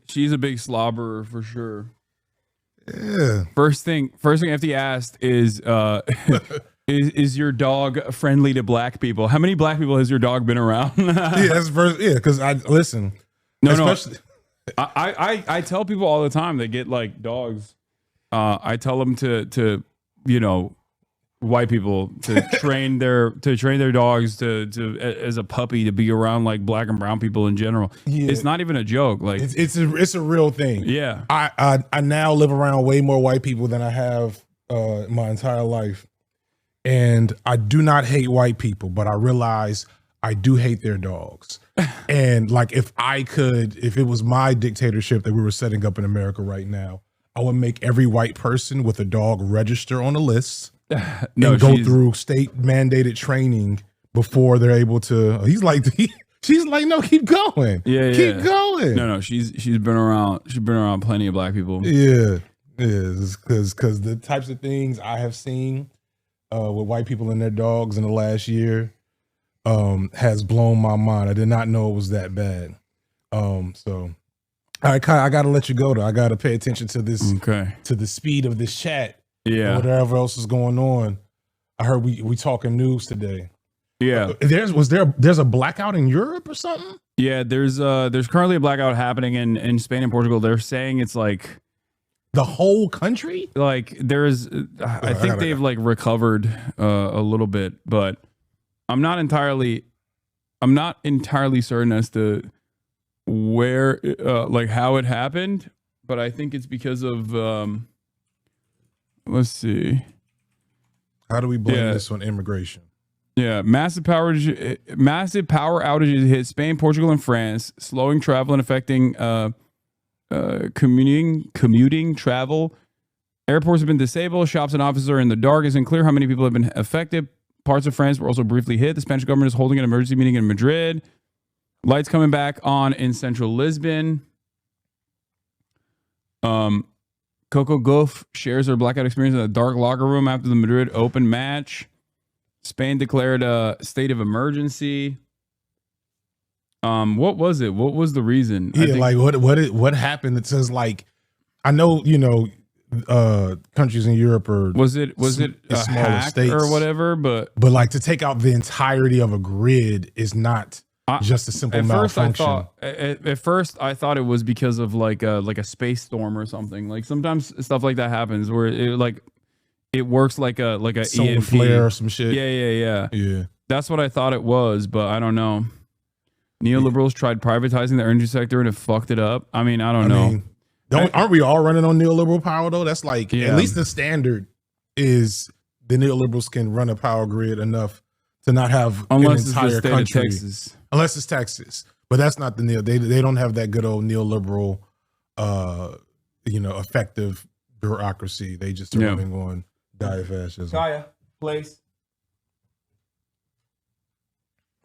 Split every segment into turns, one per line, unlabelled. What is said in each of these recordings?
she's a big slobberer for sure.
Yeah.
First thing FD asked is is your dog friendly to black people? How many black people has your dog been around?
Yeah, that's first. Yeah, because I listen.
No,
especially,
I tell people all the time that get like dogs. I tell them to white people to train their dogs to as a puppy to be around like black and brown people in general. Yeah. It's not even a joke. Like
it's a real thing.
Yeah.
I now live around way more white people than I have my entire life. And I do not hate white people, but I realize I do hate their dogs. And like if it was my dictatorship that we were setting up in America right now, I would make every white person with a dog register on a list. And go through state mandated training before they're able to. She's like, no, keep going.
Yeah,
keep going.
No, she's been around. She's been around plenty of black people.
Yeah, because the types of things I have seen with white people and their dogs in the last year has blown my mind. I did not know it was that bad. So I got to let you go though. I got to pay attention to this.
Okay. To
the speed of this chat.
Yeah.
Whatever else is going on. I heard we talking news today.
Yeah.
There's a blackout in Europe or something?
Yeah, there's currently a blackout happening in Spain and Portugal. They're saying it's like
the whole country?
Like there's I think they've like recovered a little bit, but I'm not entirely certain as to where like how it happened, but I think it's because of let's see.
How do we blame this on immigration?
Yeah, massive power outages hit Spain, Portugal, and France, slowing travel and affecting commuting travel. Airports have been disabled. Shops and offices are in the dark. It's unclear how many people have been affected. Parts of France were also briefly hit. The Spanish government is holding an emergency meeting in Madrid. Lights coming back on in central Lisbon. Coco Gauff shares her blackout experience in a dark locker room after the Madrid Open match. Spain declared a state of emergency. What was it? What was the reason?
Yeah, like what happened? It says like, I know, countries in Europe are
was it a
smaller
hack
states
or whatever, but
like to take out the entirety of a grid is not just a simple malfunction.
At first I thought it was because of like a space storm or something. Like sometimes stuff like that happens where it works like a
solar
EMP
flare or some shit.
Yeah. That's what I thought it was, but I don't know. Neoliberals tried privatizing the energy sector and it fucked it up. I mean, I don't know.
Aren't we all running on neoliberal power though? That's like at least the standard is the neoliberals can run a power grid enough to not have an entire country.
Texas.
Unless it's Texas, but that's not the they don't have that good old neoliberal, effective bureaucracy. They just are running on diet fascism.
Kaya, place.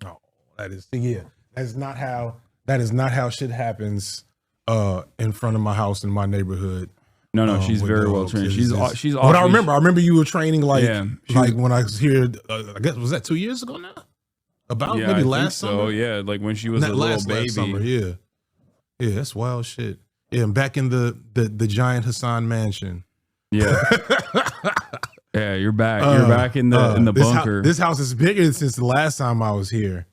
Oh, that is not how shit happens in front of my house in my neighborhood.
No, she's very well trained. She's awesome.
What I remember you were training like when I was here. I guess was that 2 years ago now? Maybe last summer.
So yeah, like when she was a little baby.
Last summer, yeah, that's wild shit. Yeah, I'm back in the giant Hasan mansion.
Yeah. Yeah, you're back. You're back in the bunker.
This house is bigger since the last time I was here.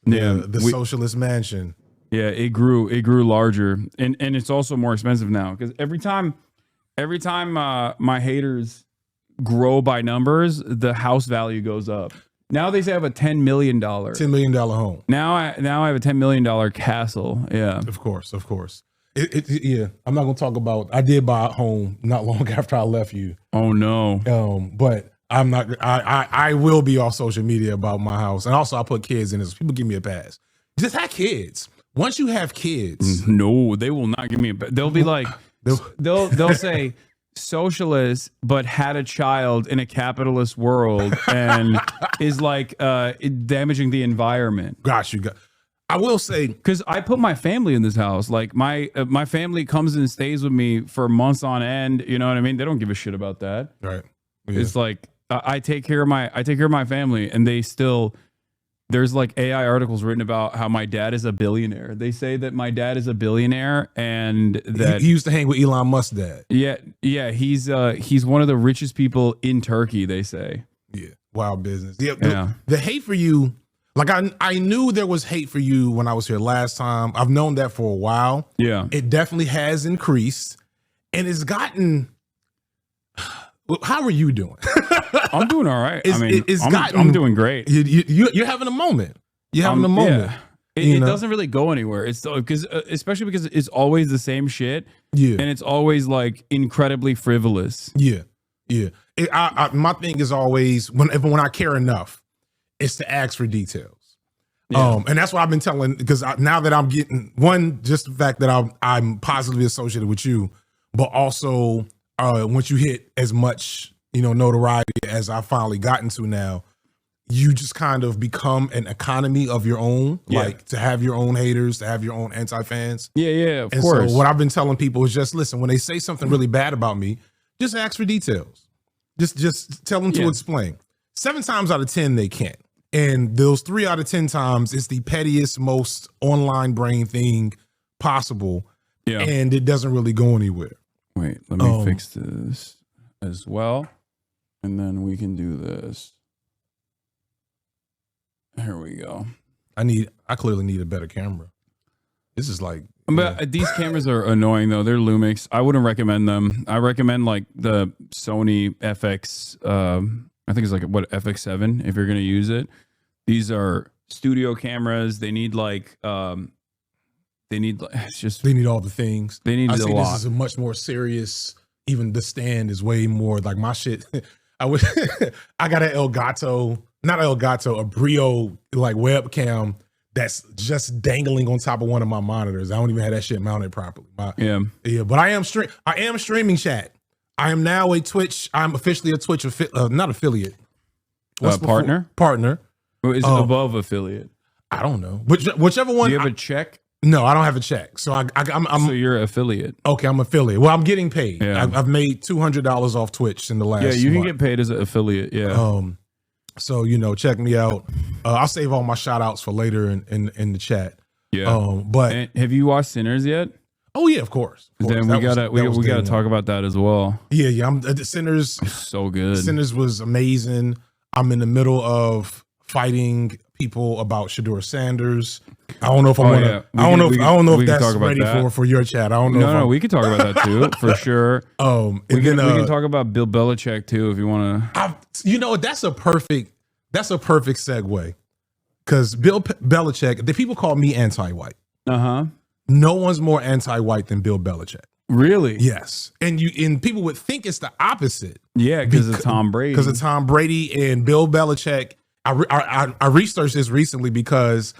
Yeah, the socialist mansion.
Yeah, it grew larger, and it's also more expensive now because every time my haters grow by numbers, the house value goes up. Now they say I have a $10 million
home.
Now I have a $10 million castle. Yeah,
of course. Yeah, I'm not gonna talk about. I did buy a home not long after I left you.
Oh no.
But I'm not. I will be off social media about my house, and also I put kids in this. People give me a pass. Just have kids. Once you have kids,
no, they will not give me a pass. They'll be like, they'll say socialist, but had a child in a capitalist world and is like damaging the environment.
Gosh, I will say,
because I put my family in this house. Like my family comes and stays with me for months on end. You know what I mean? They don't give a shit about that.
Right. Yeah.
It's like I take care of my family, and they still there's like AI articles written about how my dad is a billionaire. They say that my dad is a billionaire and that
he used to hang with Elon Musk's dad.
Yeah, he's one of the richest people in Turkey, they say.
Yeah, wild business. Yeah, the hate for you, like I knew there was hate for you when I was here last time. I've known that for a while.
Yeah.
It definitely has increased, and it's gotten. How are you doing?
I'm doing all right. I'm doing great.
You're having a moment. You're having a moment.
Yeah. It doesn't really go anywhere. It's because especially because it's always the same shit.
Yeah,
and it's always like incredibly frivolous.
Yeah. My thing is always when I care enough, it's to ask for details. Yeah. And that's what I've been telling, because now that I'm getting just the fact that I'm positively associated with you, but also once you hit as much notoriety as I finally gotten to now, you just kind of become an economy of your own, like to have your own haters, to have your own anti-fans.
Yeah, of course.
So what I've been telling people is just listen, when they say something really bad about me, just ask for details. Just tell them to explain. 7 times out of 10, they can't. And those 3 out of 10 times, it's the pettiest, most online brain thing possible. Yeah. And it doesn't really go anywhere.
Wait, let me fix this as well. And then we can do this. Here we go.
I clearly need a better camera. This is like,
but these cameras are annoying though. They're Lumix. I wouldn't recommend them. I recommend like the Sony FX. I think it's like FX7 if you're gonna use it. These are studio cameras. They need like they need
all the things.
They need a lot.
This is a much more serious. Even the stand is way more like my shit. I got an a Brio like webcam that's just dangling on top of one of my monitors. I don't even have that shit mounted properly. But I am streaming chat. I am now a Twitch. I'm officially a Twitch not affiliate.
Partner.
Partner.
Or is it above affiliate?
I don't know. Whichever one.
Do you have a check?
No, I don't have a check. So I'm
so you're affiliate.
Okay, I'm affiliate. Well, I'm getting paid.
Yeah.
I've made $200 off Twitch in the last.
Yeah, you
month.
can get paid as an affiliate. Yeah.
So check me out. I'll save all my shout outs for later in the chat.
Yeah.
But
have you watched Sinners yet?
Oh yeah, of course.
Then we gotta talk about that as well.
Yeah. I'm Sinners.
So good.
Sinners was amazing. I'm in the middle of fighting people about Shedeur Sanders. I don't know if I want to. I don't know if that's ready for your chat. I don't know.
No, we could talk about that too for sure. We can talk about Bill Belichick too if you want
to. That's a perfect segue, because Bill Belichick. The people call me anti-white. No one's more anti-white than Bill Belichick.
Really?
Yes. And people would think it's the opposite.
Yeah, because of Tom Brady.
Because of Tom Brady and Bill Belichick. I researched this recently because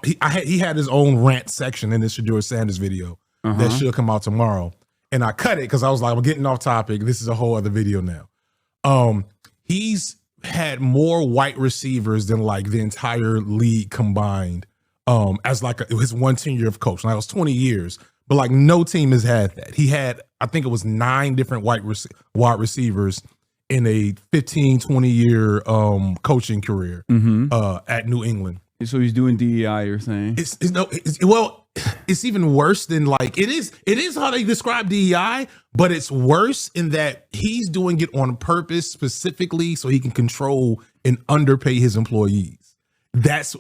he had his own rant section in this Shedeur Sanders video that should come out tomorrow, and I cut it because I was like, I'm getting off topic. This is a whole other video now. He's had more white receivers than like the entire league combined. As like his one tenure of coach. Now it was 20 years, but like no team has had that. He had, I think it was 9 different wide receivers in a 15, 20 year coaching career at New England.
So he's doing DEI, you're saying?
It's even worse than like it is how they describe DEI, but it's worse in that he's doing it on purpose specifically so he can control and underpay his employees. That's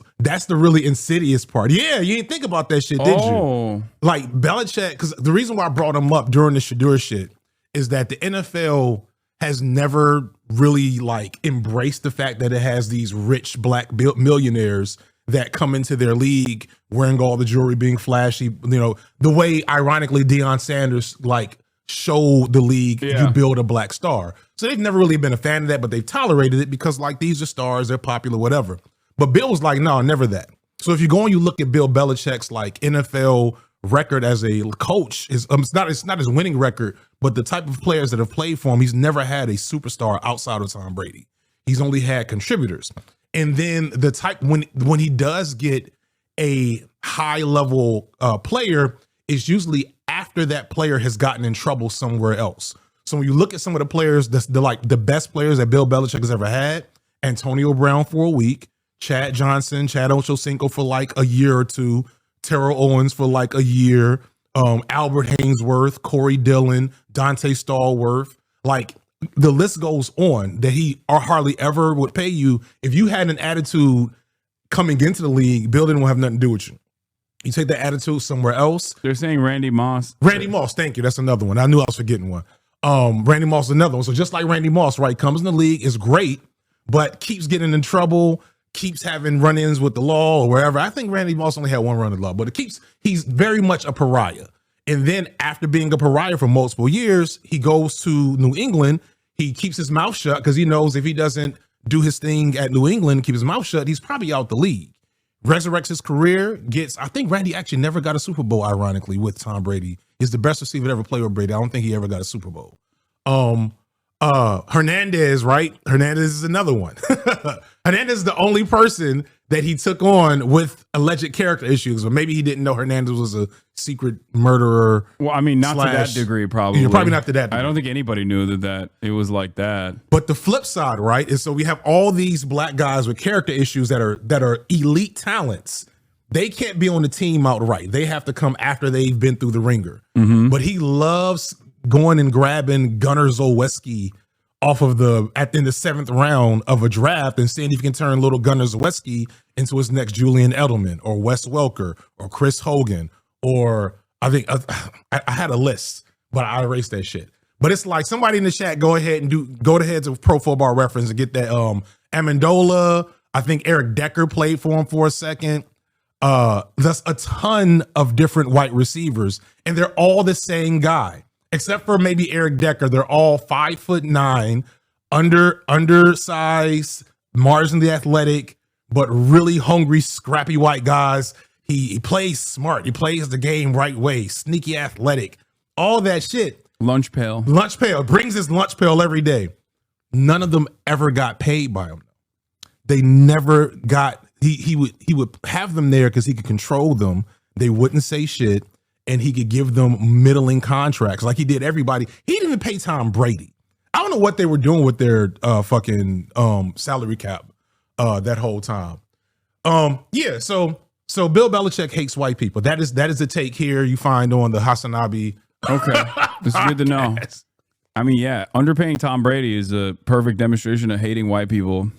the really insidious part. Yeah, you didn't think about that shit, did you? Like Belichick, because the reason why I brought him up during the Shedeur shit is that the NFL has never really like embraced the fact that it has these rich black millionaires that come into their league wearing all the jewelry, being flashy. The way ironically Deion Sanders like showed the league you build a black star. So they've never really been a fan of that, but they've tolerated it because like these are stars, they're popular, whatever. But Bill was like, no, never that. So if you go and you look at Bill Belichick's like NFL record as a coach, it's not his winning record, but the type of players that have played for him, he's never had a superstar outside of Tom Brady. He's only had contributors. And then the type when he does get a high level player, it's usually after that player has gotten in trouble somewhere else. So when you look at some of the players, the best players that Bill Belichick has ever had, Antonio Brown for a week, Chad Johnson, Chad Ochocinco for like a year or two, Terrell Owens for like a year, Albert Hainsworth, Corey Dillon, Dante Stallworth. Like the list goes on that he hardly ever would pay you. If you had an attitude coming into the league, building will have nothing to do with you. You take that attitude somewhere else.
They're saying Randy Moss.
Randy Moss, thank you. That's another one. I knew I was forgetting one. Randy Moss is another one. So just like Randy Moss, right, comes in the league, is great, but keeps getting in trouble, keeps having run-ins with the law or wherever. I think Randy Moss only had one run in the law, but he's very much a pariah. And then after being a pariah for multiple years, he goes to New England. He keeps his mouth shut because he knows if he doesn't do his thing at New England, keep his mouth shut, he's probably out the league. Resurrects his career, I think Randy actually never got a Super Bowl, ironically, with Tom Brady. He's the best receiver to ever play with Brady. I don't think he ever got a Super Bowl. Hernandez, right? Hernandez is another one. Hernandez is the only person that he took on with alleged character issues, or maybe he didn't know Hernandez was a secret murderer.
Well, I mean, not to that degree, probably.
Yeah, probably not to that degree.
I don't think anybody knew that it was like that.
But the flip side, right, is so we have all these black guys with character issues that are elite talents. They can't be on the team outright. They have to come after they've been through the ringer. Mm-hmm. But he loves going and grabbing Gunnar Zolewski off of in the seventh round of a draft and seeing if he can turn little Gunnar Zolewski into his next Julian Edelman or Wes Welker or Chris Hogan, or I think I had a list, but I erased that shit. But it's like somebody in the chat, go ahead to Pro Football Reference and get that Amendola. I think Eric Decker played for him for a second. There's a ton of different white receivers, and they're all the same guy. Except for maybe Eric Decker, they're all 5'9", undersized, marginally athletic, but really hungry, scrappy white guys. He plays smart. He plays the game right way. Sneaky athletic. All that shit.
Lunch pail.
Brings his lunch pail every day. None of them ever got paid by him. They never got. He would have them there because he could control them. They wouldn't say shit. And he could give them middling contracts like he did everybody. He didn't even pay Tom Brady. I don't know what they were doing with their fucking salary cap that whole time. Yeah, so Bill Belichick hates white people. That is the take here you find on the HasanAbi.
Okay, this is good to know. I mean, yeah, underpaying Tom Brady is a perfect demonstration of hating white people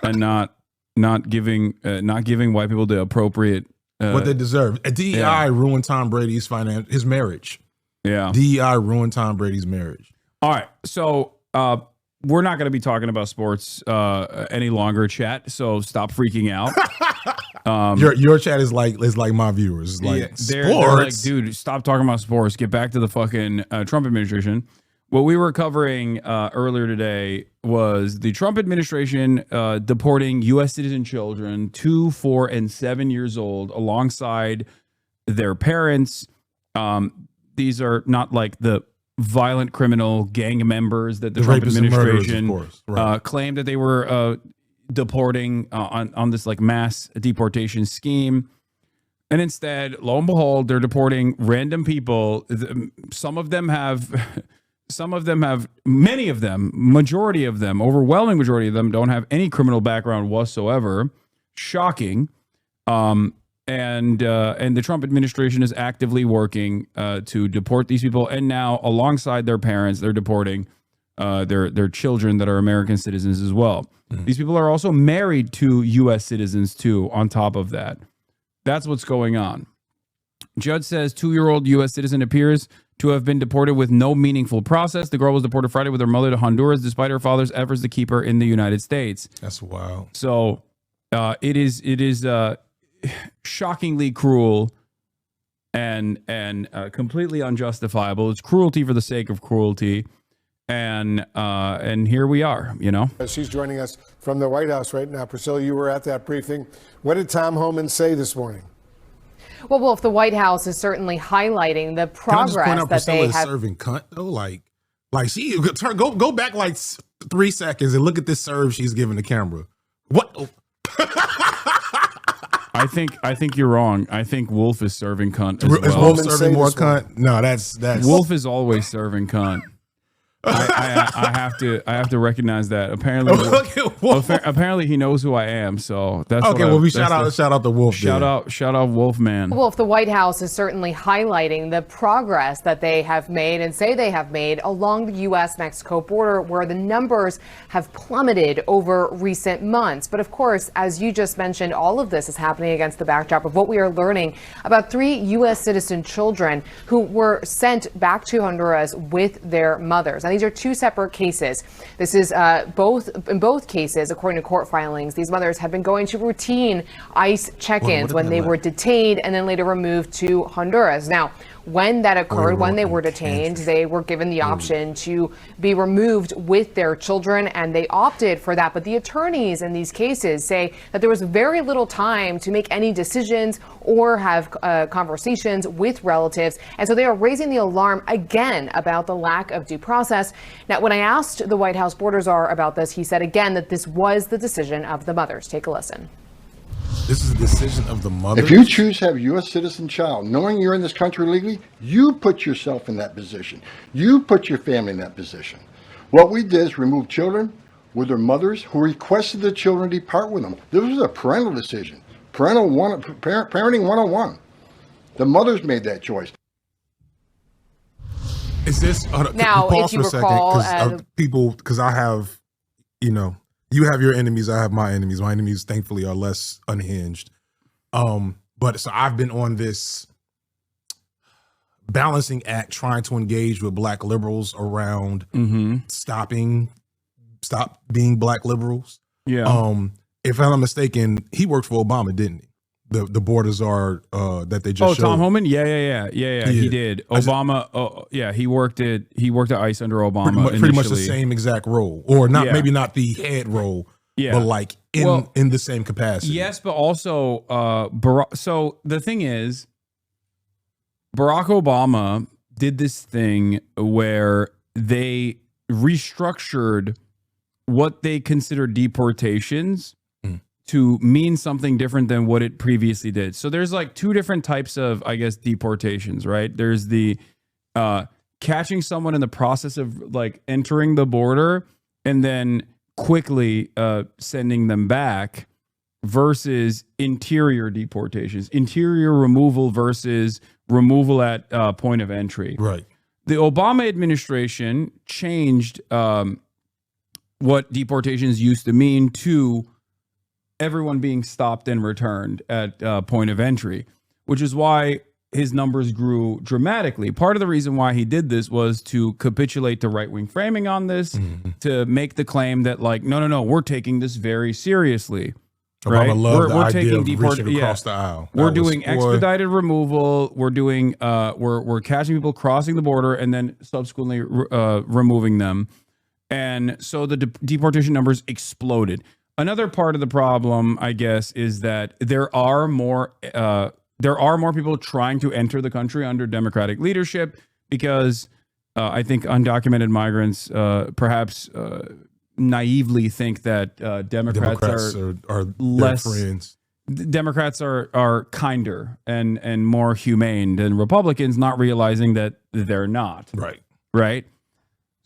and not giving white people the appropriate.
What they deserve. DEI ruined Tom Brady's his marriage.
Yeah.
DEI ruined Tom Brady's marriage.
All right. So we're not going to be talking about sports any longer, chat. So stop freaking out.
Your chat is like my viewers. It's like
they're like, dude, stop talking about sports. Get back to the fucking Trump administration. What we were covering earlier today was the Trump administration deporting U.S. citizen children 2, 4, and 7 years old alongside their parents. These are not like the violent criminal gang members that the Trump administration claimed that they were deporting on this like mass deportation scheme. And instead, lo and behold, they're deporting random people. Many of them, majority of them, overwhelming majority of them don't have any criminal background whatsoever. Shocking. And the Trump administration is actively working to deport these people. And now, alongside their parents, they're deporting their children that are American citizens as well. Mm-hmm. These people are also married to U.S. citizens, too, on top of that. That's what's going on. Judge says 2-year-old U.S. citizen appears to have been deported with no meaningful process. The girl was deported Friday with her mother to Honduras, despite her father's efforts to keep her in the United States.
That's wild.
So it is shockingly cruel and completely unjustifiable. It's cruelty for the sake of cruelty. And here we are, you know.
She's joining us from the White House right now. Priscilla, you were at that briefing. What did Tom Homan say this morning?
Well, Wolf, the White House is certainly highlighting the progress that
Priscilla
they have.
Serving cunt though, like she go back like 3 seconds and look at this serve she's giving the camera. What?
I think you're wrong. I think Wolf is serving cunt as well.
Is Wolf serving more cunt? No, that's
Wolf is always serving cunt. I have to recognize that. Apparently, apparently he knows who I am. So that's
okay. Well, we shout out the Wolf.
Shout out Wolfman.
Wolf, the White House is certainly highlighting the progress that they have made and say they have made along the U.S.-Mexico border, where the numbers have plummeted over recent months. But of course, as you just mentioned, all of this is happening against the backdrop of what we are learning about 3 U.S. citizen children who were sent back to Honduras with their mothers. Now, these are 2 separate cases. This is in both cases, according to court filings, these mothers have been going to routine ICE check-ins when they were detained and then later removed to Honduras. Now, when that occurred, when they were detained, they were given the option to be removed with their children, and they opted for that. But the attorneys in these cases say that there was very little time to make any decisions or have conversations with relatives. And so they are raising the alarm again about the lack of due process. Now, when I asked the White House border czar about this, he said again that this was the decision of the mothers. Take a listen.
This is a decision of the mother.
If you choose to have a U.S. citizen child, knowing you're in this country legally, you put yourself in that position. You put your family in that position. What we did is remove children with their mothers who requested the children depart with them. This was a parental decision. Parenting 101. The mothers made that choice.
Is this
now? If you recall,
because I have, you have your enemies, I have my enemies. My enemies, thankfully, are less unhinged. But so I've been on this balancing act trying to engage with Black liberals around stop being Black liberals.
Yeah.
If I'm not mistaken, he worked for Obama, didn't he? The borders are that they just showed.
Tom Homan? Yeah. He did. Obama. He worked at ICE under Obama.
Pretty much the same exact role, or not. Maybe not the head role. Yeah. But like in the same capacity.
Yes, but also so the thing is, Barack Obama did this thing where they restructured what they considered deportations to mean something different than what it previously did. So there's like 2 different types of, I guess, deportations, right? There's the catching someone in the process of like entering the border and then quickly sending them back, versus interior deportations, interior removal versus removal at point of entry.
Right.
The Obama administration changed what deportations used to mean to everyone being stopped and returned at point of entry, which is why his numbers grew dramatically. Part of the reason why he did this was to capitulate to right-wing framing on this, to make the claim that like, no, we're taking this very seriously. Right?
We're taking deportation across the aisle.
We're doing expedited removal. We're doing we're catching people crossing the border and then subsequently removing them. And so the deportation numbers exploded. Another part of the problem, I guess, is that there are more people trying to enter the country under Democratic leadership because I think undocumented migrants perhaps naively think that Democrats are less friends. Democrats are kinder and more humane than Republicans, not realizing that they're not. Right.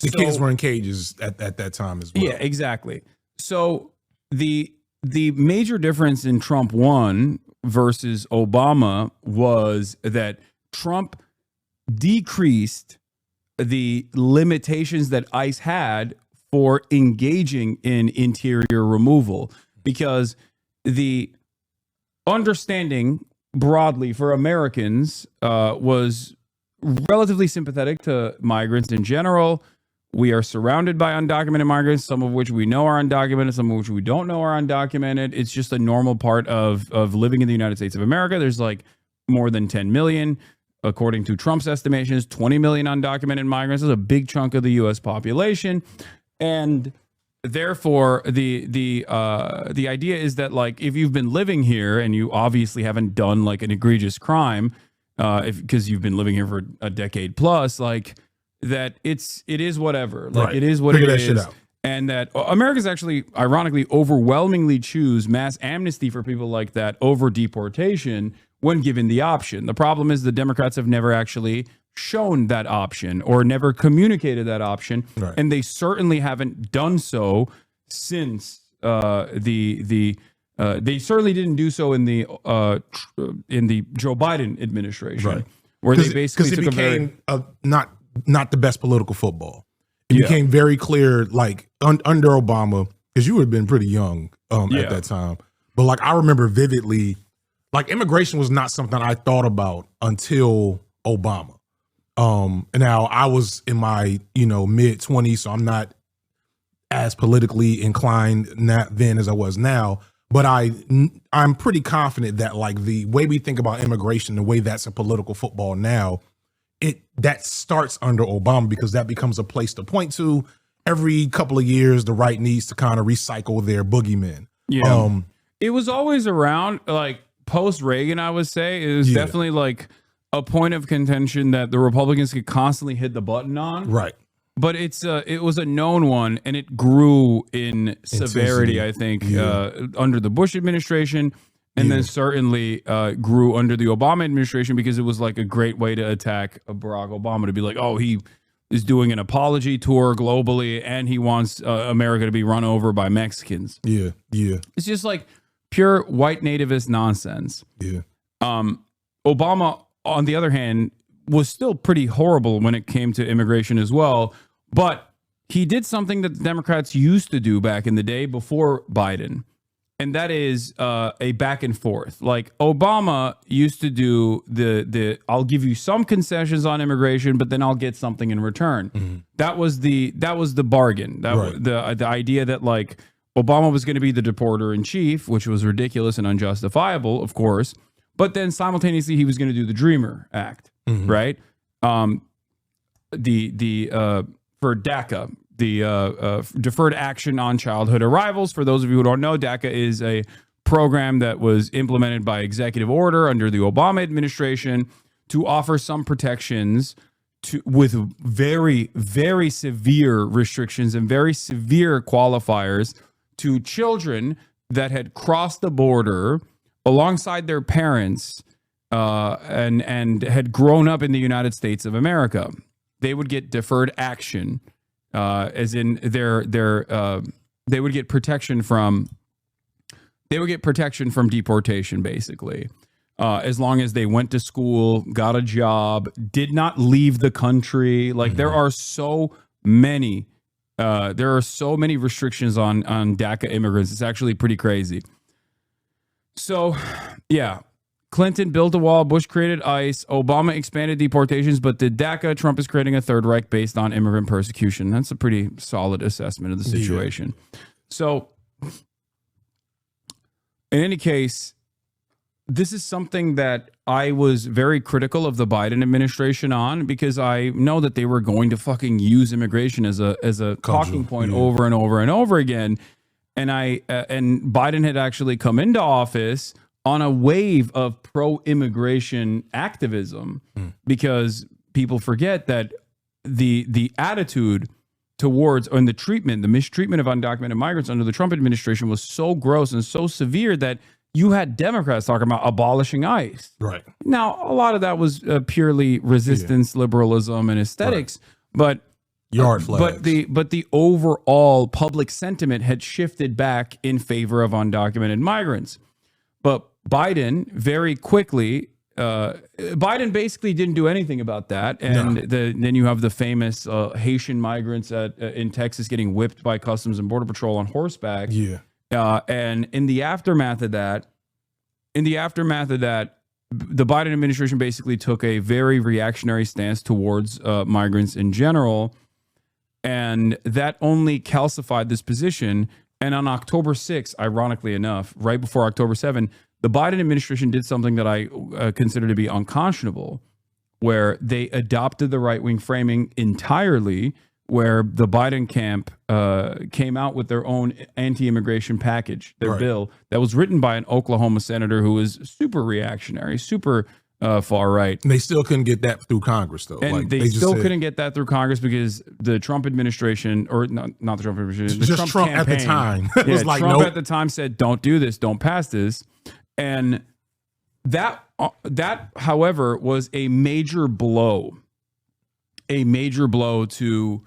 The kids were in cages at that time as well.
Yeah, exactly. So the major difference in Trump 1 versus Obama was that Trump decreased the limitations that ICE had for engaging in interior removal, because the understanding broadly for Americans was relatively sympathetic to migrants in general. We are surrounded by undocumented migrants, some of which we know are undocumented, some of which we don't know are undocumented. It's just a normal part of living in the United States of America. There's like more than 10 million. According to Trump's estimations, 20 million undocumented migrants is a big chunk of the U.S. population. And therefore, the idea is that like if you've been living here and you obviously haven't done like an egregious crime, because you've been living here for a decade plus, like that it is whatever. Like it is what
Figure
it
that shit
is.
out.
And that Americans actually, ironically, overwhelmingly choose mass amnesty for people like that over deportation when given the option. The problem is the Democrats have never actually shown that option or never communicated that option,
Right.
and they certainly haven't done so since they certainly didn't do so in the Joe Biden administration,
Right.
where they basically
it
took
became not the best political football. It
Yeah.
became very clear, like under Obama, because you would have been pretty young
Yeah.
at that time. But like I remember vividly, like immigration was not something I thought about until Obama. And now I was in my mid 20s, so I'm not as politically inclined then as I was now. But I'm pretty confident that like the way we think about immigration, the way that's a political football now, that starts under Obama, because that becomes a place to point to. Every couple of years, the right needs to kind of recycle their boogeymen.
Yeah. It was always around, like post Reagan, I would say. It was definitely like a point of contention that the Republicans could constantly hit the button on.
Right.
But it was a known one, and it grew in severity, I think, under the Bush administration, and then certainly grew under the Obama administration, because it was like a great way to attack Barack Obama, to be like, oh, he is doing an apology tour globally, and he wants America to be run over by Mexicans.
Yeah.
It's just like pure white nativist nonsense.
Yeah.
Obama, on the other hand, was still pretty horrible when it came to immigration as well. But he did something that the Democrats used to do back in the day before Biden, and that is a back and forth. Like Obama used to do the I'll give you some concessions on immigration, but then I'll get something in return.
Mm-hmm.
That was the bargain. That was the idea that like Obama was going to be the deporter in chief, which was ridiculous and unjustifiable, of course. But then simultaneously, he was going to do the Dreamer Act, right? For DACA, the Deferred Action on Childhood Arrivals. For those of you who don't know, DACA is a program that was implemented by executive order under the Obama administration to offer some protections with very, very severe restrictions and very severe qualifiers to children that had crossed the border alongside their parents and had grown up in the United States of America. They would get deferred action, as in they would get protection from deportation, basically, as long as they went to school, got a job, did not leave the country. Like there are so many restrictions on DACA immigrants. It's actually pretty crazy. So, yeah. Clinton built a wall, Bush created ICE, Obama expanded deportations, but did DACA? Trump is creating a Third Reich based on immigrant persecution. That's a pretty solid assessment of the situation. Yeah. So, in any case, this is something that I was very critical of the Biden administration on, because I know that they were going to fucking use immigration as a talking point over and over and over again. And and Biden had actually come into office on a wave of pro-immigration activism, because people forget that the attitude towards, and the mistreatment of undocumented migrants under the Trump administration was so gross and so severe that you had Democrats talking about abolishing ICE.
Right.
Now, a lot of that was purely resistance, liberalism, and aesthetics, but
yard flags.
But the overall public sentiment had shifted back in favor of undocumented migrants. But Biden very quickly, Biden basically didn't do anything about that. And then you have the famous Haitian migrants in Texas getting whipped by Customs and Border Patrol on horseback.
Yeah.
And in the aftermath of that, the Biden administration basically took a very reactionary stance towards migrants in general. And that only calcified this position. And on October 6th, ironically enough, right before October 7th, the Biden administration did something that I consider to be unconscionable, where they adopted the right-wing framing entirely, where the Biden camp came out with their own anti-immigration package, their bill that was written by an Oklahoma senator who was super reactionary, super far right.
And they still couldn't get that through Congress, though.
And
like,
they still couldn't get that through Congress because the Trump administration, or not the Trump administration, the
just Trump
campaign,
at the time was like,
Trump
nope.
at the time said, "Don't do this, don't pass this," and that, however, was a major blow a major blow to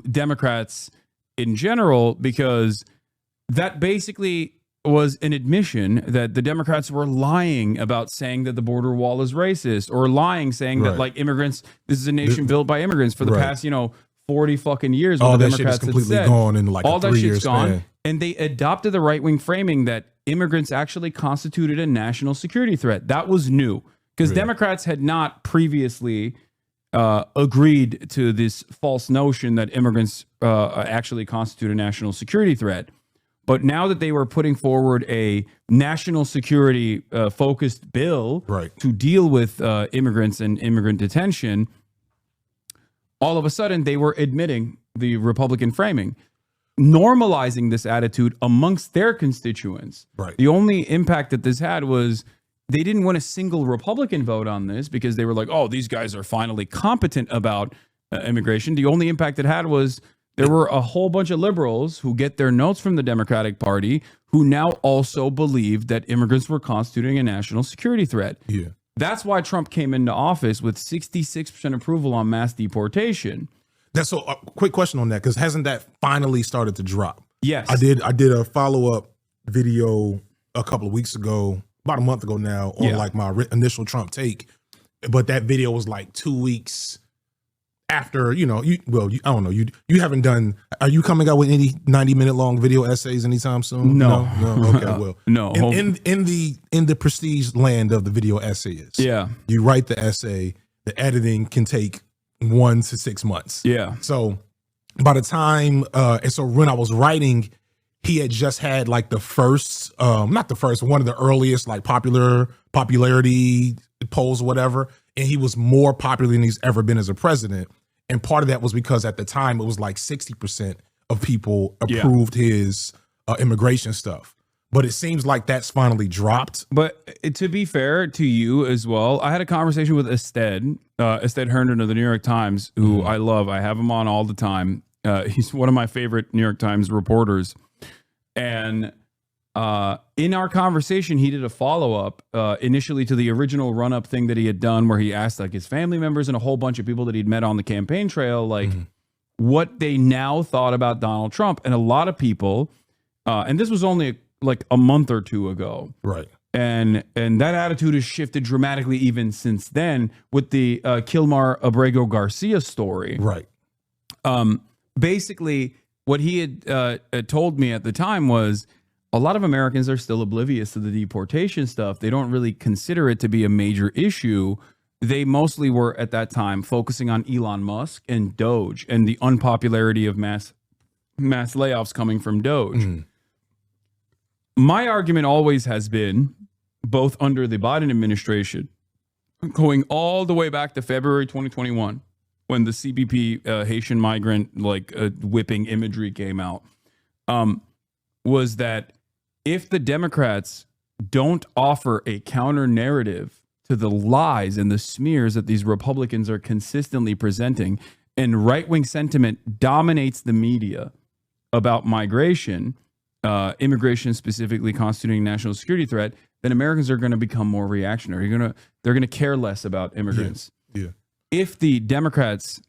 Democrats in general, because that basically was an admission that the Democrats were lying about saying that the border wall is racist, or lying saying that like immigrants, this is a nation built by immigrants for the past, 40 fucking years.
All
the
that shit is
Democrats
completely gone in like
all
a
that
3
shit's
years
gone.
span.
And they adopted the right-wing framing that immigrants actually constituted a national security threat. That was new, because Democrats had not previously agreed to this false notion that immigrants actually constitute a national security threat. But now that they were putting forward a national security focused bill to deal with immigrants and immigrant detention, all of a sudden they were admitting the Republican framing, normalizing this attitude amongst their constituents. The only impact that this had was they didn't win a single Republican vote on this, because they were like, oh, these guys are finally competent about immigration. The only impact it had was there were a whole bunch of liberals who get their notes from the Democratic Party who now also believed that immigrants were constituting a national security threat. That's why Trump came into office with 66% approval on mass deportation.
That's so. Quick question on that, because hasn't that finally started to drop?
Yes,
I did a follow-up video a couple of weeks ago, about a month ago now, on like my initial Trump take, but that video was like 2 weeks after, I don't know, you haven't done, are you coming out with any 90-minute long video essays anytime soon?
No.
Okay, well,
no.
In the prestige land of the video essayists, you write the essay, the editing can take 1 to 6 months. So by the time, and so when I was writing, he had just had like the first, not the first, one of the earliest like popularity polls, whatever. And he was more popular than he's ever been as a president. And part of that was because at the time it was like 60% of people approved his immigration stuff. But it seems like that's finally dropped.
But to be fair to you as well, I had a conversation with Ested Herndon of the New York Times, who I love. I have him on all the time. He's one of my favorite New York Times reporters. And in our conversation, he did a follow-up initially to the original run-up thing that he had done, where he asked like his family members and a whole bunch of people that he'd met on the campaign trail, like what they now thought about Donald Trump. And a lot of people, and this was only like a month or two ago. And that attitude has shifted dramatically even since then with the Kilmar Abrego Garcia story. Basically, what he had told me at the time was a lot of Americans are still oblivious to the deportation stuff. They don't really consider it to be a major issue. They mostly were at that time focusing on Elon Musk and Doge and the unpopularity of mass layoffs coming from Doge. My argument always has been, both under the Biden administration, going all the way back to February 2021, when the CBP Haitian migrant whipping imagery came out, was that if the Democrats don't offer a counter narrative to the lies and the smears that these Republicans are consistently presenting, and right-wing sentiment dominates the media about migration, immigration specifically constituting a national security threat, then Americans are going to become more reactionary. They're going to care less about immigrants. If the Democrats,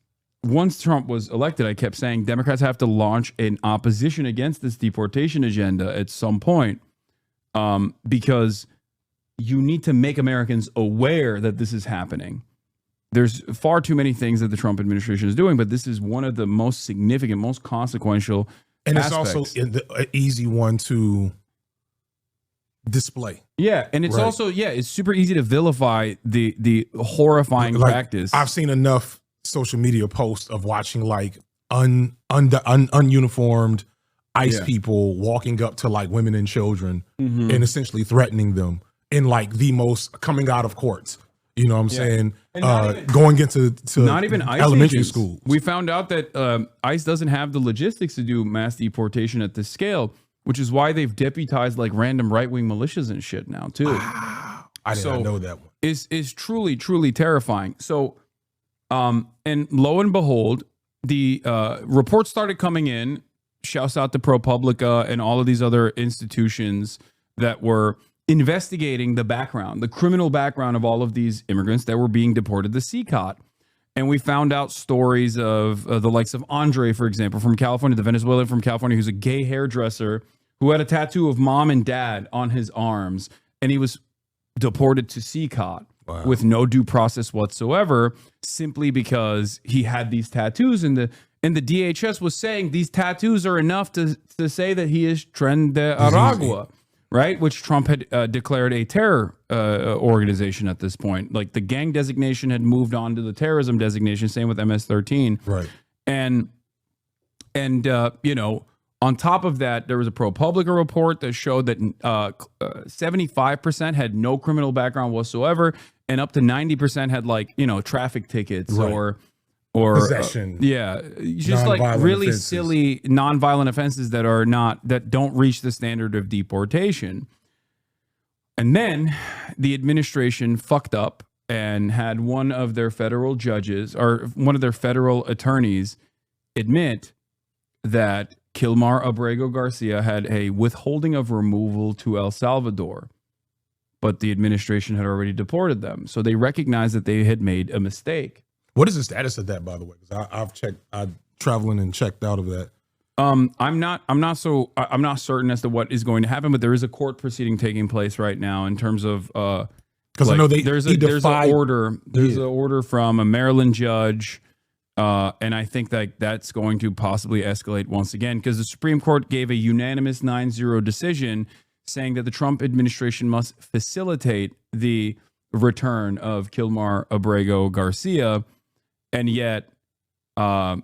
once Trump was elected, I kept saying Democrats have to launch an opposition against this deportation agenda at some point, because you need to make Americans aware that this is happening. There's far too many things that the Trump administration is doing, but this is one of the most significant, most consequential aspects.
It's also an easy one to display.
And it's also, it's super easy to vilify the horrifying practice.
I've seen enough social media posts of watching like ununiformed ICE people walking up to like women and children and essentially threatening them in like the most coming out of courts. You know what I'm saying? Going into
not even ICE
elementary
agents.
school.
We found out that ICE doesn't have the logistics to do mass deportation at this scale, which is why they've deputized like random right-wing militias and shit now too.
I did not know that one.
Is truly, truly terrifying. So, and lo and behold, the reports started coming in. Shouts out to ProPublica and all of these other institutions that were investigating the criminal background of all of these immigrants that were being deported to CCOT. And we found out stories of the likes of Andre, for example, from California, the Venezuelan from California, who's a gay hairdresser who had a tattoo of mom and dad on his arms. And he was deported to CCOT with no due process whatsoever, simply because he had these tattoos. And the DHS was saying these tattoos are enough to say that he is Tren de Aragua. Right, which Trump had declared a terror organization at this point. Like the gang designation had moved on to the terrorism designation. Same with MS-13.
Right,
and you know, on top of that, there was a ProPublica report that showed that 75% had no criminal background whatsoever, and up to 90% had like, you know, traffic tickets or
possession.
Just like really offenses. Silly nonviolent offenses that don't reach the standard of deportation. And then the administration fucked up and had one of their federal judges or one of their federal attorneys admit that Kilmar Abrego Garcia had a withholding of removal to El Salvador, but the administration had already deported them. So they recognized that they had made a mistake.
What is the status of that, by the way? Because I'm traveling and checked out of that.
I'm not certain as to what is going to happen, but there is a court proceeding taking place right now in terms of
because I know there's an
order from a Maryland judge, and I think that that's going to possibly escalate once again because the Supreme Court gave a unanimous 9-0 decision saying that the Trump administration must facilitate the return of Kilmar Abrego Garcia. And yet, and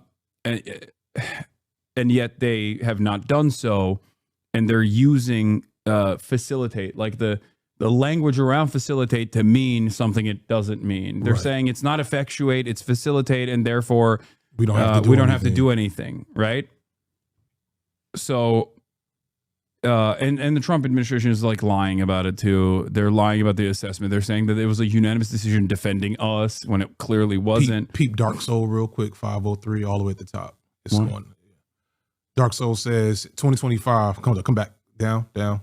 yet they have not done so, and they're using facilitate, like the language around facilitate, to mean something it doesn't mean. They're saying it's not effectuate, it's facilitate, and therefore we don't have to do anything, right? So, and the Trump administration is like lying about it too. They're lying about the assessment. They're saying that it was a unanimous decision defending us when it clearly wasn't.
Peep Dark Soul real quick, 503 all the way at the top. It's one. Dark Soul says 2025. Come back down, right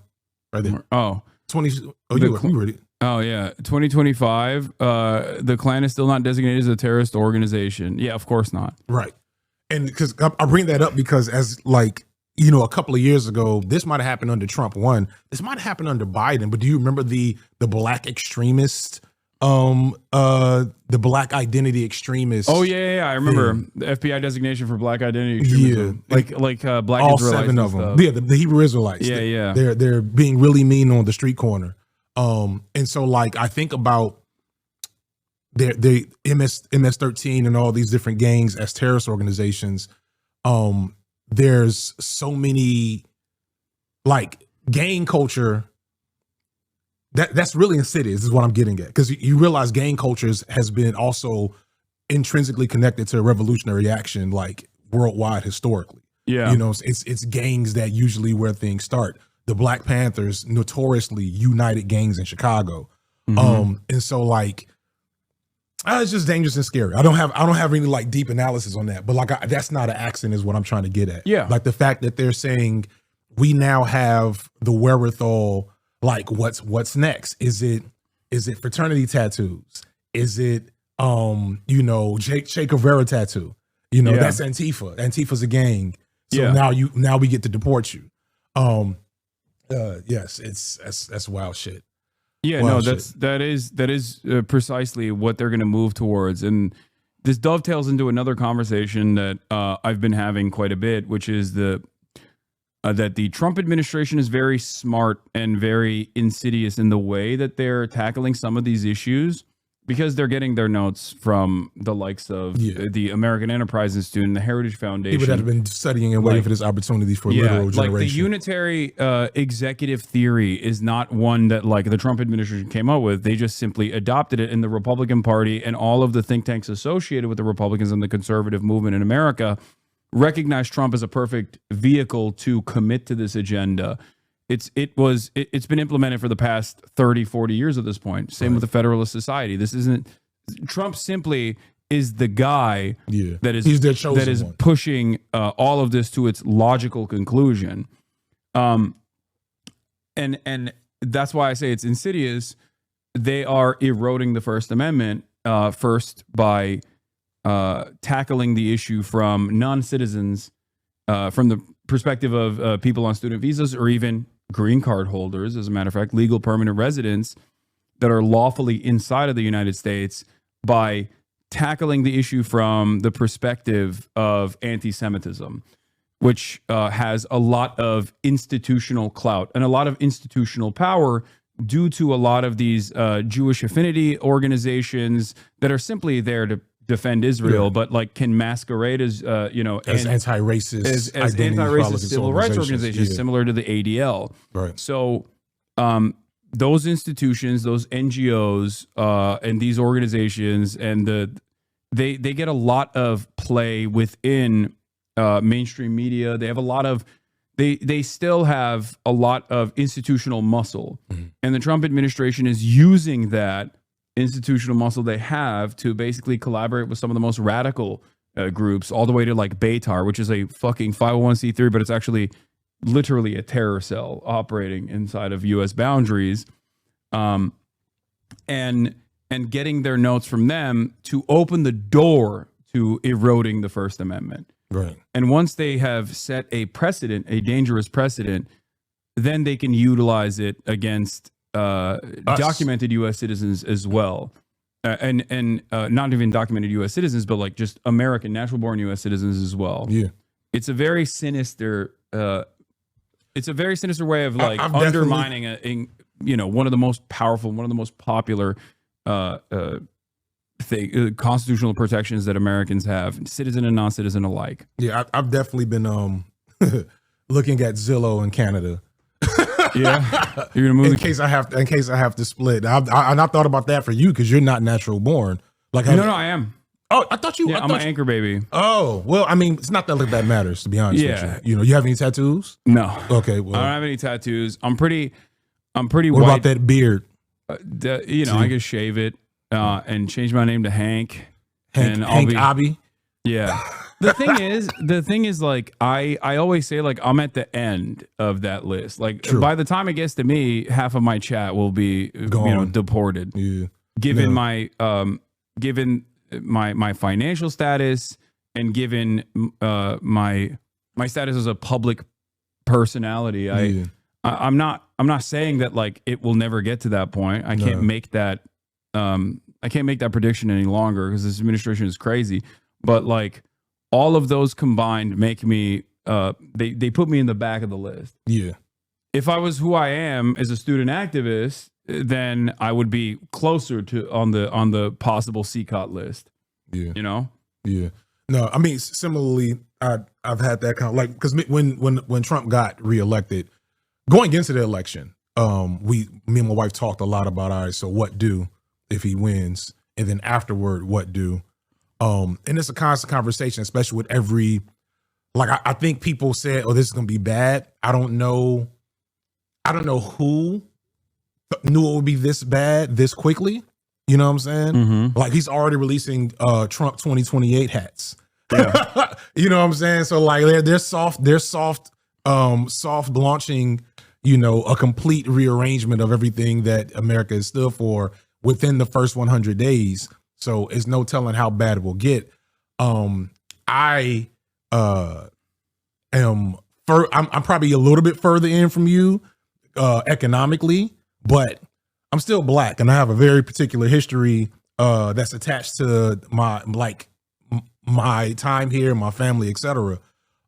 there.
Oh,
20. Oh, you ready?
Oh yeah, 2025. The Klan is still not designated as a terrorist organization. Yeah, of course not.
Right, and because I bring that up because as like. You know, a couple of years ago, this might have happened under Trump. This might have happened under Biden. But do you remember the black extremist, the black identity extremist?
Oh yeah, I remember the FBI designation for black identity extremism.
Yeah,
like black
all
Israelites
7 of them. Yeah, the Hebrew Israelites.
Yeah.
They're being really mean on the street corner. And so like I think about the MS-13 and all these different gangs as terrorist organizations. There's so many like gang culture that's really insidious is what I'm getting at. Because you realize gang cultures has been also intrinsically connected to revolutionary action like worldwide historically.
Yeah.
You know, it's gangs that usually where things start. The Black Panthers notoriously united gangs in Chicago. And so like it's just dangerous and scary. I don't have any like deep analysis on that, but like that's not an accident is what I'm trying to get at.
Yeah.
Like the fact that they're saying we now have the wherewithal, like what's next? Is it fraternity tattoos? Is it Che Guevara tattoo? You know, that's Antifa. Antifa's a gang. So now we get to deport you. Yes, that's wild shit.
Yeah,
wild
that is precisely what they're going to move towards, and this dovetails into another conversation that I've been having quite a bit, which is that the Trump administration is very smart and very insidious in the way that they're tackling some of these issues, because they're getting their notes from the likes of the American Enterprise Institute and the Heritage Foundation.
People that have been studying and waiting for this opportunity for a literal generation.
Like the unitary executive theory is not one that like the Trump administration came up with. They just simply adopted it in the Republican Party, and all of the think tanks associated with the Republicans and the conservative movement in America recognize Trump as a perfect vehicle to commit to this agenda. It's been implemented for the past 30, 40 years at this point. Same with the Federalist Society. This isn't Trump simply is the guy that is pushing all of this to its logical conclusion. And that's why I say it's insidious. They are eroding the First Amendment first by tackling the issue from non-citizens, from the perspective of people on student visas or even green card holders, as a matter of fact, legal permanent residents that are lawfully inside of the United States, by tackling the issue from the perspective of anti-Semitism, which has a lot of institutional clout and a lot of institutional power due to a lot of these Jewish affinity organizations that are simply there to defend Israel, but like can masquerade as
as anti-racist,
as anti-racist civil rights organizations, similar to the ADL.
Right.
So those institutions, those NGOs, and these organizations, and they get a lot of play within mainstream media. They have a lot of they still have a lot of institutional muscle, and the Trump administration is using that institutional muscle they have to basically collaborate with some of the most radical groups, all the way to like Beitar, which is a fucking 501c3, but it's actually literally a terror cell operating inside of U.S. boundaries, and getting their notes from them to open the door to eroding the First Amendment.
Right.
And once they have set a precedent, a dangerous precedent, then they can utilize it against documented U.S. citizens as well, and not even documented U.S. citizens, but like just American natural-born U.S. citizens as well.
Yeah,
it's a very sinister. It's a very sinister way of like undermining one of the most powerful, one of the most popular constitutional protections that Americans have, citizen and non-citizen alike.
Yeah, I've definitely been looking at Zillow in Canada.
Yeah, you're gonna move
in case I have to split. And I thought about that for you because you're not natural born. Like
no, I am.
Oh, I thought you.
Yeah, I'm an anchor baby.
Oh, well, I mean, it's not that matters, to be honest with you. You have any tattoos?
No.
Okay, well,
I don't have any tattoos. I'm pretty
what
white.
What about that beard?
I could shave it and change my name to Hank.
HasanAbi.
Yeah. The thing is, like, I always say, like, I'm at the end of that list. Like, by the time it gets to me, half of my chat will be, deported.
Yeah.
Given my financial status and given my status as a public personality, I'm not saying that like it will never get to that point. I can't make that prediction any longer because this administration is crazy. But like, all of those combined make me they put me in the back of the list.
Yeah.
If I was who I am as a student activist, then I would be closer to on the possible CCOT list.
Yeah.
Yeah.
No, I mean, similarly, I've had that kind of like, because when Trump got reelected, going into the election, me and my wife talked a lot about, all right, so what do if he wins, and then afterward, what do? And it's a constant conversation, especially with every, like, I think people said, oh, this is going to be bad. I don't know who knew it would be this bad this quickly. You know what I'm saying?
Mm-hmm.
Like, he's already releasing Trump 2028 hats. Yeah. You know what I'm saying? So like they're soft launching, a complete rearrangement of everything that America is stood for within the first 100 days. So it's no telling how bad it will get. I'm probably a little bit further in from you economically, but I'm still Black and I have a very particular history that's attached to my time here, my family, etc.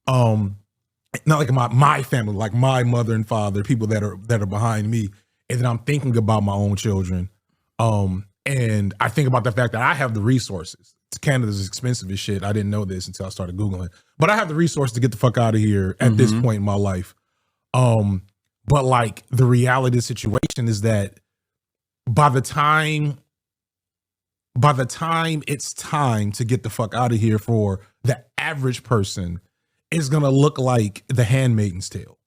Not like my family, like my mother and father, people that are behind me, and then I'm thinking about my own children. And I think about the fact that I have the resources. Canada's expensive as shit. I didn't know this until I started Googling. But I have the resources to get the fuck out of here at this point in my life. But like the reality of the situation is that by the time it's time to get the fuck out of here for the average person, it's gonna look like The Handmaid's Tale.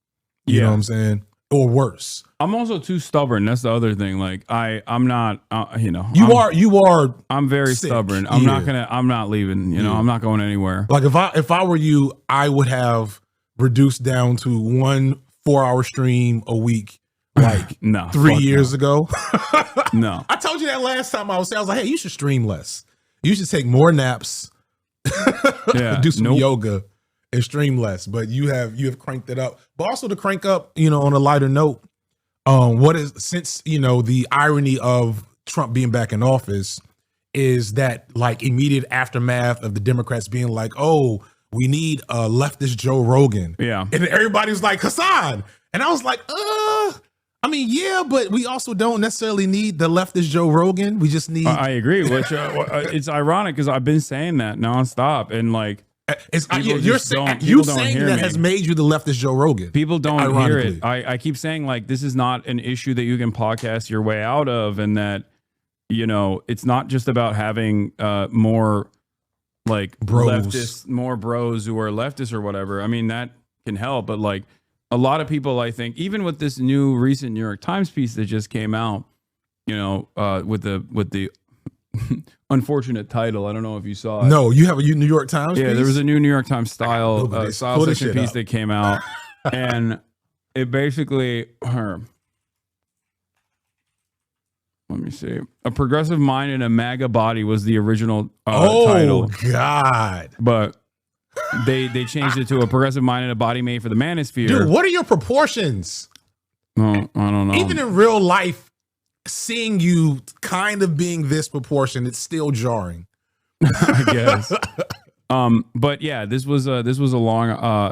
You know what I'm saying? Or worse.
I'm also too stubborn. That's the other thing. Like I'm not,
you are.
I'm very sick. Stubborn. I'm not leaving. I'm not going anywhere.
Like if I were you, I would have reduced down to 1 4-hour stream a week. Like 3 years ago.
No,
I told you that last time I was like, hey, you should stream less. You should take more naps.
Yeah,
do some
nope.
yoga and stream less. But you have cranked it up. But also to crank up, on a lighter note, since the irony of Trump being back in office is that like immediate aftermath of the Democrats being like, oh, we need a leftist Joe Rogan.
Yeah.
And everybody was like, Hasan. And I was like, yeah, but we also don't necessarily need the leftist Joe Rogan. We just need.
I agree. Which it's ironic because I've been saying that nonstop, and like
you're saying that has made you the leftist Joe Rogan.
People don't hear it. I keep saying like this is not an issue that you can podcast your way out of, and that it's not just about having more like leftists, more bros who are leftists or whatever. I mean that can help, but like. A lot of people, I think, even with this new recent New York Times piece that just came out, with the unfortunate title. I don't know if you saw it.
No, you have a New York Times piece?
Yeah, there was a new New York Times style section piece that came out. And it basically, let me see. A progressive mind in a MAGA body was the original title.
Oh, God.
But... They changed it to a progressive mind and a body made for the manosphere.
Dude, what are your proportions?
No, I don't know.
Even in real life, seeing you kind of being this proportion, it's still jarring.
I guess. But yeah, this was a long.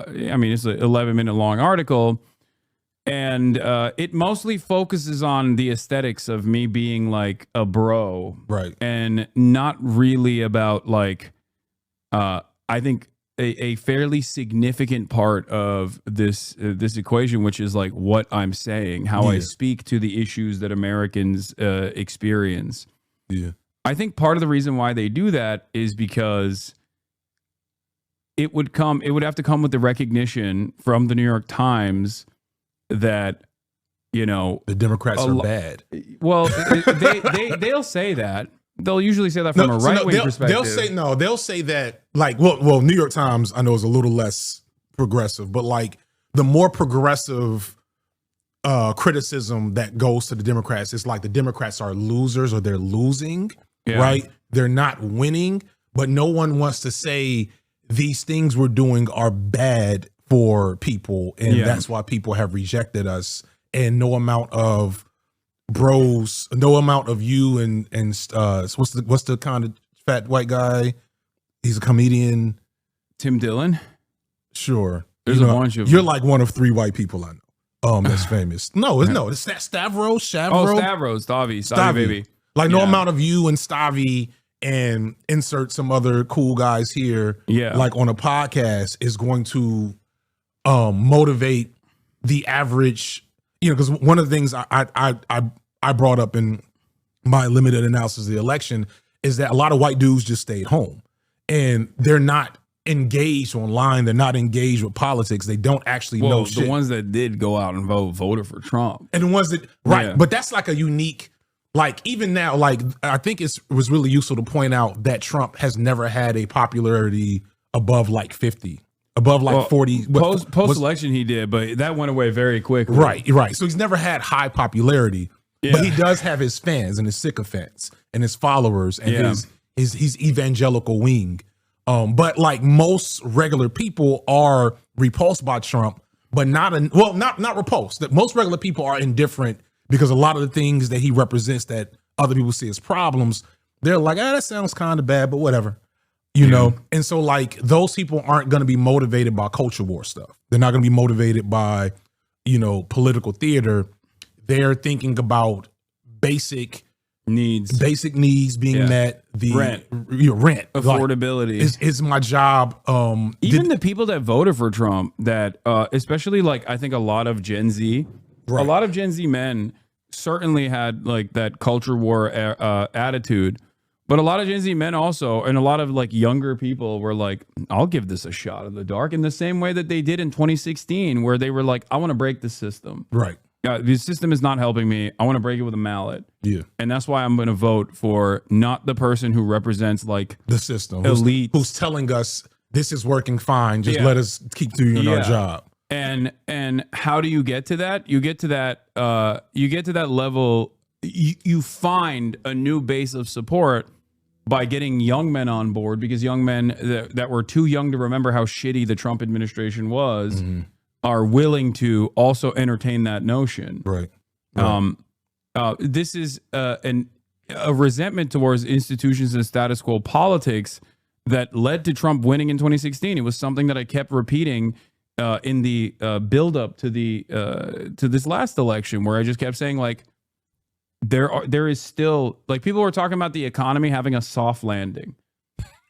It's an 11-minute long article, and it mostly focuses on the aesthetics of me being like a bro,
right? And
not really about like. I think. A fairly significant part of this equation, which is like what I'm saying, how I speak to the issues that Americans experience.
Yeah,
I think part of the reason why they do that is because it would have to come with the recognition from the New York Times that
the Democrats are bad.
Well, they'll say that. They'll usually say that from a right-wing perspective.
They'll say that like, well, New York Times I know is a little less progressive, but like the more progressive criticism that goes to the Democrats is like the Democrats are losers or they're losing, right? They're not winning, but no one wants to say these things we're doing are bad for people, and that's why people have rejected us, and no amount of bros, no amount of you and what's the kind of fat white guy? He's a comedian.
Tim Dillon.
Sure,
there's a bunch of.
You're like one of 3 white people I know. That's famous. It's that Stavros.
Stavros, Stavi, baby.
Like no amount of you and Stavi and insert some other cool guys here.
Yeah,
like on a podcast is going to motivate the average. Because one of the things I brought up in my limited analysis of the election is that a lot of white dudes just stayed home and they're not engaged online. They're not engaged with politics. They don't actually know shit.
The ones that did go out and voted for Trump.
And the ones that, but that's like a unique, like even now, like I think it was really useful to point out that Trump has never had a popularity above like 50. Above like 40.
Post-election he did, but that went away very quickly.
Right. So he's never had high popularity, but he does have his fans and his sycophants and his followers and his evangelical wing. But like most regular people are repulsed by Trump, but not repulsed. That most regular people are indifferent because a lot of the things that he represents that other people see as problems, they're like, that sounds kind of bad, but whatever. You know, and so like those people aren't going to be motivated by culture war stuff. They're not going to be motivated by, political theater. They're thinking about basic needs being met. The rent,
affordability
like, is my job.
Even the people that voted for Trump, that especially like I think a lot of Gen Z, a lot of Gen Z men certainly had like that culture war attitude. But a lot of Gen Z men also, and a lot of like younger people were like, I'll give this a shot in the dark in the same way that they did in 2016, where they were like, I want to break the system.
Right.
The system is not helping me. I want to break it with a mallet.
Yeah.
And that's why I'm going to vote for not the person who represents like
the system,
elite,
who's telling us this is working fine. Just let us keep doing our job.
And how do you get to that? You get to that. You get to that level. You find a new base of support by getting young men on board, because young men that were too young to remember how shitty the Trump administration was are willing to also entertain that notion.
Right.
This is a resentment towards institutions and status quo politics that led to Trump winning in 2016. It was something that I kept repeating in the build-up to this last election, where I just kept saying, like, there is still, like, people were talking about the economy having a soft landing.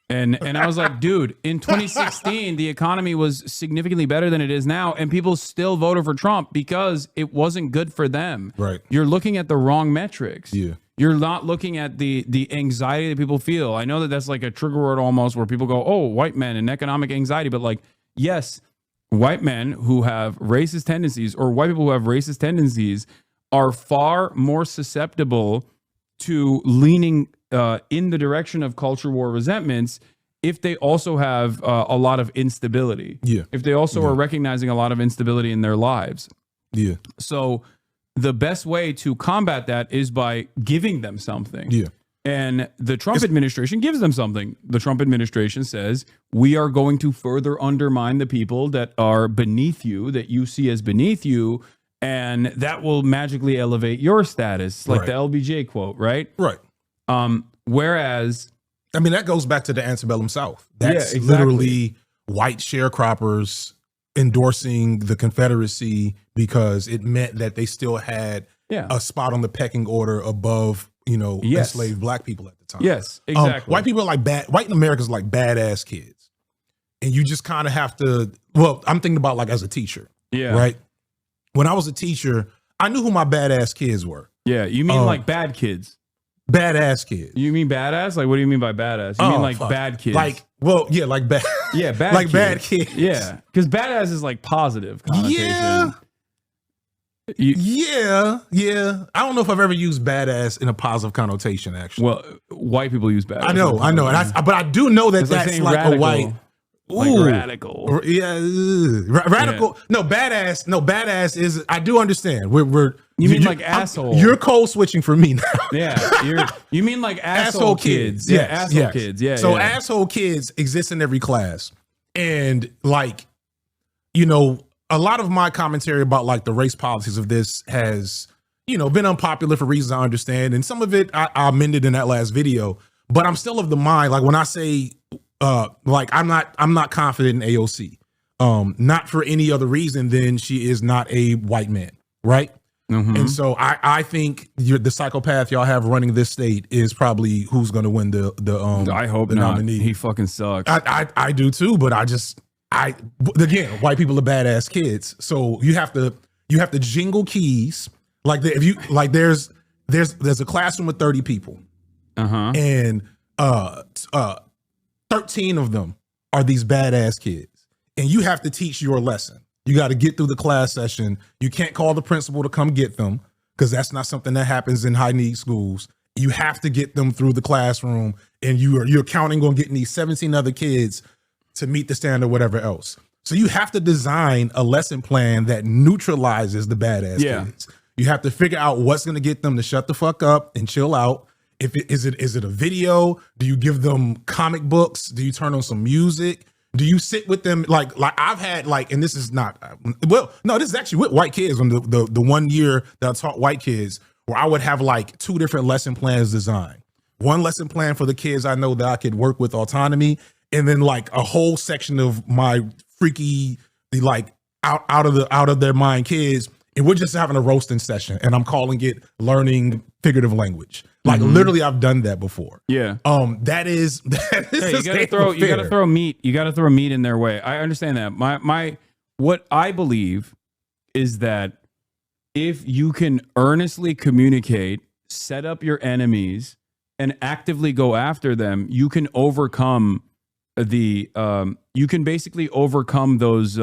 And I was like, dude, in 2016, the economy was significantly better than it is now, and people still voted for Trump because it wasn't good for them.
Right.
You're looking at the wrong metrics.
Yeah.
You're not looking at the anxiety that people feel. I know that that's like a trigger word almost, where people go, oh, white men and economic anxiety. But, like, yes, white men who have racist tendencies, or white people who have racist tendencies, are far more susceptible to leaning in the direction of culture war resentments if they also have a lot of instability.
Yeah.
If they also are recognizing a lot of instability in their lives.
Yeah.
So the best way to combat that is by giving them something.
Yeah.
And the Trump administration gives them something. The Trump administration says, we are going to further undermine the people that are beneath you, that you see as beneath you, and that will magically elevate your status, like the LBJ quote, right?
Right.
Whereas,
I mean, that goes back to the antebellum South. That's
exactly.
literally white sharecroppers endorsing the Confederacy because it meant that they still had a spot on the pecking order above, enslaved black people at the time.
Yes, exactly.
White people are like white Americans are like badass kids. And you just kind of have to, well, I'm thinking about, like, as a teacher. Yeah. Right? When I was a teacher, I knew who my badass kids were.
Yeah, you mean like bad kids?
Badass kids.
You mean badass? Like, what do you mean by badass? You mean like bad kids?
Like, well, yeah, like bad.
Yeah, bad
like
kids.
Bad kids.
Yeah, because badass is like positive connotation.
Yeah. I don't know if I've ever used badass in a positive connotation, actually.
Well, white people use badass.
I know. But I do know that that's like
radical.
A white.
Like radical.
Yeah. Radical. Yeah. No, badass is, I do understand. You
mean like asshole.
You're code switching for me now.
Yeah. You mean like asshole kids.
Yeah,
asshole kids. Yeah.
So asshole kids exist in every class. And, like, a lot of my commentary about, like, the race politics of this has, been unpopular for reasons I understand. And some of it I amended in that last video. But I'm still of the mind, like, when I say, like, I'm not confident in AOC. Not for any other reason than she is not a white man, right? Mm-hmm. And so I think the psychopath y'all have running this state is probably who's going to win the
I hope
the
not.
nominee.
He fucking sucks.
I do too, but again, white people are badass kids, so you have to jingle keys like if you like. There's a classroom with 30 people, and 13 of them are these badass kids, and you have to teach your lesson. You got to get through the class session. You can't call the principal to come get them because that's not something that happens in high need schools. You have to get them through the classroom, and you're counting on getting these 17 other kids to meet the standard, whatever else. So you have to design a lesson plan that neutralizes the badass kids. You have to figure out what's going to get them to shut the fuck up and chill out. Is it a video? Do you give them comic books? Do you turn on some music? Do you sit with them? Like I've had, like, and this is not, well, no, this is actually with white kids on the 1 year that I taught white kids, where I would have like 2 different lesson plans designed. One lesson plan for the kids I know that I could work with autonomy, and then like a whole section of my freaky, like out of their mind kids, and we're just having a roasting session, and I'm calling it learning figurative language. Like literally, I've done that before.
Yeah.
That is
hey, you gotta throw meat. You gotta throw meat in their way. I understand that. What I believe is that if you can earnestly communicate, set up your enemies, and actively go after them, you can overcome you can basically overcome those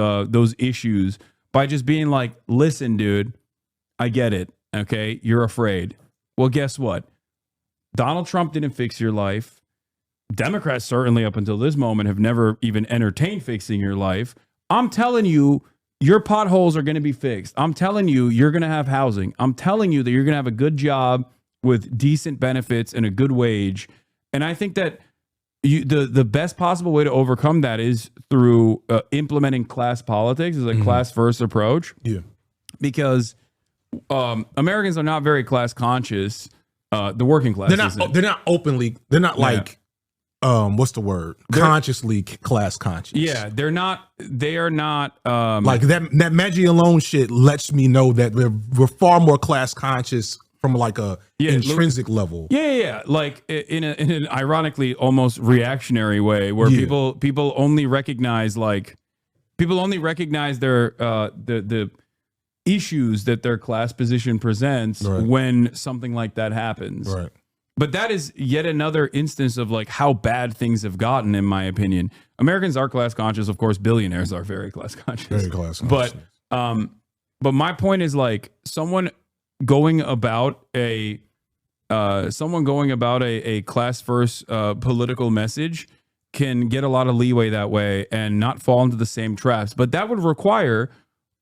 issues by just being like, listen, dude, I get it. Okay, you're afraid. Well, guess what? Donald Trump didn't fix your life. Democrats, certainly up until this moment, have never even entertained fixing your life. I'm telling you, your potholes are going to be fixed. I'm telling you, you're going to have housing. I'm telling you that you're going to have a good job with decent benefits and a good wage. And I think that the best possible way to overcome that is through implementing class politics, is a class first approach.
Yeah.
Because Americans are not very class conscious. The working class.
They're not openly. They're not like what's the word? Consciously class conscious.
Yeah, they're not. They are not.
Like that Maggie alone shit lets me know that we're far more class conscious from like a intrinsic level.
Yeah. Like in an ironically almost reactionary way, where people only recognize their the issues that their class position presents when something like that happens. Right. But that is yet another instance of like how bad things have gotten, in my opinion. Americans are class conscious. Of course, billionaires are very class conscious.
Very class conscious.
But my point is like someone going about a class first political message can get a lot of leeway that way and not fall into the same traps. But that would require,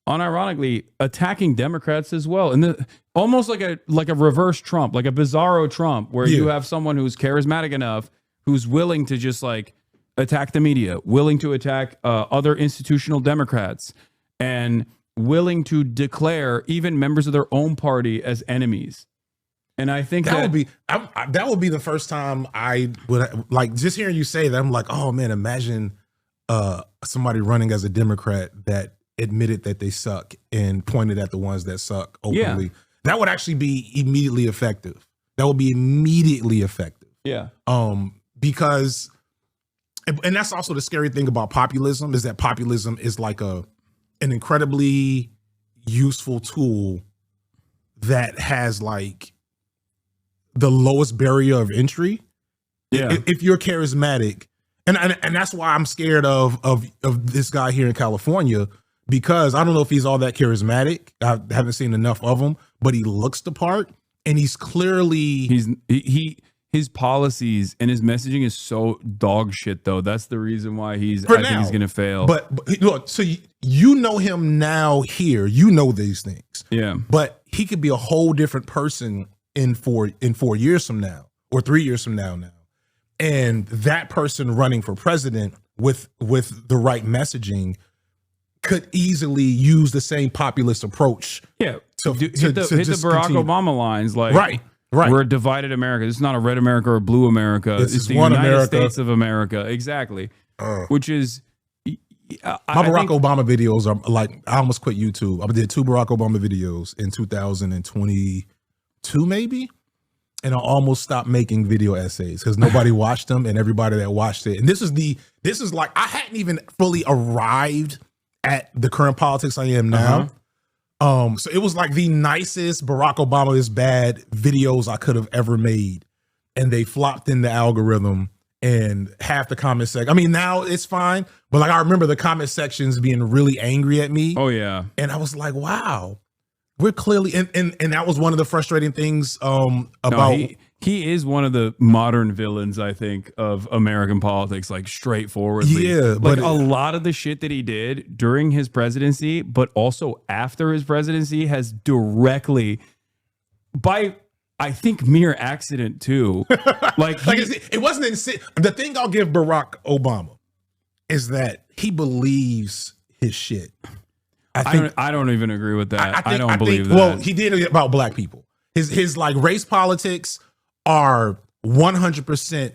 unironically, attacking Democrats as well, and almost like a reverse Trump, like a bizarro Trump, where you have someone who's charismatic enough, who's willing to just like attack the media, willing to attack other institutional Democrats, and willing to declare even members of their own party as enemies. And I think that would be the first time I would like, just hearing you say that, I'm like, oh man, imagine somebody running as a Democrat that admitted that they suck and pointed at the ones that suck openly. Yeah. That would actually be immediately effective. That would be immediately effective. Yeah. Because, and that's also the scary thing about populism, is that populism is like an incredibly useful tool that has like the lowest barrier of entry. Yeah. If you're charismatic, and that's why I'm scared of this guy here in California, because I don't know if he's all that charismatic. I haven't seen enough of him, but he looks the part, and he's clearly his policies and his messaging is so dog shit though. That's the reason why I think he's gonna fail. But look, so you know him now here, you know these things. Yeah. But he could be a whole different person in 4 years from now, or 3 years from now. And that person running for president with the right messaging could easily use the same populist approach. Yeah. To hit the Barack Obama lines, like, right. We're a divided America. This is not a red America or a blue America. It's the United States of America. Exactly. Which is my Barack Obama videos are like, I almost quit YouTube. I did 2 Barack Obama videos in 2022, maybe. And I almost stopped making video essays because nobody watched them, and everybody that watched it. And this is like, I hadn't even fully arrived at the current politics I am now. So it was like the nicest Barack Obama is bad videos I could have ever made. And they flopped in the algorithm, and half the comment section, I mean, now it's fine, but like I remember the comment sections being really angry at me. Oh yeah. And I was like, wow, we're clearly, and that was one of the frustrating things about he is one of the modern villains, I think, of American politics, like straightforwardly. Yeah, like a lot of the shit that he did during his presidency, but also after his presidency, has directly, by I think mere accident too, like it wasn't the thing I'll give Barack Obama is that he believes his shit. I don't even agree with that. I don't believe that. Well, he did it about black people. His like race politics are 100%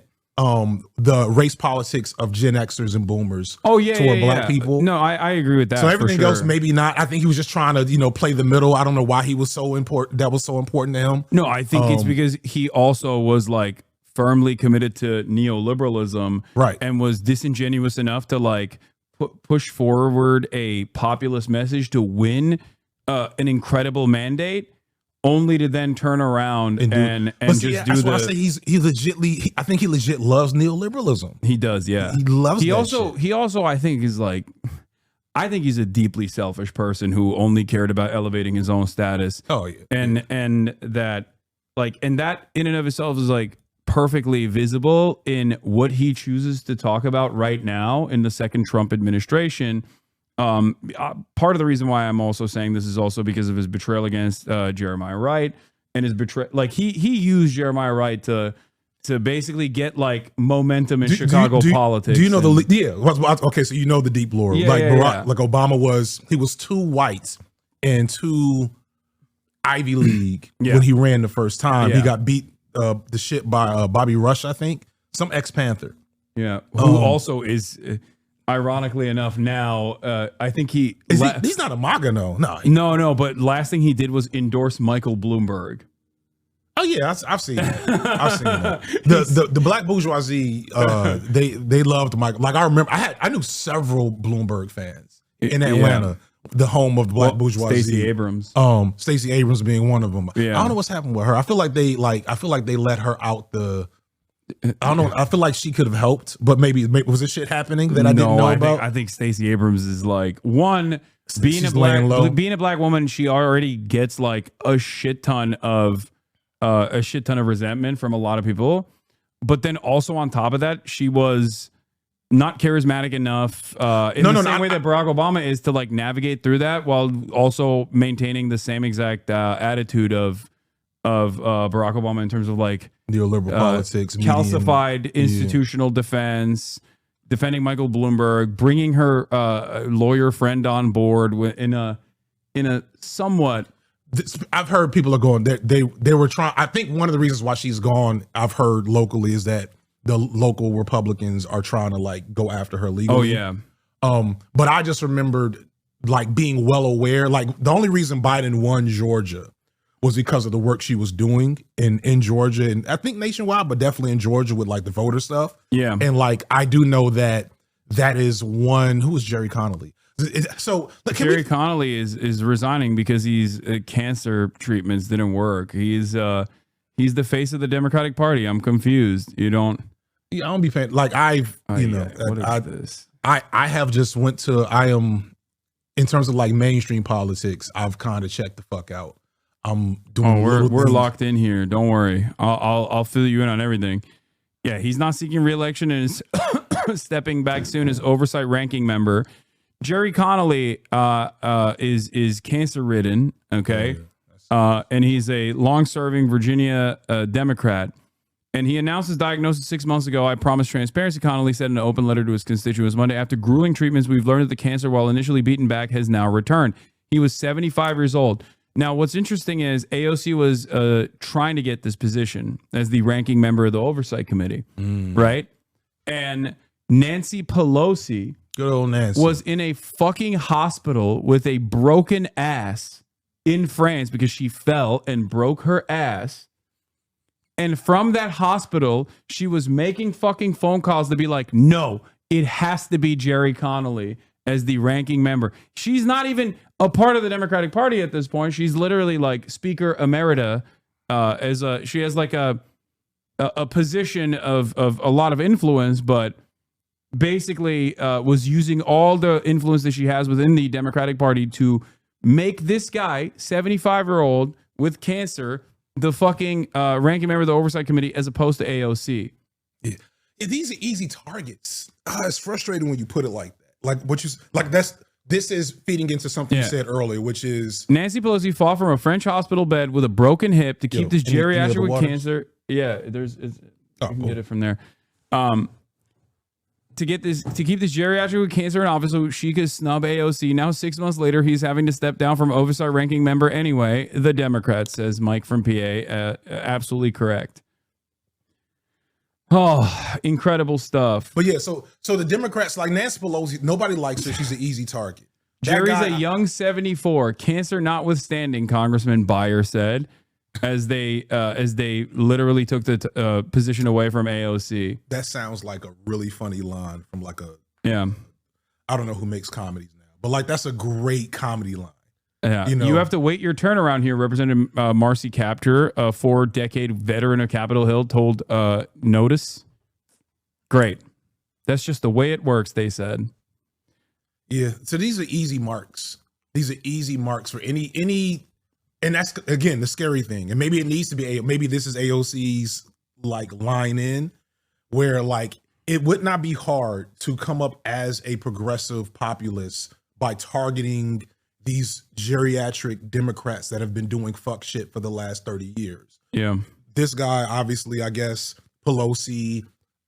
the race politics of Gen Xers and boomers. Oh yeah, toward black people. No, I agree with that. So everything else maybe not. I think he was just trying to play the middle. I don't know why he was so important. That was so important to him. No, I think it's because he also was like firmly committed to neoliberalism, right, and was disingenuous enough to like push forward a populist message to win an incredible mandate, only to then turn around and just do that's why I say I think he legit loves neoliberalism. He does, yeah. He loves that shit. He also I think is like, I think he's a deeply selfish person who only cared about elevating his own status. Oh yeah. And that in and of itself is like perfectly visible in what he chooses to talk about right now in the second Trump administration. Part of the reason why I'm also saying this is also because of his betrayal against Jeremiah Wright and his betrayal. Like he used Jeremiah Wright to to basically get like momentum in Chicago politics.
Do you know okay, so you know the deep lore.
Yeah,
like
yeah,
Barack,
yeah.
like Obama was too white and too Ivy League when he ran the first time.
Yeah.
He got beat the shit by Bobby Rush, I think, some ex-Panther.
Yeah, who also is, ironically enough, now I think he's
not a MAGA, no.
No, but last thing he did was endorse Michael Bloomberg.
Oh yeah, I've seen it. I've seen it. The black bourgeoisie, they loved Michael. Like I remember, I knew several Bloomberg fans in Atlanta, the home of the black bourgeoisie.
Stacey Abrams.
Stacey Abrams being one of them.
Yeah.
I don't know what's happened with her. I feel like they let her out the. I don't know. I feel like she could have helped, but maybe was this shit happening that I didn't know about?
I think Stacey Abrams is like being
She's laying low.
a black woman. She already gets like a shit ton of resentment from a lot of people, but then also on top of that, she was not charismatic enough in the same way that Barack Obama is to like navigate through that while also maintaining the same exact attitude of Barack Obama in terms of like
neoliberal politics,
calcified institutional defense, defending Michael Bloomberg, bringing her lawyer friend on board in a somewhat.
I've heard people are going. They were trying. I think one of the reasons why she's gone, I've heard locally, is that the local Republicans are trying to like go after her legally.
Oh yeah.
But I just remembered like being well aware. Like the only reason Biden won Georgia was because of the work she was doing in Georgia, and I think nationwide, but definitely in Georgia with like the voter stuff.
Yeah.
And like I do know that is one. Who was Jerry Connolly? So
Jerry Connolly is resigning because he's cancer treatments didn't work. He's the face of the Democratic Party. I'm confused. You don't.
Yeah, I don't be paying. Like
What is this?
I have just went to. I am in terms of like mainstream politics. I've kind of checked the fuck out. I'm doing.
We're locked in here. Don't worry. I'll fill you in on everything. Yeah, he's not seeking re-election and is stepping back soon as oversight ranking member. Jerry Connolly is cancer ridden. Okay, and he's a long-serving Virginia Democrat. And he announced his diagnosis 6 months ago. I promise transparency, Connolly said in an open letter to his constituents Monday. After grueling treatments, we've learned that the cancer, while initially beaten back, has now returned. He was 75 years old. Now, what's interesting is AOC was trying to get this position as the ranking member of the Oversight Committee, right? And Nancy Pelosi,
good old Nancy,
was in a fucking hospital with a broken ass in France because she fell and broke her ass. And from that hospital, she was making fucking phone calls to be like, no, it has to be Jerry Connolly as the ranking member. She's not even a part of the Democratic Party at this point. She's literally like Speaker Emerita. She has like a position of a lot of influence, but basically was using all the influence that she has within the Democratic Party to make this guy, 75-year-old with cancer, the fucking ranking member of the Oversight Committee, as opposed to AOC.
Yeah, these are easy targets. It's frustrating when you put it like that. Like what you like. This is feeding into something you said earlier, which is
Nancy Pelosi fought from a French hospital bed with a broken hip to keep this geriatric with cancer. Yeah, you can get it from there. To keep this geriatric with cancer in office so she could snub AOC. Now 6 months later, he's having to step down from oversight ranking member anyway. The Democrat, says Mike from PA. Absolutely correct. Oh, incredible stuff.
But yeah, so the Democrats, like Nancy Pelosi, nobody likes her. She's an easy target.
Jerry's a young 74, cancer notwithstanding, Congressman Beyer said, as they literally took the position away from AOC.
That sounds like a really funny line from like I don't know who makes comedies now, but like that's a great comedy line.
Yeah, you have to wait your turn around here. Representative Marcy Kaptur, a 4-decade veteran of Capitol Hill, told Notice. Great. That's just the way it works, they said.
Yeah. So these are easy marks. These are easy marks for any, and that's again the scary thing. And maybe it needs to be maybe this is AOC's like line in, where like it would not be hard to come up as a progressive populist by targeting these geriatric Democrats that have been doing fuck shit for the last 30 years.
Yeah.
This guy, obviously, I guess, Pelosi.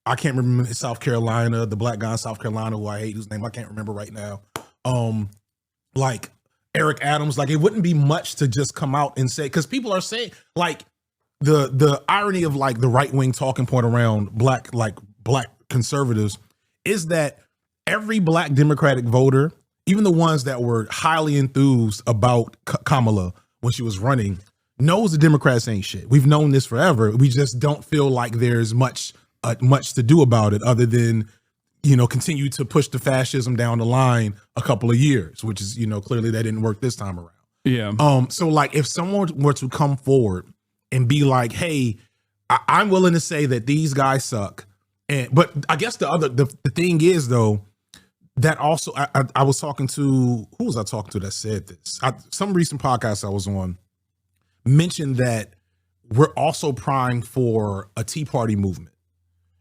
I can't remember South Carolina, the black guy in South Carolina who I hate, whose name I can't remember right now. Like Eric Adams, like it wouldn't be much to just come out and say, because people are saying like the irony of like the right wing talking point around black conservatives is that every black Democratic voter, even the ones that were highly enthused about Kamala when she was running, knows the Democrats ain't shit. We've known this forever. We just don't feel like there's much to do about it other than, continue to push the fascism down the line a couple of years, which is, clearly that didn't work this time around.
Yeah.
So like if someone were to come forward and be like, hey, I'm willing to say that these guys suck. But I guess the thing is though, that also, I was talking to, who was I talking to that said this? Some recent podcast I was on mentioned that we're also primed for a Tea Party movement.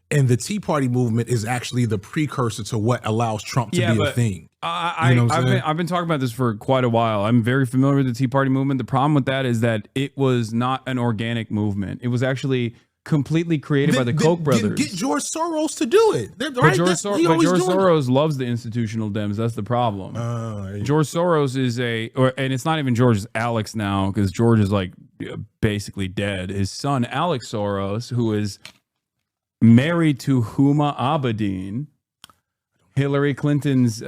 And the Tea Party movement is actually the precursor to what allows Trump to be a thing.
I've been talking about this for quite a while. I'm very familiar with the Tea Party movement. The problem with that is that it was not an organic movement. It was actually completely created by the Koch brothers.
Get George Soros to do it.
But George Soros loves the institutional Dems. That's the problem. George Soros is and it's not even George, it's Alex now, because George is like basically dead. His son, Alex Soros, who is married to Huma Abedin, Hillary Clinton's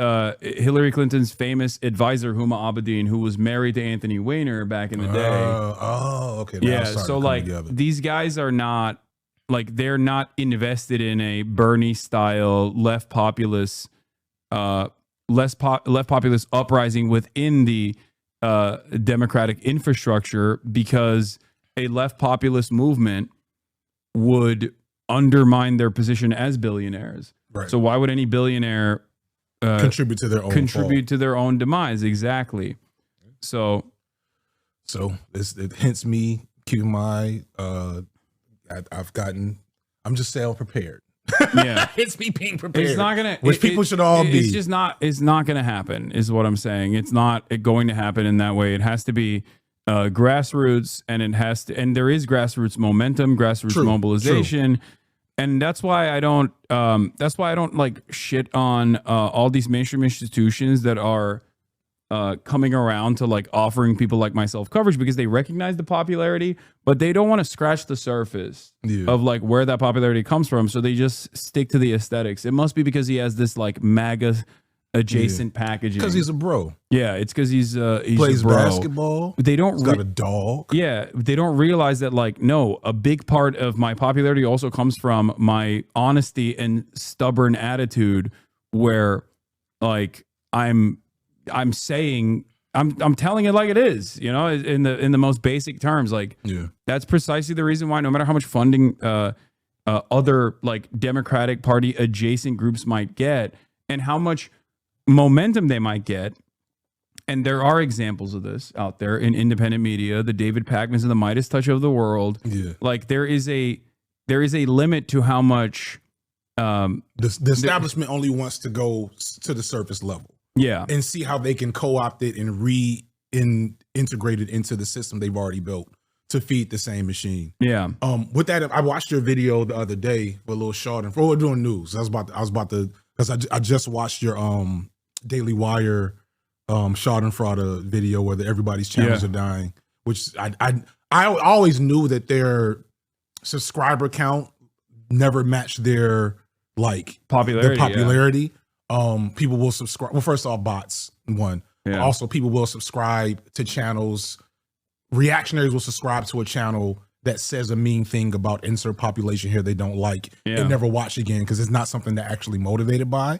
famous advisor, Huma Abedin, who was married to Anthony Weiner back in the day.
Okay.
Yeah, so like these guys are not like, they're not invested in a Bernie style left populist uprising within the democratic infrastructure, because a left populist movement would undermine their position as billionaires.
Right.
So why would any billionaire
contribute to their own
demise? Exactly. So
it hence me keeping my I'm just saying prepared.
Yeah.
It's me being prepared.
It's not gonna,
which people should all be.
It's not gonna happen, is what I'm saying. It's not going to happen in that way. It has to be grassroots, and there is grassroots momentum, grassroots mobilization. And that's why I don't like shit on all these mainstream institutions that are coming around to like offering people like myself coverage, because they recognize the popularity, but they don't want to scratch the surface of like where that popularity comes from. So they just stick to the aesthetics. It must be because he has this like MAGA adjacent packaging.
Because he's a bro.
Yeah, it's because he's
plays
a bro.
basketball.
They don't.
He's got a dog.
Yeah, they don't realize that like, no, a big part of my popularity also comes from my honesty and stubborn attitude, where like I'm telling it like it is, in the most basic terms. Like, that's precisely the reason why no matter how much funding other like Democratic Party adjacent groups might get, and how much momentum they might get, and there are examples of this out there in independent media, the David Pakmans and the Midas Touch of the world. Like there is a limit to how much
the establishment only wants to go to the surface level. Yeah. And see how they can co-opt it and integrate it into the system they've already built to feed the same machine. Yeah. With that, I watched your video the other day with a little short, and we're doing news. I was about to because I just watched your Daily Wire Schadenfreude video where everybody's channels are dying, which I always knew that their subscriber count never matched their like popularity. People will subscribe. Well, first off, bots, one. Yeah. Also, people will subscribe to channels. Reactionaries will subscribe to a channel that says a mean thing about insert population here they don't like and never watch again because it's not something they're actually motivated by.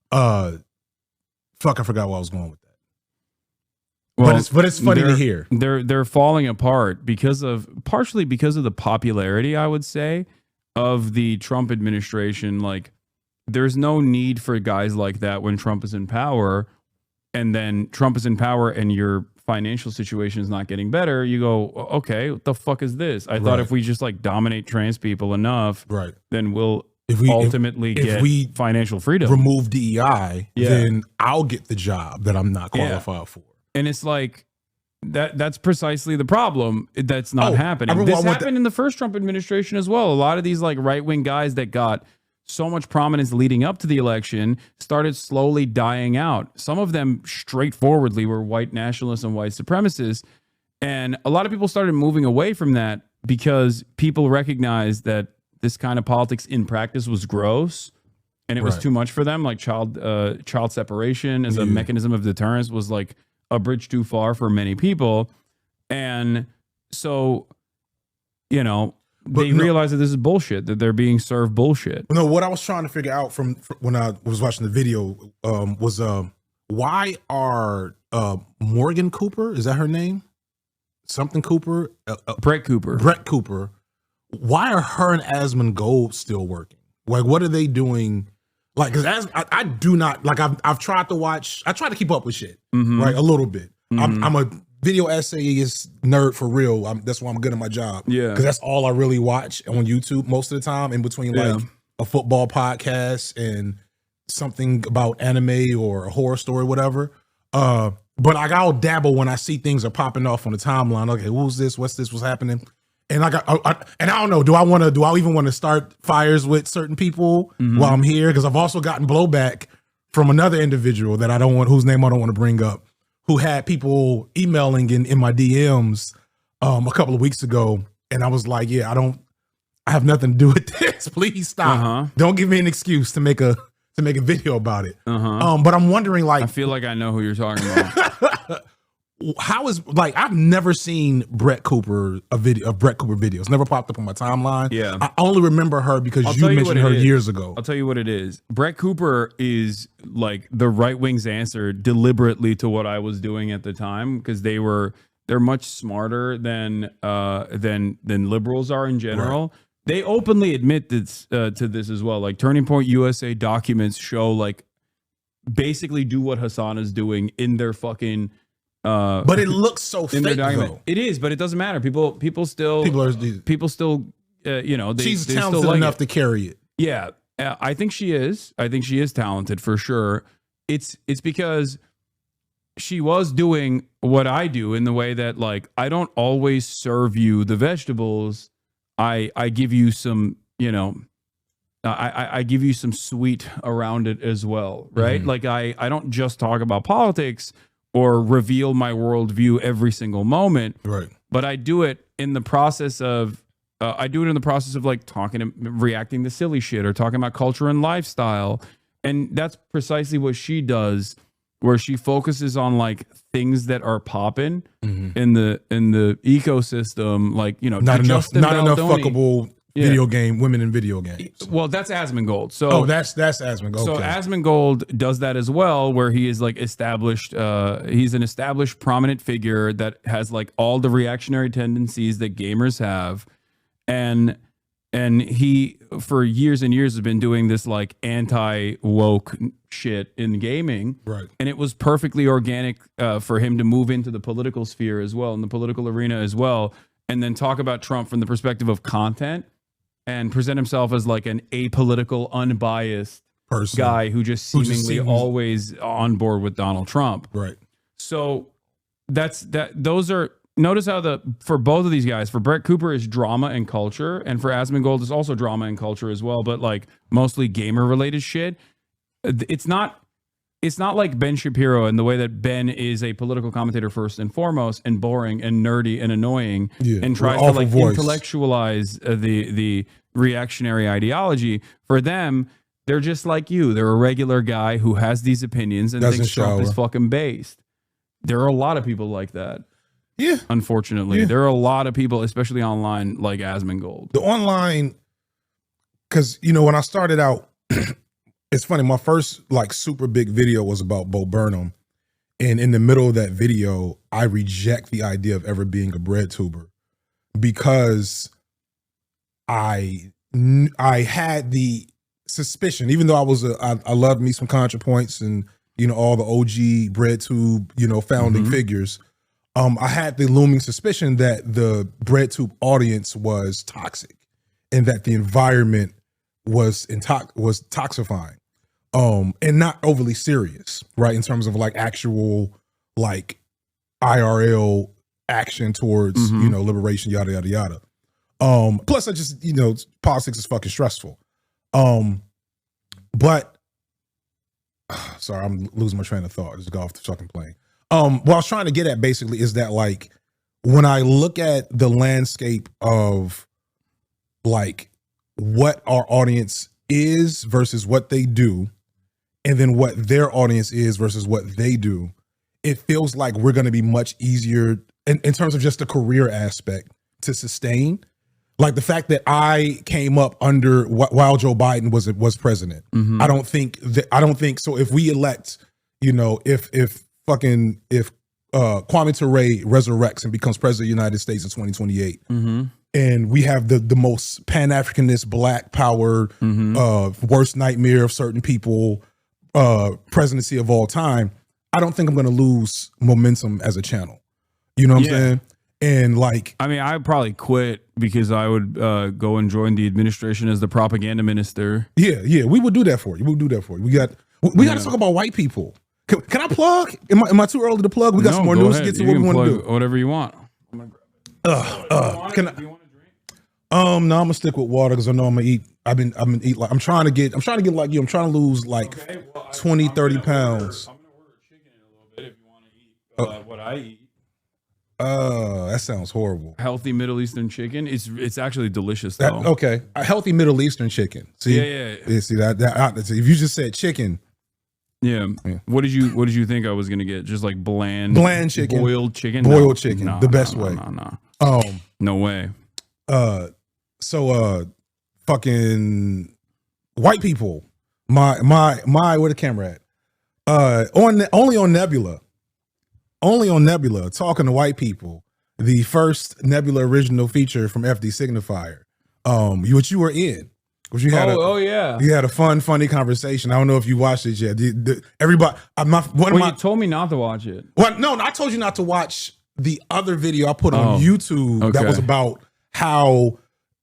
Fuck, I forgot where I was going with that. Well, but it's funny to hear.
They're falling apart partially because of the popularity, I would say, of the Trump administration. Like, there's no need for guys like that when Trump is in power, and then Trump is in power and your financial situation is not getting better. You go, okay, what the fuck is this? I thought if we just like dominate trans people enough, then we'll ultimately get financial freedom.
Remove DEI, then I'll get the job that I'm not qualified for.
And it's like, that's precisely the problem. That's not happening. This happened in the first Trump administration as well. A lot of these like right-wing guys that got so much prominence leading up to the election started slowly dying out. Some of them straightforwardly were white nationalists and white supremacists. And a lot of people started moving away from that because people recognized that this kind of politics in practice was gross and it was too much for them. Like child separation as a mechanism of deterrence was like a bridge too far for many people. And so, you know, they realize that this is bullshit, that they're being served bullshit.
No, what I was trying to figure out from when I was watching the video was why are Morgan Cooper, is that her name? Something Cooper?
Brett Cooper.
Brett Cooper. Why are her and Asmongold still working? Like, what are they doing? Like, because I do not, like, I've tried to watch, I try to keep up with shit, right? A little bit. I'm a video essayist nerd for real. That's why I'm good at my job. Yeah. Because that's all I really watch on YouTube most of the time, in between like a football podcast and something about anime or a horror story, whatever. But like, I'll dabble when I see things are popping off on the timeline. Okay, who's this? What's this? What's happening? And like, and I don't know. Do I even want to start fires with certain people while I'm here? Because I've also gotten blowback from another individual that whose name I don't want to bring up, who had people emailing in my DMs a couple of weeks ago, and I was like, yeah, I have nothing to do with this. Please stop. Don't give me an excuse to make a video about it. But I'm wondering, like,
I feel like I know who you're talking about.
How is, like, I've never seen Brett Cooper videos. Never popped up on my timeline. Yeah, I only remember her because you mentioned her years ago.
I'll tell you what it is. Brett Cooper is like the right wing's answer deliberately to what I was doing at the time, because they're much smarter than liberals are in general. Right. They openly admit this to this as well. Like, Turning Point USA documents show, like, basically do what Hasan is doing in their fucking.
But it looks so fake, though.
It is, but it doesn't matter. People still, you know,
she's talented enough to carry it.
Yeah, I think she is. I think she is talented for sure. It's because she was doing what I do in the way that, like, I don't always serve you the vegetables. I give you some, you know, I give you some sweet around it as well, right? Like, I don't just talk about politics or reveal my worldview every single moment, right? But I do it in the process of like talking and reacting to silly shit or talking about culture and lifestyle, and that's precisely what she does, where she focuses on like things that are popping in the ecosystem, like, you know,
not enough fuckable women in video games.
Well, that's Asmongold. So
that's Asmongold.
So Asmongold does that as well, where he is like established. He's an established, prominent figure that has like all the reactionary tendencies that gamers have, and he for years and years has been doing this like anti-woke shit in gaming. Right. And it was perfectly organic for him to move into the political sphere as well, in the political arena as well, and then talk about Trump from the perspective of content, and present himself as like an apolitical, unbiased guy who just seemingly always on board with Donald Trump.
Right.
So those are, notice how for both of these guys, for Brett Cooper is drama and culture, and for Asmongold is also drama and culture as well, but like mostly gamer related shit. It's not like Ben Shapiro in the way that Ben is a political commentator first and foremost, and boring and nerdy and annoying, and tries to like intellectualize the reactionary ideology. For them, they're just like you. They're a regular guy who has these opinions and thinks Trump is fucking based. There are a lot of people like that.
Yeah.
Unfortunately, there are a lot of people, especially online, like Asmongold.
The online, because, you know, when I started out, it's funny, my first like super big video was about Bo Burnham. And in the middle of that video, I reject the idea of ever being a bread tuber, because I had the suspicion, even though I loved me some ContraPoints and, you know, all the OG bread tube, you know, founding figures. I had the looming suspicion that the bread tube audience was toxic, and that the environment was toxifying, and not overly serious, right? In terms of like actual, like IRL action towards, liberation, yada, yada, yada. Plus I just, politics is fucking stressful. But sorry, I'm losing my train of thought. Just go off the fucking plane. What I was trying to get at basically is that, like, when I look at the landscape of like what our audience is versus what they do, and then what their audience is versus what they do, it feels like we're going to be much easier in terms of just the career aspect to sustain. Like the fact that I came up under while Joe Biden was president.
Mm-hmm.
I don't think so. If we elect, if Kwame Ture resurrects and becomes president of the United States in 2028,
mm-hmm.
and we have the most Pan-Africanist, Black power,
mm-hmm.
Worst nightmare of certain people, presidency of all time, I don't think I'm going to lose momentum as a channel. You know what I'm saying? And like,
I mean, I'd probably quit because I would go and join the administration as the propaganda minister.
Yeah, we would do that for you. We got to talk about white people. Can I plug? Am I too early to plug? We got some more news to get to. What we want to do?
Whatever you want.
Can I? Do you want a drink? No, I'm gonna stick with water because I know I'm gonna eat. I've been eat like I'm trying to get like you. I'm trying to lose like 20, 30 pounds.
I'm gonna order chicken in a little bit if you want to eat what I eat.
That sounds horrible.
Healthy Middle Eastern chicken. It's actually delicious though.
Okay, a healthy Middle Eastern chicken. See, yeah. See that if you just said chicken.
Yeah. What did you think I was gonna get? Just like bland
chicken,
boiled chicken,
chicken, the best way.
No. No way.
So fucking white people. My where the camera at? Only on Nebula, talking to white people. The first Nebula original feature from F.D Signifier. Which you were in. Which you had you had a funny conversation. I don't know if you watched it yet. Everybody, you
told me not to watch it.
Well, no, I told you not to watch the other video I put on YouTube that was about how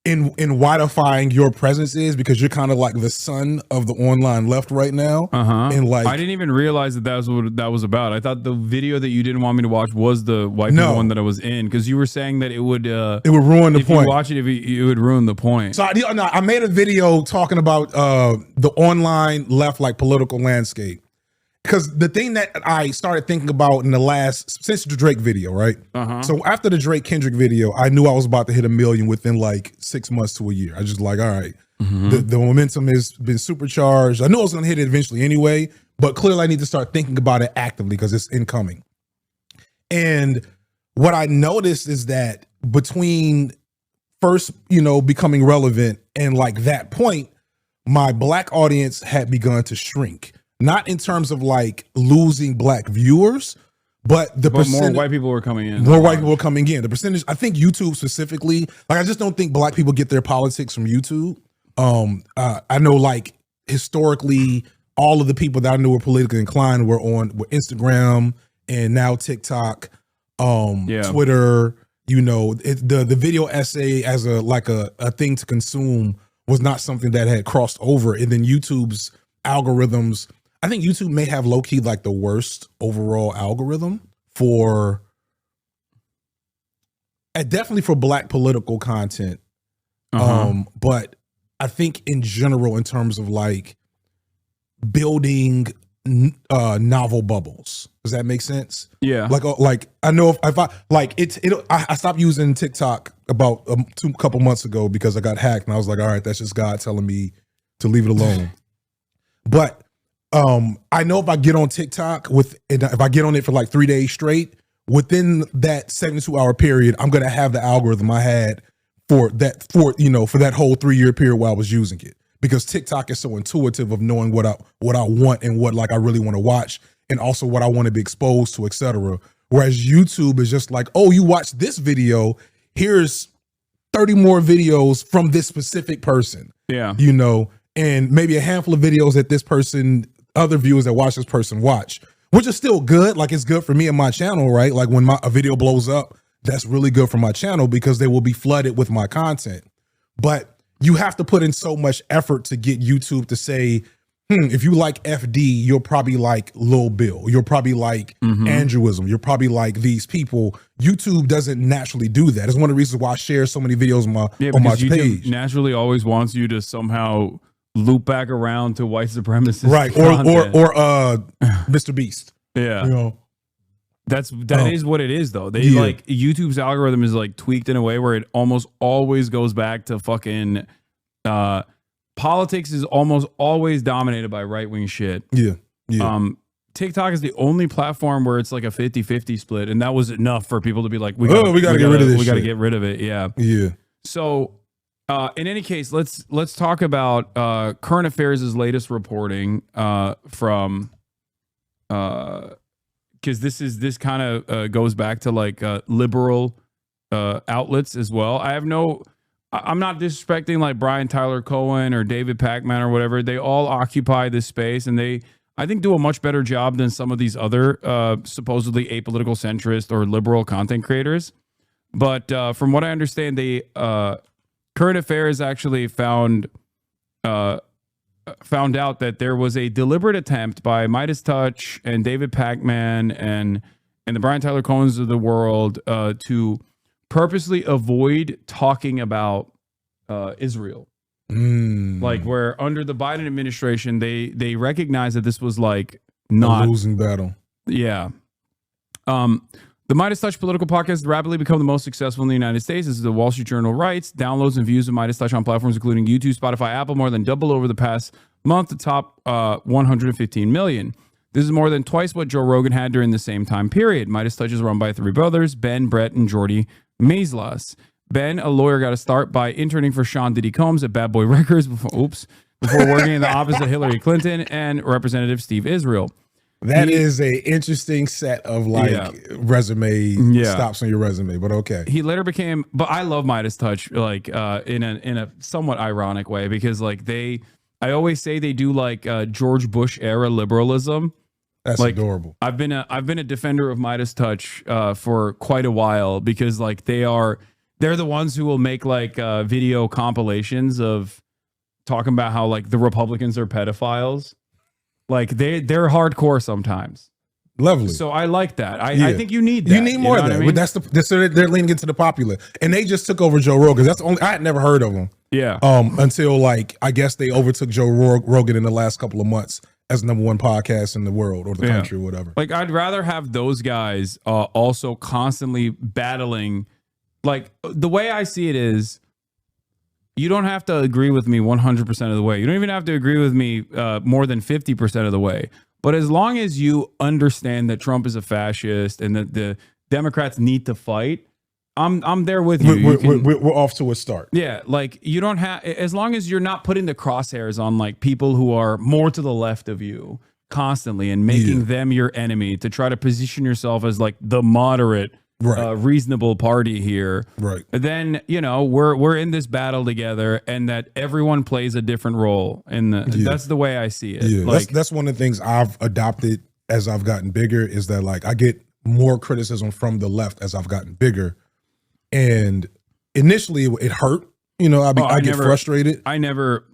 in whiteifying your presence is, because you're kind of like the son of the online left right now. And like,
I didn't even realize that was what that was about. I thought the video that you didn't want me to watch was the white people one that I was in, because you were saying that it would
ruin the point.
If you watch it, it would ruin the point.
So I made a video talking about the online left, like, political landscape. Because the thing that I started thinking about since the Drake video, right? So after the Drake Kendrick video, I knew I was about to hit 1 million within like 6 months to a year. I just like, all right, the momentum has been supercharged. I knew I was going to hit it eventually anyway, but clearly I need to start thinking about it actively because it's incoming. And what I noticed is that between first, becoming relevant and like that point, my Black audience had begun to shrink. Not in terms of like losing Black viewers, but
more white people were coming in.
More white people were coming in. The percentage, I think YouTube specifically, like I just don't think Black people get their politics from YouTube. I know like historically, all of the people that I knew were politically inclined were Instagram and now TikTok, Twitter. The video essay as a thing to consume was not something that had crossed over, and then YouTube's algorithms. I think YouTube may have low-key like the worst overall algorithm for definitely for Black political content. But I think in general, in terms of like building novel bubbles, does that make sense?
Yeah.
Like I know if I like I stopped using TikTok about a couple months ago because I got hacked, and I was like, all right, that's just God telling me to leave it alone. But I know if I get on TikTok if I get on it for like 3 days straight, within that 72-hour period, I'm gonna have the algorithm I had for that whole 3-year period while I was using it. Because TikTok is so intuitive of knowing what I want and what like I really want to watch, and also what I want to be exposed to, etc. Whereas YouTube is just like, oh, you watched this video, here's 30 more videos from this specific person.
Yeah.
And maybe a handful of videos that this person, other viewers that watch this person watch, which is still good. Like, it's good for me and my channel, right? Like when a video blows up, that's really good for my channel because they will be flooded with my content. But you have to put in so much effort to get YouTube to say, if you like FD, you'll probably like Lil Bill. You'll probably like Andrewism. You'll probably like these people. YouTube doesn't naturally do that. It's one of the reasons why I share so many videos on my
YouTube
page.
Naturally always wants you to somehow loop back around to white supremacist,
right? Or Mr. Beast.
Yeah,
you know.
That is what it is, though. They like YouTube's algorithm is like tweaked in a way where it almost always goes back to fucking politics is almost always dominated by right-wing shit.
Yeah.
TikTok is the only platform where it's like a 50-50 split, and that was enough for people to be like, we
got to get rid of this.
We got to get rid of it. Yeah. So, in any case, let's talk about Current Affairs' latest reporting from because this kind of goes back to like liberal outlets as well. I'm not disrespecting like Brian Tyler Cohen or David Pakman or whatever. They all occupy this space, and they, I think, do a much better job than some of these other supposedly apolitical centrist or liberal content creators. But from what I understand, they Current Affairs actually found out that there was a deliberate attempt by Midas Touch and David Pakman and the Brian Tyler Cohens of the world to purposely avoid talking about Israel. Like where under the Biden administration, they recognize that this was like not
a losing battle.
Yeah. The Midas Touch political podcast has rapidly become the most successful in the United States. This is the Wall Street Journal writes. Downloads and views of Midas Touch on platforms including YouTube, Spotify, Apple more than doubled over the past month to top 115 million. This is more than twice what Joe Rogan had during the same time period. Midas Touch is run by three brothers, Ben, Brett, and Jordy Maislas. Ben, a lawyer, got a start by interning for Sean Diddy Combs at Bad Boy Records before working in the office of Hillary Clinton and Representative Steve Israel.
That is a interesting set of resume stops on your resume, but okay.
He later became, but I love Midas Touch like in a somewhat ironic way because like I always say they do like George Bush era liberalism.
That's
like,
adorable.
I've been a defender of Midas Touch for quite a while because like they're the ones who will make like video compilations of talking about how like the Republicans are pedophiles. Like they're hardcore sometimes.
Lovely.
So I like that. I think you need that.
You need more of that. I mean? They're leaning into the popular, and they just took over Joe Rogan. That's the only I had never heard of them.
Yeah.
Until like I guess they overtook Joe Rogan in the last couple of months as #1 podcast in the world or the country or whatever.
Like I'd rather have those guys also constantly battling. Like the way I see it is, you don't have to agree with me 100% of the way. You don't even have to agree with me more than 50% of the way. But as long as you understand that Trump is a fascist and that the Democrats need to fight, I'm there with you.
We're off to a start.
Yeah, like you don't have, as long as you're not putting the crosshairs on like people who are more to the left of you constantly and making them your enemy to try to position yourself as like the moderate, reasonable party here.
Right.
Then we're in this battle together, and that everyone plays a different role. And that's the way I see it.
Yeah,
like,
that's one of the things I've adopted as I've gotten bigger is that like I get more criticism from the left as I've gotten bigger. And initially it hurt, I get frustrated.
I never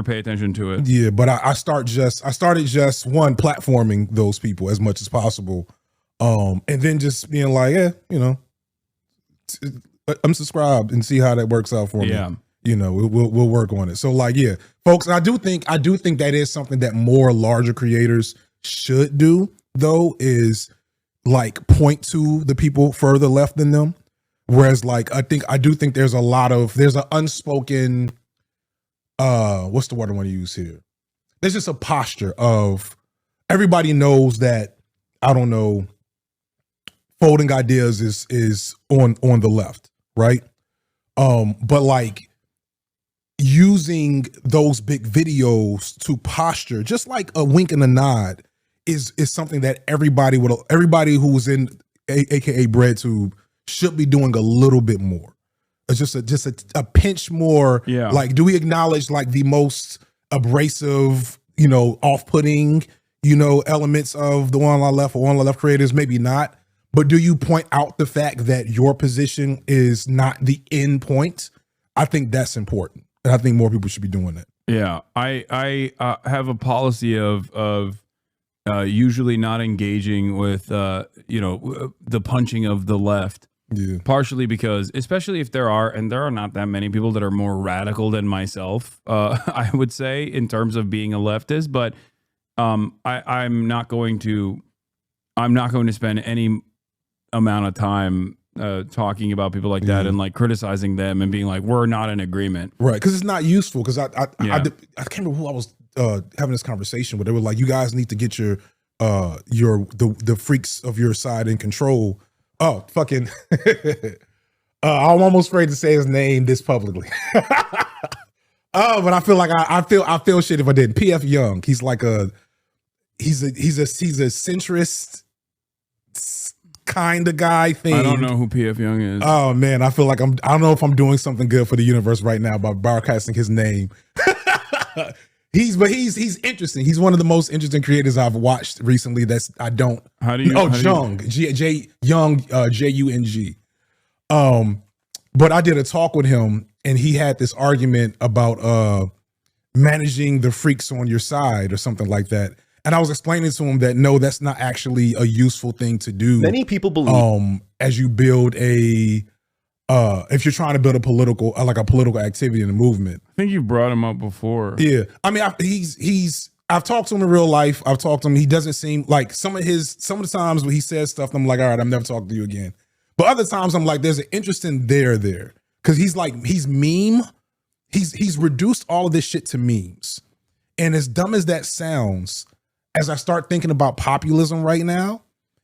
pay attention to it.
Yeah. But I started just one, platforming those people as much as possible. And then just being like, I'm subscribed and see how that works out for me.
Yeah.
We'll work on it. So like, yeah, folks, I do think that is something that more larger creators should do though, is like point to the people further left than them. Whereas like, I do think there's an unspoken, what's the word I want to use here? There's just a posture of everybody knows that, I don't know, folding ideas is on the left, right? But like using those big videos to posture, just like a wink and a nod, is something that everybody who's in AKA BreadTube should be doing a little bit more. It's just a pinch more.
Yeah.
Like, do we acknowledge like the most abrasive, off-putting, elements of the one on the left or one on the left creators? Maybe not. But do you point out the fact that your position is not the end point? I think that's important. And I think more people should be doing that.
Yeah, I have a policy of usually not engaging with the punching of the left.
Yeah.
Partially because, especially if there are not that many people that are more radical than myself, I would say, in terms of being a leftist. But I'm not going to spend any amount of time talking about people like that and like criticizing them and being like, we're not in agreement.
Right. Because it's not useful. Because I can't remember who I was having this conversation with. They were like, you guys need to get the freaks of your side in control. Oh, fucking. I'm almost afraid to say his name this publicly. But I feel like I feel shit if I didn't. PF Young. He's like he's a centrist kind of guy thing.
I don't know who PF Young is.
Oh man, I feel like I don't know if I'm doing something good for the universe right now by broadcasting his name. He's interesting. He's one of the most interesting creators I've watched recently. Jung, Jung. But I did a talk with him, and he had this argument about managing the freaks on your side or something like that. And I was explaining to him that no, that's not actually a useful thing to do.
Many people believe
as you build if you're trying to build a political activity in a movement.
I think you brought him up before.
Yeah, I mean, I've talked to him in real life. I've talked to him. He doesn't seem like some of the times when he says stuff, I'm like, all right, I'm never talking to you again. But other times I'm like, there's an interest in there because he's reduced all of this shit to memes. And as dumb as that sounds, as I start thinking about populism right now,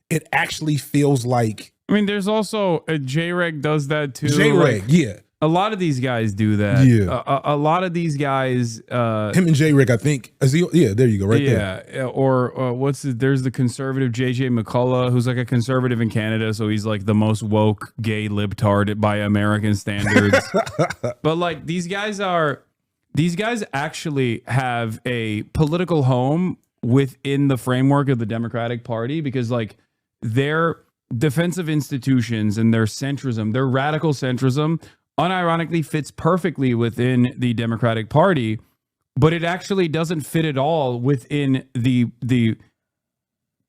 it actually feels like.
I mean, there's also J-Reg does that too.
J-Reg, yeah.
A lot of these guys do that.
Yeah.
A lot of these guys.
Him and J-Reg, I think. Yeah, there you go, right there.
Yeah. Or there's the conservative JJ McCullough, who's like a conservative in Canada, so he's like the most woke gay libtard by American standards. But like these guys actually have a political home within the framework of the Democratic Party, because like their defensive institutions and their centrism, their radical centrism, unironically fits perfectly within the Democratic Party, but it actually doesn't fit at all within the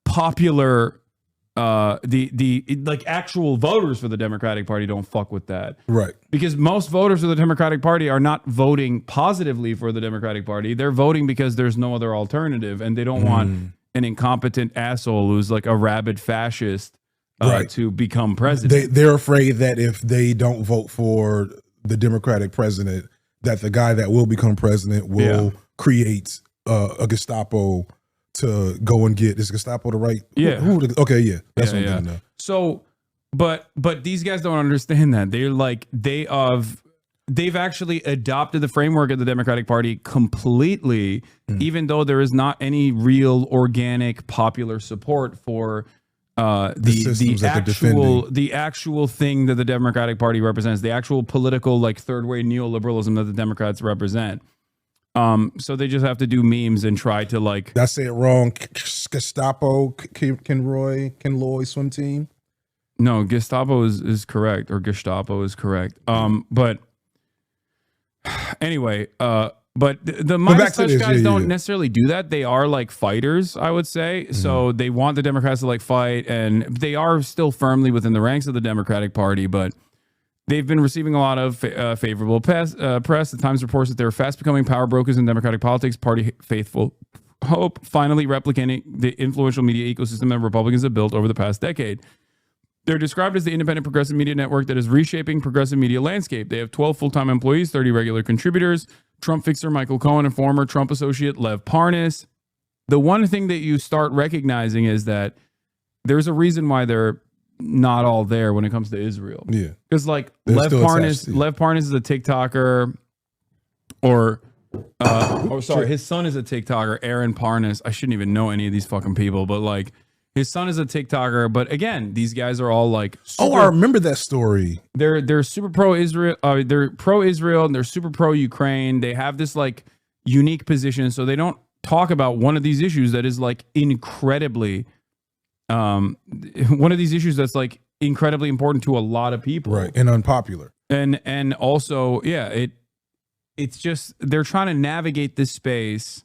popular like actual voters for the Democratic Party don't fuck with that.
Right.
Because most voters of the Democratic Party are not voting positively for the Democratic Party. They're voting because there's no other alternative, and they don't want an incompetent asshole who's like a rabid fascist to become president.
They're afraid that if they don't vote for the Democratic president, that the guy that will become president will create a Gestapo to go and get. Is Gestapo the right?
Yeah.
Okay, yeah. That's what I'm doing.
So, but these guys don't understand that. They're like, they've actually adopted the framework of the Democratic Party completely, even though there is not any real organic popular support for the actual thing that the Democratic Party represents, the actual political like third way neoliberalism that the Democrats represent. So they just have to do memes and try to like.
Did I say it wrong? Gestapo, Kenloy swim team.
No, Gestapo is correct, or Gestapo is correct. But anyway, but the Midas Touch guys don't necessarily do that. They are like fighters, I would say. So they want the Democrats to like fight, and they are still firmly within the ranks of the Democratic Party, but they've been receiving a lot of favorable press. The Times reports that they're fast becoming power brokers in Democratic politics. Party faithful hope finally replicating the influential media ecosystem that Republicans have built over the past decade. They're described as the independent progressive media network that is reshaping progressive media landscape. They have 12 full-time employees, 30 regular contributors, Trump fixer Michael Cohen, and former Trump associate Lev Parnas. The one thing that you start recognizing is that there's a reason why they're not all there when it comes to Israel. Yeah. Because like Lev Parnas is a TikToker, his son is a TikToker, Aaron Parnas. I shouldn't even know any of these fucking people, but like his son is a TikToker. But again, these guys are all like
I remember that story.
They're super pro Israel. They're pro Israel and they're super pro Ukraine. They have this like unique position, so they don't talk about one of these issues that is like incredibly one of these issues that's like incredibly important to a lot of people,
right, and unpopular,
and also it's just they're trying to navigate this space.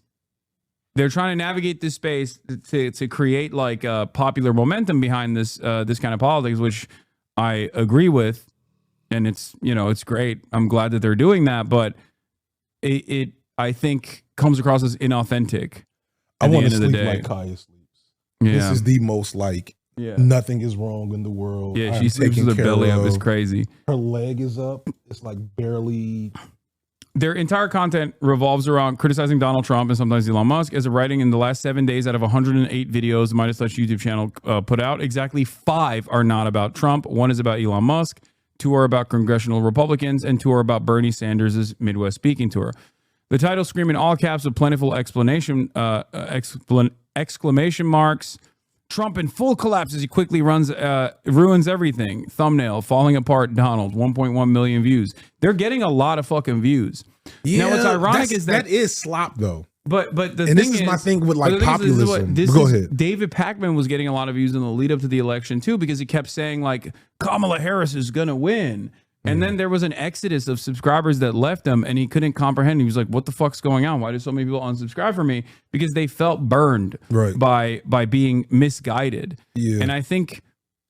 They're trying to navigate this space to create like popular momentum behind this this kind of politics, which I agree with, and it's it's great. I'm glad that they're doing that, but it I think comes across as inauthentic.
I want to sleep like Kaya sleeps.
Yeah.
This is the most like nothing is wrong in the world.
Yeah, she sleeps with her belly up. It's crazy.
Her leg is up. It's like barely.
Their entire content revolves around criticizing Donald Trump and sometimes Elon Musk. As of writing, in the last 7 days out of 108 videos the Midas Touch YouTube channel put out, exactly 5 are not about Trump. 1 is about Elon Musk. 2 are about congressional Republicans, and 2 are about Bernie Sanders' Midwest speaking tour. The title scream in all caps with plentiful exclamation marks. Trump in full collapse as he quickly ruins everything. Thumbnail, falling apart Donald, 1.1 million views. They're getting a lot of fucking views.
Yeah,
now, what's ironic is
that is slop though.
But the
and
thing
this is my thing with like populism. Go ahead.
David Pakman was getting a lot of views in the lead up to the election too, because he kept saying like Kamala Harris is gonna win. And then there was an exodus of subscribers that left him, and he couldn't comprehend. He was like, what the fuck's going on? Why did so many people unsubscribe from me? Because they felt burned by being misguided. Yeah. And I think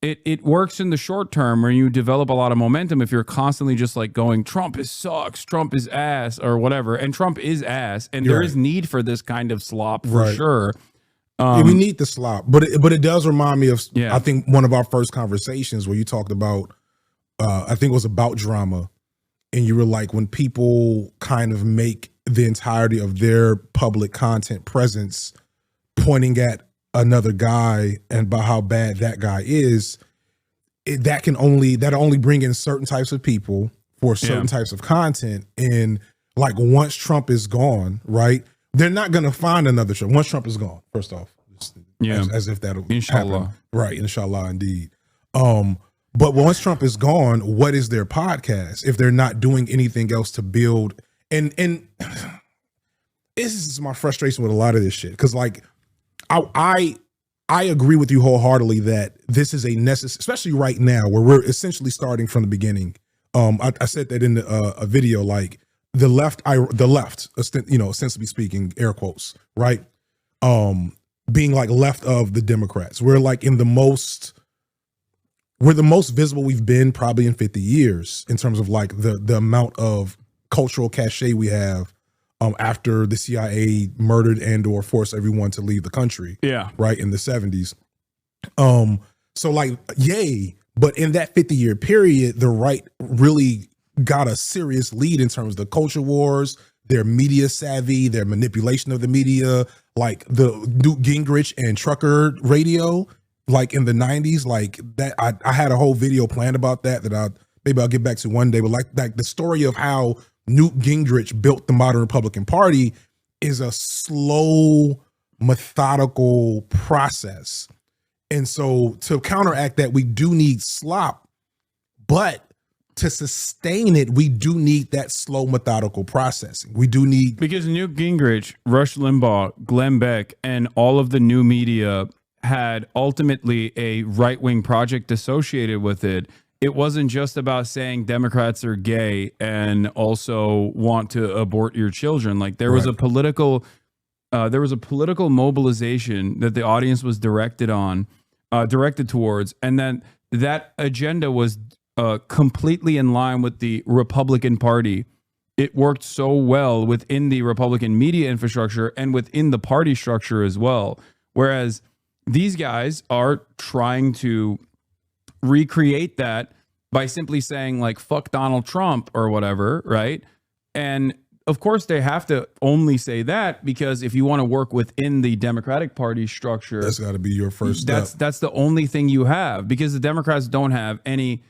it works in the short term where you develop a lot of momentum if you're constantly just like going, Trump is sucks, Trump is ass, or whatever. And Trump is ass. And there is need for this kind of slop for sure.
We need the slop. But it does remind me of, I think, one of our first conversations where you talked about, I think it was about drama, and you were like, when people kind of make the entirety of their public content presence pointing at another guy and about how bad that guy is, that only bring in certain types of people for certain types of content. And like once Trump is gone, right, they're not going to find another Trump. Once Trump is gone, first off, as if that'll happen. Right, inshallah, indeed. But once Trump is gone, what is their podcast if they're not doing anything else to build? And this is my frustration with a lot of this shit. Because like, I agree with you wholeheartedly that this is a necessary, especially right now where we're essentially starting from the beginning. I said that in a video, like the left, ostensibly speaking, air quotes, right? Being like left of the Democrats. We're like we're the most visible we've been probably in 50 years in terms of like the amount of cultural cachet we have after the CIA murdered and or forced everyone to leave the country. Yeah. Right, in the 70s. So like, yay. But in that 50-year period, the right really got a serious lead in terms of the culture wars, their media savvy, their manipulation of the media, like the Newt Gingrich and trucker radio, like in the 90s, like that. I had a whole video planned about that I'll get back to one day. But like the story of how Newt Gingrich built the modern Republican Party is a slow, methodical process. And so to counteract that, we do need slop, but to sustain it, we do need that slow, methodical processing. We do need,
because Newt Gingrich, Rush Limbaugh, Glenn Beck, and all of the new media had ultimately a right-wing project associated with it. It wasn't just about saying Democrats are gay and also want to abort your children. Like there was a political mobilization that the audience was directed towards, and then that agenda was completely in line with the Republican Party. It worked so well within the Republican media infrastructure and within the party structure as well. Whereas these guys are trying to recreate that by simply saying like, fuck Donald Trump or whatever, right? And of course they have to only say that because if you want to work within the Democratic Party structure,
that's got to be your first step.
That's the only thing you have, because the Democrats don't have any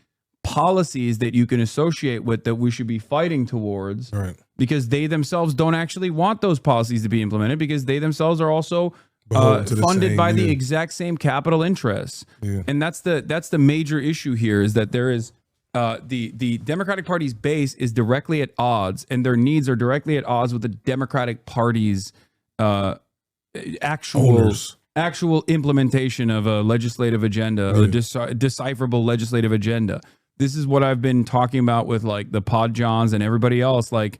policies that you can associate with that we should be fighting towards, because they themselves don't actually want those policies to be implemented, because they themselves are also funded by the exact same capital interests. And that's the major issue here, is that there is the Democratic Party's base is directly at odds, and their needs are directly at odds with the Democratic Party's actual implementation of a legislative agenda, or a decipherable legislative agenda. This is what I've been talking about with like the Pod Johns and everybody else. Like,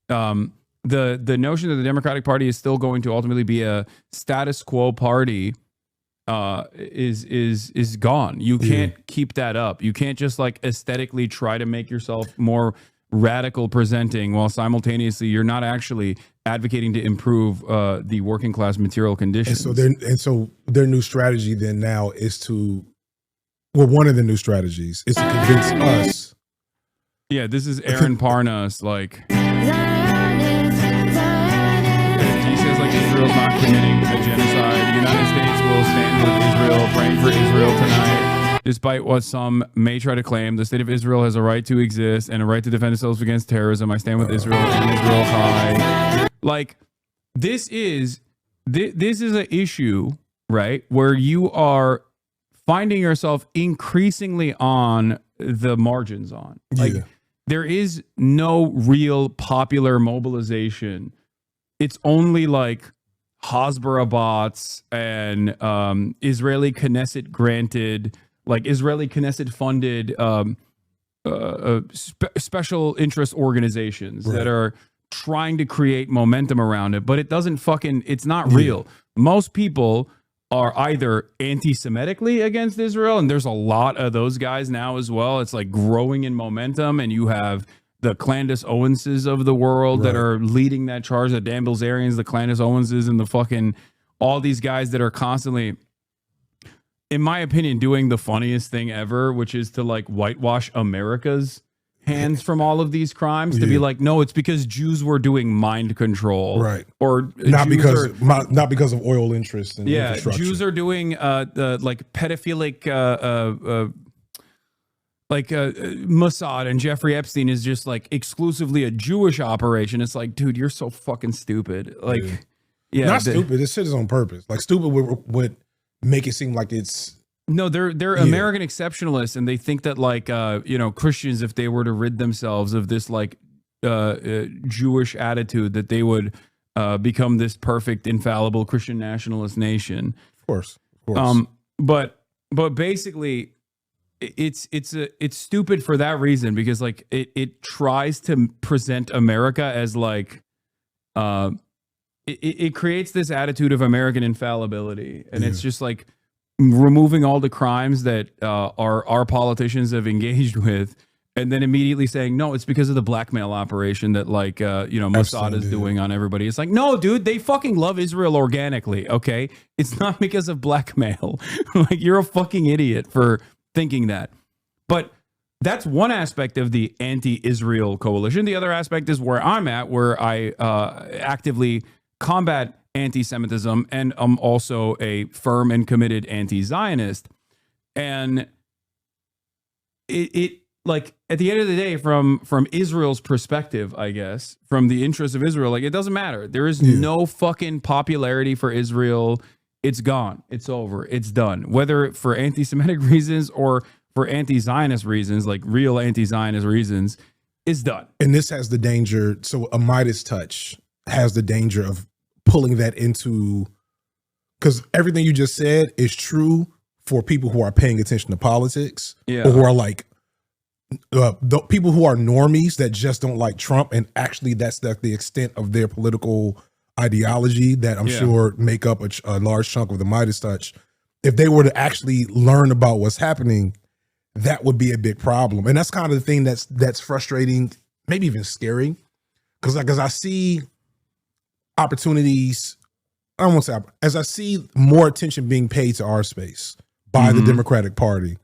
the notion that the Democratic Party is still going to ultimately be a status quo party is gone. You can't keep that up. You can't just like aesthetically try to make yourself more radical presenting while simultaneously you're not actually advocating to improve the working class material conditions.
And so their new strategy then now is to, well, one of the new strategies is to convince us.
Yeah, this is Aaron Parnas, like he says like Israel's not committing a genocide. The United States will stand with Israel, praying for Israel tonight. Despite what some may try to claim, the state of Israel has a right to exist and a right to defend itself against terrorism. I stand with Israel and Israel high. Like this is an issue, right, where you are finding yourself increasingly on the margins on. Like there is no real popular mobilization. It's only like Hasbara bots and Israeli Knesset granted, like Israeli Knesset funded special interest organizations that are trying to create momentum around it, but it doesn't it's not real. Most people are either anti-Semitically against Israel, and there's a lot of those guys now as well. It's like growing in momentum, and you have the Candace Owenses of the world that are leading that charge, the Dan Bilzerians, the Candace Owenses, and the fucking all these guys that are constantly, in my opinion, doing the funniest thing ever, which is to like whitewash America's hands from all of these crimes, to be like, no, it's because Jews were doing mind control, right? Or
not because of oil interests and infrastructure.
Jews are doing like pedophilic Mossad, and Jeffrey Epstein is just like exclusively a Jewish operation. It's like, dude, you're so fucking stupid. Like,
not stupid. This shit is on purpose. Like, stupid would make it seem like it's.
No, they're American exceptionalists, and they think that like Christians, if they were to rid themselves of this like Jewish attitude, that they would become this perfect, infallible Christian nationalist nation.
Of course.
But basically, it's stupid for that reason, because like it tries to present America as like it creates this attitude of American infallibility, and it's just like removing all the crimes that our politicians have engaged with, and then immediately saying, no, it's because of the blackmail operation that like Mossad is doing on everybody. It's like, no, dude, they fucking love Israel organically, okay? It's not because of blackmail. Like, you're a fucking idiot for thinking that. But that's one aspect of the anti-Israel coalition. The other aspect is where I'm at, where I actively combat anti-Semitism, and I'm also a firm and committed anti-Zionist. And it like at the end of the day, from Israel's perspective, I guess, from the interest of Israel, like it doesn't matter. There is no fucking popularity for Israel. It's gone. It's over. It's done. Whether for anti-Semitic reasons or for anti-Zionist reasons, like real anti-Zionist reasons, it's done.
And this has the danger. So a Midas touch has the danger of pulling that into, because everything you just said is true for people who are paying attention to politics, or who are like the people who are normies that just don't like Trump, and actually that's the extent of their political ideology that I'm sure make up a large chunk of the Midas touch. If they were to actually learn about what's happening, that would be a big problem. And that's kind of the thing that's frustrating, maybe even scary, because I see opportunities. I don't want to say, as I see more attention being paid to our space by the Democratic Party.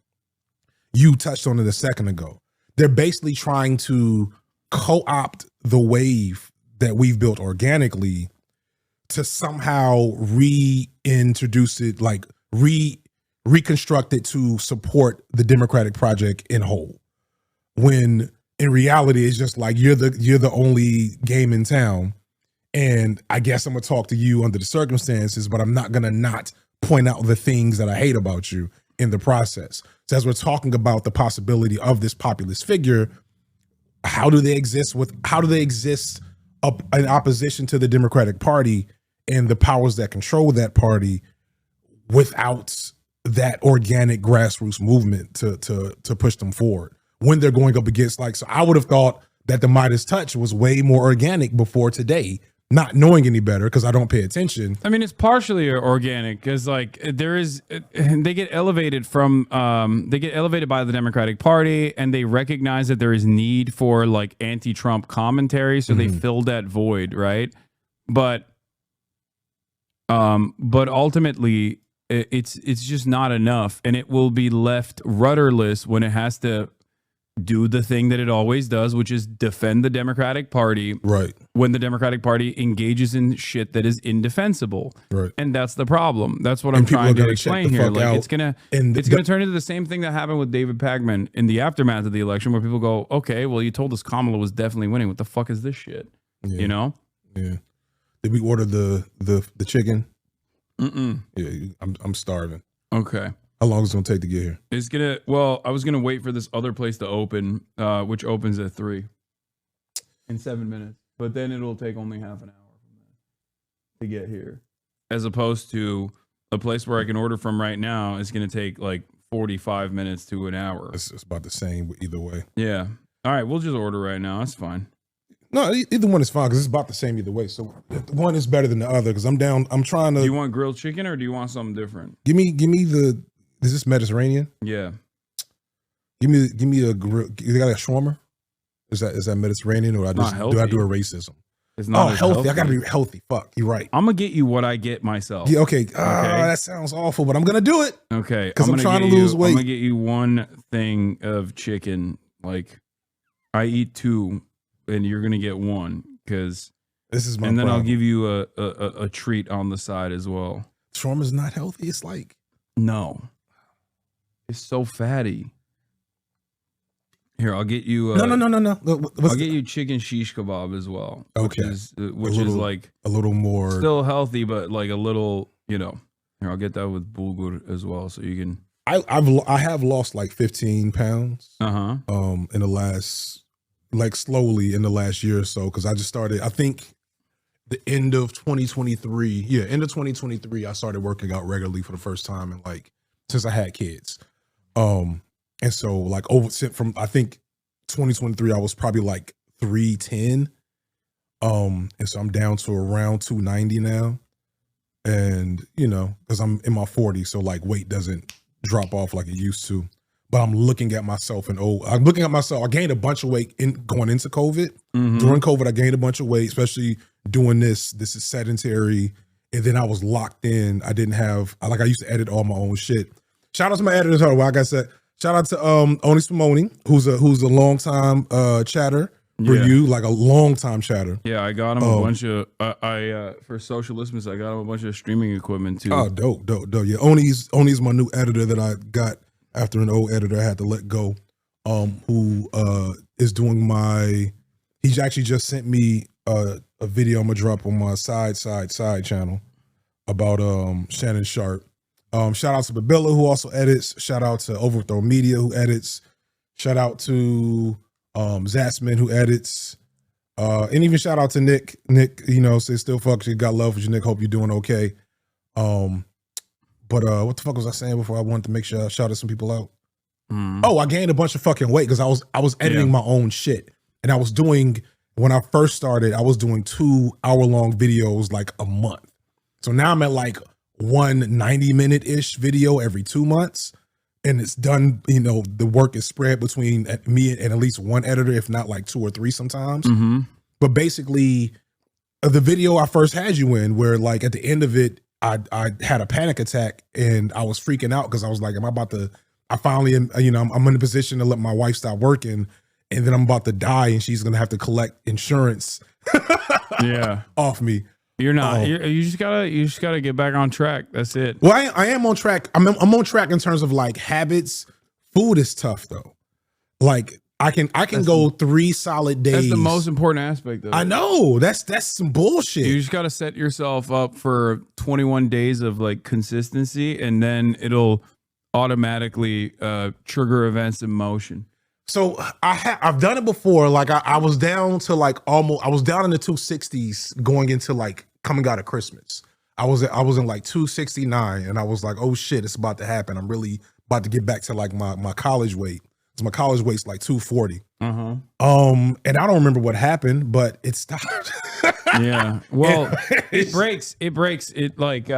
You touched on it a second ago. They're basically trying to co-opt the wave that we've built organically to somehow reintroduce it, like reconstruct it to support the Democratic project in whole. When in reality, it's just like you're the only game in town. And I guess I'm gonna talk to you under the circumstances, but I'm not gonna not point out the things that I hate about you in the process. So as we're talking about the possibility of this populist figure, how do they exist in opposition to the Democratic Party and the powers that control that party without that organic grassroots movement to push them forward when they're going up against, like, so I would have thought that the Midas touch was way more organic before today, not knowing any better because I don't pay attention.
I mean, it's partially organic because like they get elevated by the Democratic Party, and they recognize that there is need for like anti-Trump commentary, so they filled that void, right? But ultimately it's just not enough, and it will be left rudderless when it has to do the thing that it always does, which is defend the Democratic Party.
Right.
When the Democratic Party engages in shit that is indefensible.
Right.
And that's the problem. That's what I'm trying to explain here. Like it's gonna turn into the same thing that happened with David Pagman in the aftermath of the election, where people go, okay, well, you told us Kamala was definitely winning. What the fuck is this shit?
Yeah.
You know?
Yeah. Did we order the chicken? Yeah, I'm starving.
Okay.
How long is it gonna take to get here?
I was gonna wait for this other place to open, which opens at 3 in 7 minutes, but then it'll take only half an hour to get here, as opposed to a place where I can order from right now is gonna take like 45 minutes to an hour.
It's about the same either way.
Yeah. All right, we'll just order right now. That's fine.
No, either one is fine because it's about the same either way. So one is better than the other because I'm down. I'm trying to.
Do you want grilled chicken or do you want something different?
Give me the. Is this Mediterranean?
Yeah.
Give me a grill. You got a shawarma? Is that Mediterranean or do I do a racism?
It's not
healthy. I gotta be healthy. Fuck, you're right.
I'm gonna get you what I get myself.
Yeah, okay. That sounds awful, but I'm gonna do it.
Okay.
Because I'm trying to lose weight.
I'm gonna get you one thing of chicken. Like I eat 2, and you're gonna get 1 because
this is my.
And then
problem.
I'll give you a treat on the side as well.
Shawarma's not healthy. It's like
no. It's so fatty. Here, I'll get you.
No.
I'll get you chicken shish kebab as well.
Okay.
Which is like
a little more
still healthy, but like a little, Here, I'll get that with bulgur as well, so you can.
I have lost like 15 pounds.
In
the last, like slowly in the last year or so, because I just started. I think the end of 2023. Yeah, end of 2023. I started working out regularly for the first time and like since I had kids. And so like from I think 2023, I was probably like 310. And so I'm down to around 290 now. And because I'm in my 40s, so like weight doesn't drop off like it used to. But I'm looking at myself I gained a bunch of weight going into COVID. During COVID, I gained a bunch of weight, especially doing this. This is sedentary. And then I was locked in. I used to edit all my own shit. Shout out to my editors. Like I said, shout out to Oni Simone, who's a long time chatter for you, like a long time chatter.
Yeah, I got him a bunch of for Socialismus. I got him a bunch of streaming equipment too.
Oh, dope. Yeah, Oni's my new editor that I got after an old editor I had to let go. Who is doing he actually just sent me a video I'm gonna drop on my side channel about Shannon Sharp. Shout out to Babilla, who also edits. Shout out to Overthrow Media, who edits. Shout out to Zatzman, who edits. And even shout out to Nick. Nick, say still fuck you. Got love for you, Nick. Hope you're doing okay. But what the fuck was I saying before? I wanted to make sure I shouted some people out. Oh, I gained a bunch of fucking weight because I was editing my own shit. And I was doing, when I first started, I was doing 2-hour-long videos like a month. So now I'm at like one 90-minute-ish video every 2 months. And it's done, the work is spread between me and at least one editor, if not like 2 or 3 sometimes. But basically, the video I first had you in, where like at the end of it, I had a panic attack and I was freaking out because I was like, I finally am, I'm in a position to let my wife stop working and then I'm about to die and she's going to have to collect insurance off me.
You're not. You just gotta get back on track. That's it.
Well, I am on track. I'm on track in terms of like habits. Food is tough though. Like I can go 3 solid days.
That's the most important aspect of it.
I know. That's some bullshit.
You just gotta set yourself up for 21 days of like consistency, and then it'll automatically trigger events in motion.
So I've done it before. Like I was down to like I was down in the 260s going into like coming out of Christmas. I was in like 269 and I was like, oh shit, it's about to happen. I'm really about to get back to like my college weight. So my college weight's like 240.
Uh-huh.
And I don't remember what happened, but it stopped.
Yeah. Well, it breaks. It like,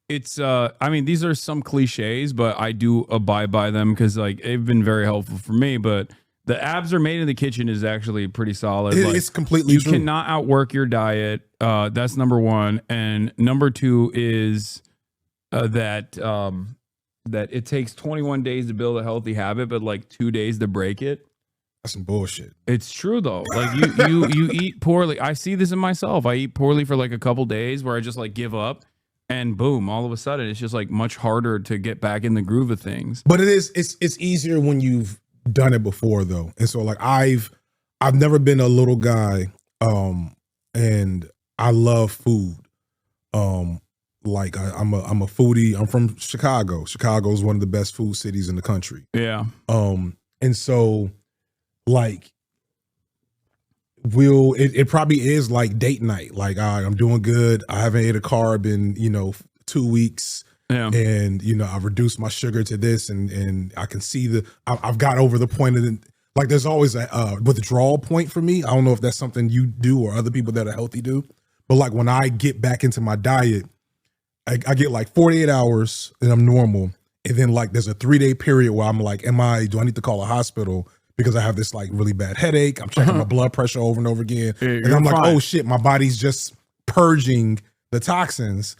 it's, I mean, these are some cliches, but I do abide by them because like they've been very helpful for me. But the abs are made in the kitchen is actually pretty solid.
It's completely
you
true.
You cannot outwork your diet. That's number one. And number two is that it takes 21 days to build a healthy habit, but like 2 days to break it.
That's some bullshit.
It's true though. Like you eat poorly. I see this in myself. I eat poorly for like a couple days where I just like give up. And boom, all of a sudden, it's just like much harder to get back in the groove of things.
But it's easier when you've done it before, though. And so, like, I've never been a little guy, and I love food. Like I'm a foodie. I'm from Chicago. Chicago is one of the best food cities in the country.
Yeah.
And so, like, it probably is like date night. Like I'm doing good. I haven't ate a carb in 2 weeks.
Yeah.
And I've reduced my sugar to this, and I can see I've got over the point of like there's always a withdrawal point for me. I don't know if that's something you do or other people that are healthy do, but like when I get back into my diet, I get like 48 hours and I'm normal, and then like there's a 3-day period where I'm like, do I need to call a hospital? Because I have this like really bad headache. I'm checking my blood pressure over and over again. And I'm like, oh shit, my body's just purging the toxins.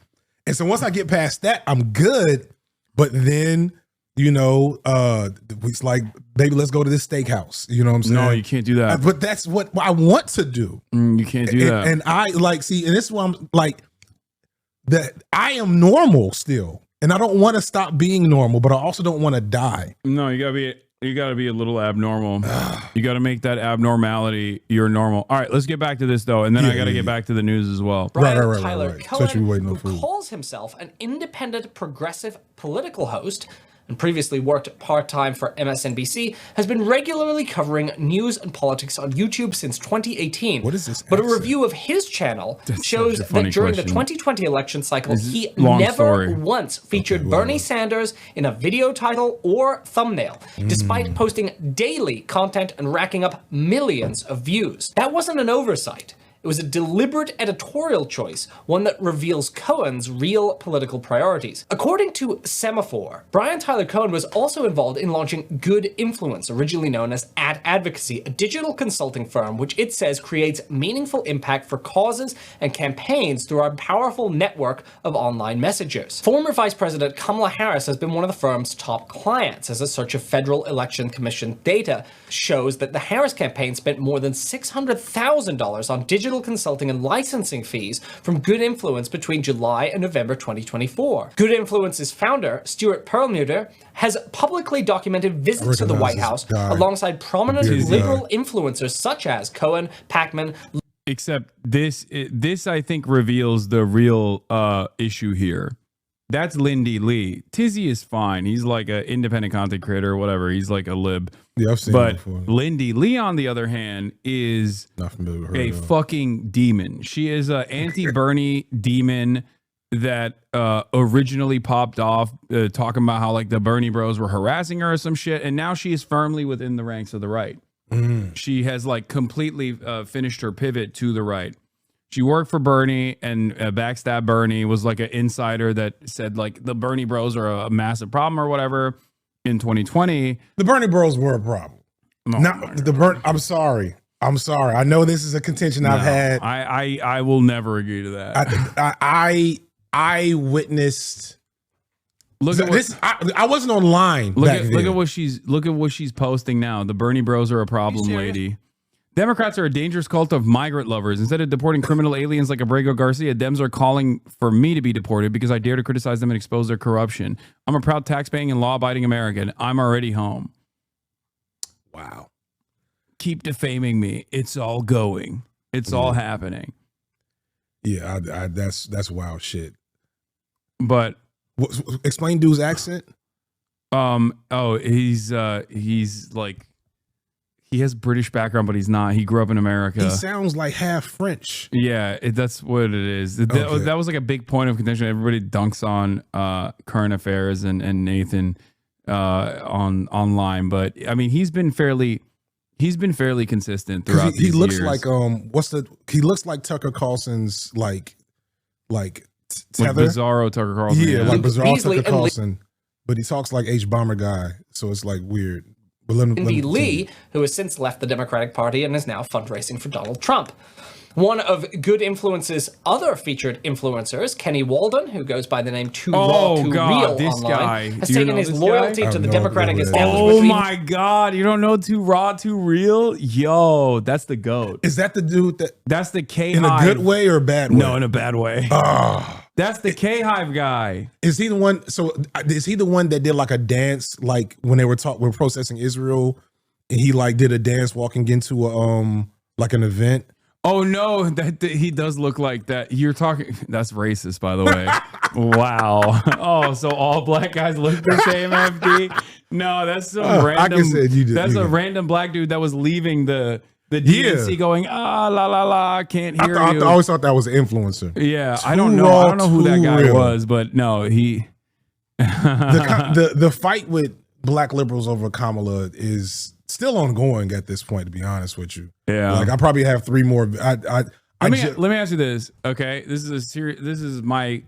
And so once I get past that, I'm good. But then, it's like, baby, let's go to this steakhouse. You know what I'm saying?
No, you can't do that.
But that's what I want to do.
You can't do that.
And I like, see, and this is why I'm like, that I am normal still. And I don't want to stop being normal, but I also don't want to die.
No, you gotta be a little abnormal. You gotta make that abnormality your normal. All right, let's get back to this though, and then I gotta get back to the news as well.
Brian Tyler Cohen,
who
calls himself an independent progressive political host and previously worked part-time for MSNBC, has been regularly covering news and politics on YouTube since 2018.
What is this?
But a review of his channel shows that during the 2020 election cycle, he never once featured Bernie Sanders in a video title or thumbnail, despite posting daily content and racking up millions of views. That wasn't an oversight. It was a deliberate editorial choice, one that reveals Cohen's real political priorities. According to Semaphore, Brian Tyler Cohen was also involved in launching Good Influence, originally known as Ad Advocacy, a digital consulting firm which it says creates meaningful impact for causes and campaigns through our powerful network of online messengers. Former Vice President Kamala Harris has been one of the firm's top clients, as a search of Federal Election Commission data shows that the Harris campaign spent more than $600,000 on digital consulting and licensing fees from Good Influence between July and November 2024. Good Influence's founder, Stuart Perlmutter, has publicly documented visits to the White House alongside prominent liberal influencers such as Cohen, Pacman.
Except this I think reveals the real issue here. That's Lindy Lee. Tizzy is fine. He's like an independent content creator or whatever. He's like a lib.
Yeah, I've seen
but
it before.
Lindy Lee, on the other hand, is
Not familiar with her
a
at all.
fucking demon. She is an anti-Bernie demon that originally popped off talking about how like the Bernie bros were harassing her or some shit. And now she is firmly within the ranks of the right. She has like completely finished her pivot to the right. She worked for Bernie and backstab Bernie, was like an insider that said like the Bernie bros are a massive problem or whatever in 2020.
The Bernie bros were a problem. I'm sorry. I know this is a contention I've had.
I will never agree to that.
I witnessed.
Look at
this. I wasn't online.
Look at what she's posting now. The Bernie bros are a problem, lady. Democrats are a dangerous cult of migrant lovers. Instead of deporting criminal aliens like Abrego Garcia, Dems are calling for me to be deported because I dare to criticize them and expose their corruption. I'm a proud tax-paying and law-abiding American. I'm already home.
Wow.
Keep defaming me. It's all going. It's all happening.
Yeah, that's wild shit.
But
explain dude's accent.
He's like, he has British background, but he's not. He grew up in America.
He sounds like half French.
Yeah, that's what it is. That was like a big point of contention. Everybody dunks on current affairs and Nathan online, but I mean he's been fairly consistent throughout
he
these
looks
years.
like he looks like Tucker Carlson's like tether.
Bizarro Tucker Carlson.
Yeah, like Bizarro
Beasley
Tucker Carlson, but he talks like H Bomber guy, so it's like weird. But let me
Lee, who has since left the Democratic Party and is now fundraising for Donald Trump. One of Good Influence's other featured influencers, Kenny Walden, who goes by the name Too Raw, Too Real
this
online,
guy.
has
Do you
taken
know
his
this
loyalty
guy?
to the
I have no
Democratic
idea.
establishment.
Oh my God! You don't know Too Raw, Too Real? Yo, that's the GOAT.
Is that the dude that
That's the K
in a good way or a bad way?
No, in a bad way. That's the K Hive guy.
Is he the one? So is he the one that did like a dance, like when they were protesting Israel, and he like did a dance walking into a like an event?
Oh no, that he does look like that. You're talking. That's racist, by the way. Wow. Oh, so all black guys look the same, FD? No, that's some random. That's a random black dude that was leaving the DNC going la la la. Can't hear you.
I always thought that was an influencer.
Yeah, I don't know. I don't know who that guy was, but no, he.
the fight with black liberals over Kamala is still ongoing at this point, to be honest with you.
Yeah,
like I probably have 3 more.
Let me ask you this. Okay, this is a serious. This is my.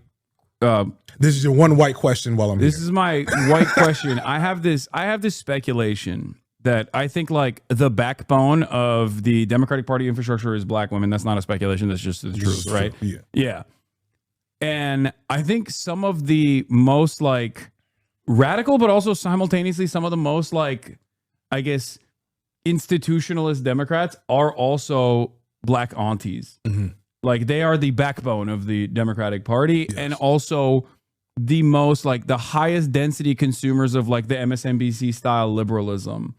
This is your one white question while I'm here.
This is my white question. I have this speculation that I think like the backbone of the Democratic Party infrastructure is black women. That's not a speculation. That's just the truth, right?
Yeah.
Yeah. And I think some of the most like radical, but also simultaneously some of the most like, I guess, institutionalist Democrats are also black aunties.
Mm-hmm.
Like they are the backbone of the Democratic Party, and also the most like the highest density consumers of like the MSNBC style liberalism.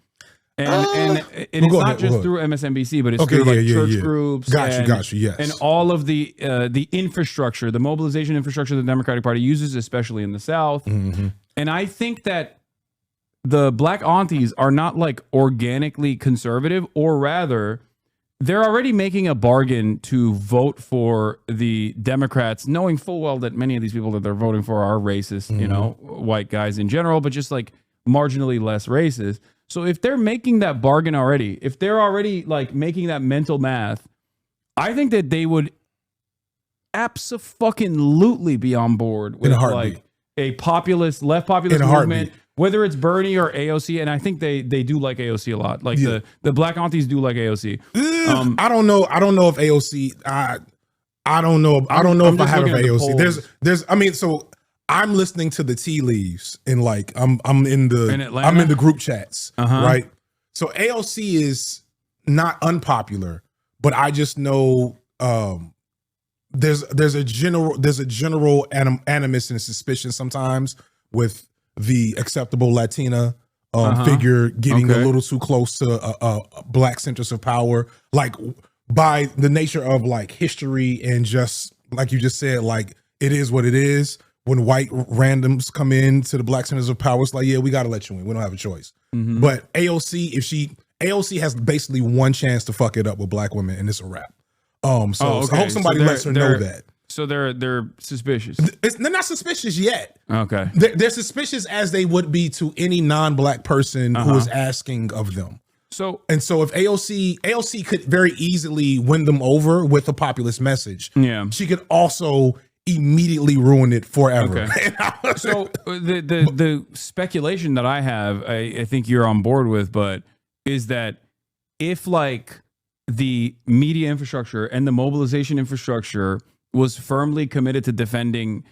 And it's not just through MSNBC, but it's through like church groups.
Got you. Yes.
And all of the infrastructure, the mobilization infrastructure the Democratic Party uses, especially in the South.
Mm-hmm.
And I think that the black aunties are not like organically conservative, or rather, they're already making a bargain to vote for the Democrats, knowing full well that many of these people that they're voting for are racist, you know, white guys in general, but just like marginally less racist. So if they're making that bargain already, if they're already like making that mental math, I think that they would abso-fucking-lutely be on board with like a populist, left populist movement, whether it's Bernie or AOC. And I think they do like AOC a lot. Like the black aunties do like AOC.
I don't know if AOC. I don't know. I don't know if I have AOC. There's. I mean, so I'm listening to the tea leaves and like I'm in the group chats, right? So AOC is not unpopular, but I just know there's a general animus and suspicion sometimes with the acceptable Latina figure getting a little too close to black centers of power, like by the nature of like history and just like you just said, like it is what it is. When white randoms come in to the black centers of power, it's like, yeah, we got to let you in. We don't have a choice. But AOC, AOC has basically one chance to fuck it up with black women, and it's a wrap. So I hope somebody lets her know that.
So they're suspicious.
They're not suspicious yet.
Okay.
They're suspicious as they would be to any non-black person who is asking of them. So if AOC could very easily win them over with a populist message. Yeah. She could also immediately ruin it forever.
Okay. So the speculation that I have, I think you're on board with, but is that if like the media infrastructure and the mobilization infrastructure was firmly committed to defending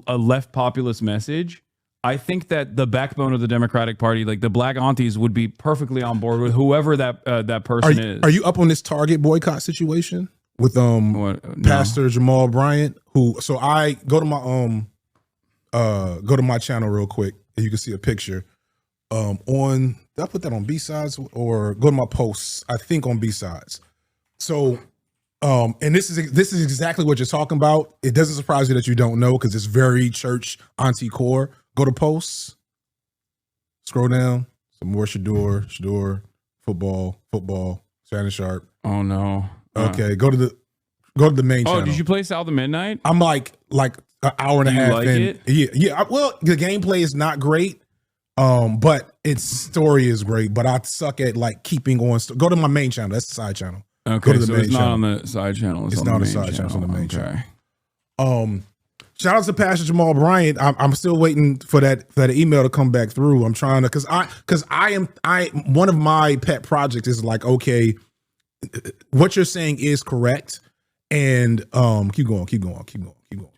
a left populist message, I think that the backbone of the Democratic Party, like the black aunties, would be perfectly on board with whoever that person is.
Are you up on this Target boycott situation with Pastor Jamal Bryant? So I go to my channel real quick and you can see a picture. Did I put that on B-sides or go to my posts? I think on B-sides. So and this is exactly what you're talking about. It doesn't surprise you that you don't know because it's very church auntie core. Go to posts, scroll down, some more Shador, football, Shannon Sharp.
Oh no.
Okay, go to the main channel.
Oh, did you play South of Midnight?
I'm like an hour and a half
like
in.
It?
Yeah. Well, the gameplay is not great, But its story is great. But I suck at like keeping on. Go to my main channel. That's the side channel.
Okay,
go to the
so
main
it's not
channel.
on the side channel.
It's
on
not on
the
the
main
side channel. It's on the main
Okay.
channel. Shout out to Pastor Jamal Bryant. I'm still waiting for that email to come back through. I'm trying to because I one of my pet projects is like, okay, what you're saying is correct, and keep going.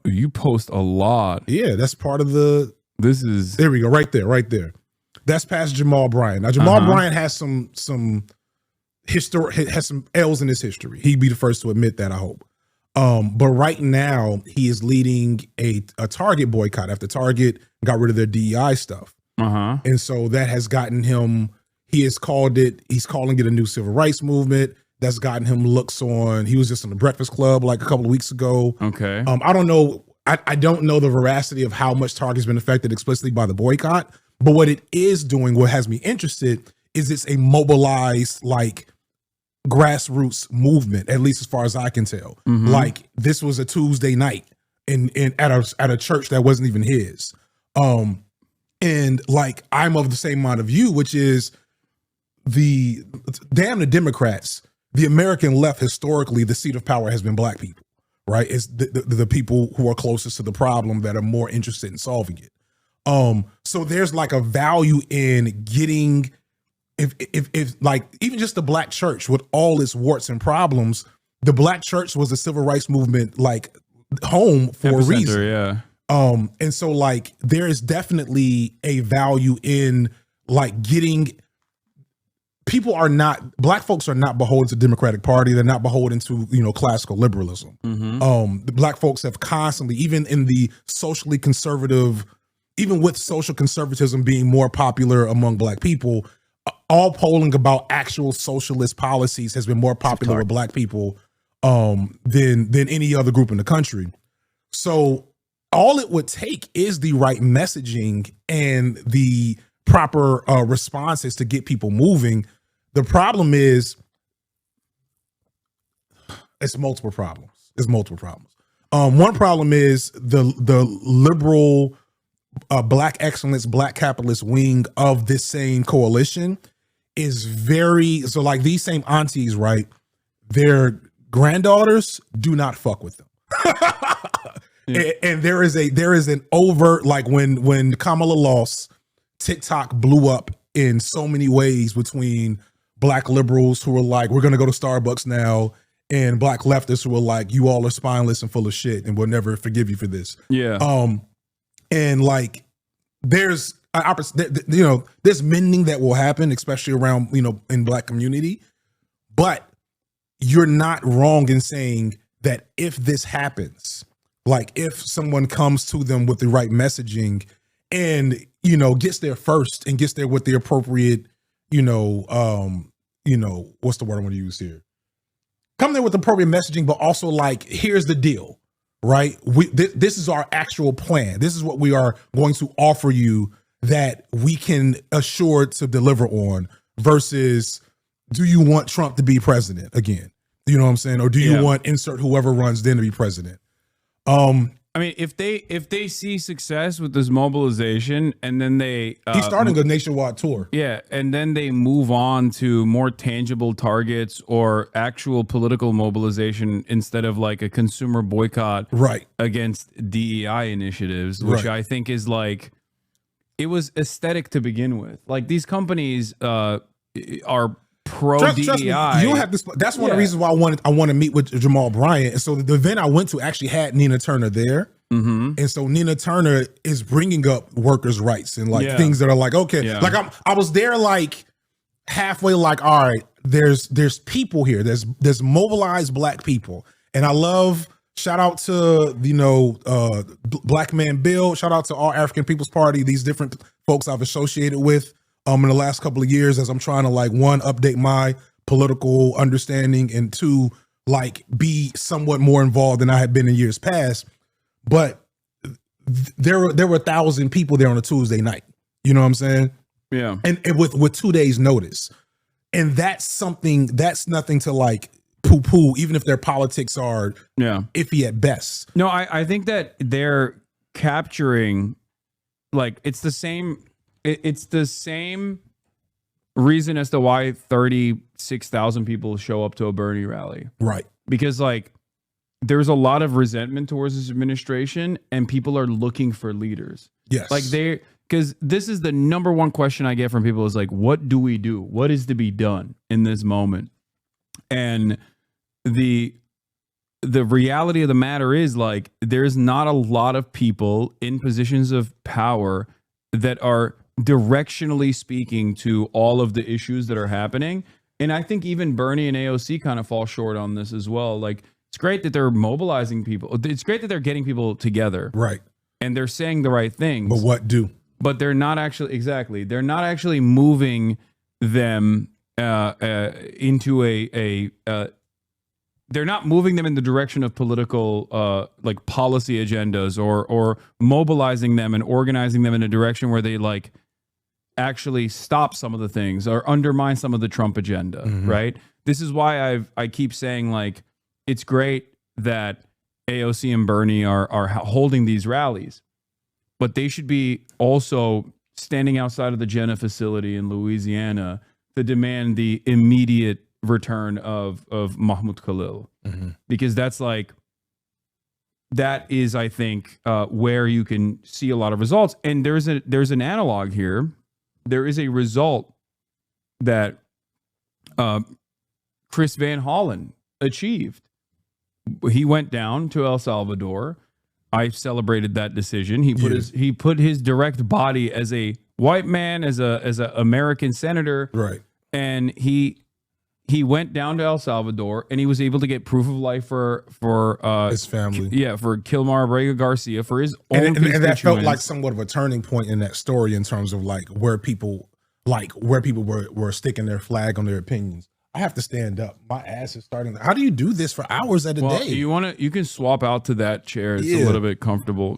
You post a lot.
Yeah, that's part of the.
This is
there we go, right there. That's Pastor Jamal Bryant. Now Jamal Bryant has some history, has some L's in his history. He'd be the first to admit that, I hope. But right now he is leading a Target boycott after Target got rid of their DEI stuff. And so that has gotten him, he's calling it a new civil rights movement. That's gotten him looks on. He was just on the Breakfast Club like a couple of weeks ago.
Okay.
I don't know. I don't know the veracity of how much Target's been affected explicitly by the boycott, but what it is doing, what has me interested, is it's a mobilized like grassroots movement, at least as far as I can tell. Like this was a Tuesday night at a church that wasn't even his. And like I'm of the same mind of you, which is the Democrats, the American left, historically, the seat of power has been black people, right? It's the people who are closest to the problem that are more interested in solving it. So there's like a value in getting, if like even just the black church with all its warts and problems, the black church was a civil rights movement like home for a reason.
Yeah.
And so like there is definitely a value in like getting. Black folks are not beholden to the Democratic Party. They're not beholden to, classical liberalism. The black folks have constantly, even in the socially conservative, even with social conservatism being more popular among black people, all polling about actual socialist policies has been more popular with black people than any other group in the country. So all it would take is the right messaging and the proper responses to get people moving. The problem is it's multiple problems. One problem is the liberal black excellence, black capitalist wing of this same coalition is so like these same aunties, right? Their granddaughters do not fuck with them. And there is an overt, like when Kamala lost, TikTok blew up in so many ways between black liberals who were like, we're going to go to Starbucks now, and black leftists who were like, you all are spineless and full of shit and we'll never forgive you for this.
Yeah.
And like there's there's mending that will happen, especially around, in black community. But you're not wrong in saying that if this happens, like if someone comes to them with the right messaging and, gets there first and gets there with the appropriate, what's the word I want to use here? Come there with appropriate messaging, but also like, here's the deal, right? This is our actual plan. This is what we are going to offer you that we can assure to deliver on versus do you want Trump to be president again? You know what I'm saying? Or do you want insert whoever runs then to be president?
I mean, if they see success with this mobilization and then
he's starting a nationwide tour.
Yeah, and then they move on to more tangible targets or actual political mobilization instead of like a consumer boycott against DEI initiatives, which I think is like, it was aesthetic to begin with. Like these companies are pro DEI.
Trust me, you don't have this. That's one of the reasons why I want to meet with Jamal Bryant. And so the event I went to actually had Nina Turner there. And so Nina Turner is bringing up workers' rights and like things that are like, okay, like I was there like halfway, like, all right, there's people here. There's mobilized black people. And I love, shout out to, Black Man Bill, shout out to all African People's Party, these different folks I've associated with in the last couple of years as I'm trying to like, one, update my political understanding, and two, like be somewhat more involved than I had been in years past. But there were 1,000 people there on a Tuesday night. You know what I'm saying?
Yeah.
And with 2 days notice. And that's nothing to like poo-poo, even if their politics are iffy at best.
No, I think that they're capturing, like, it's the same it's the same reason as to why 36,000 people show up to a Bernie rally.
Right.
Because like there's a lot of resentment towards this administration and people are looking for leaders.
Yes.
Like because this is the number one question I get from people is like, what do we do? What is to be done in this moment? And the reality of the matter is like, there's not a lot of people in positions of power that are directionally speaking to all of the issues that are happening. And I think even Bernie and AOC kind of fall short on this as well. Like, it's great that they're mobilizing people. It's great that they're getting people together.
Right.
And they're saying the right things.
But what do?
But they're not actually, exactly. They're not actually moving them into they're not moving them in the direction of political like policy agendas or mobilizing them and organizing them in a direction where they like actually stop some of the things or undermine some of the Trump agenda, right? This is why I keep saying like it's great that AOC and Bernie are holding these rallies, but they should be also standing outside of the Jenna facility in Louisiana to demand the immediate return of Mahmoud Khalil, because that's like, that is, I think, where you can see a lot of results. And there's an analog here. There is a result that Chris Van Hollen achieved. He went down to El Salvador. I celebrated that decision. He put his direct body as a white man, as a American senator,
right,
and he went down to El Salvador and he was able to get proof of life for
his family.
For Kilmar Abrega Garcia, for his own constituents.
And that felt like somewhat of a turning point in that story in terms of like where people were sticking their flag on their opinions. I have to stand up. My ass is starting. How do you do this for hours at a day?
You can swap out to that chair. It's a little bit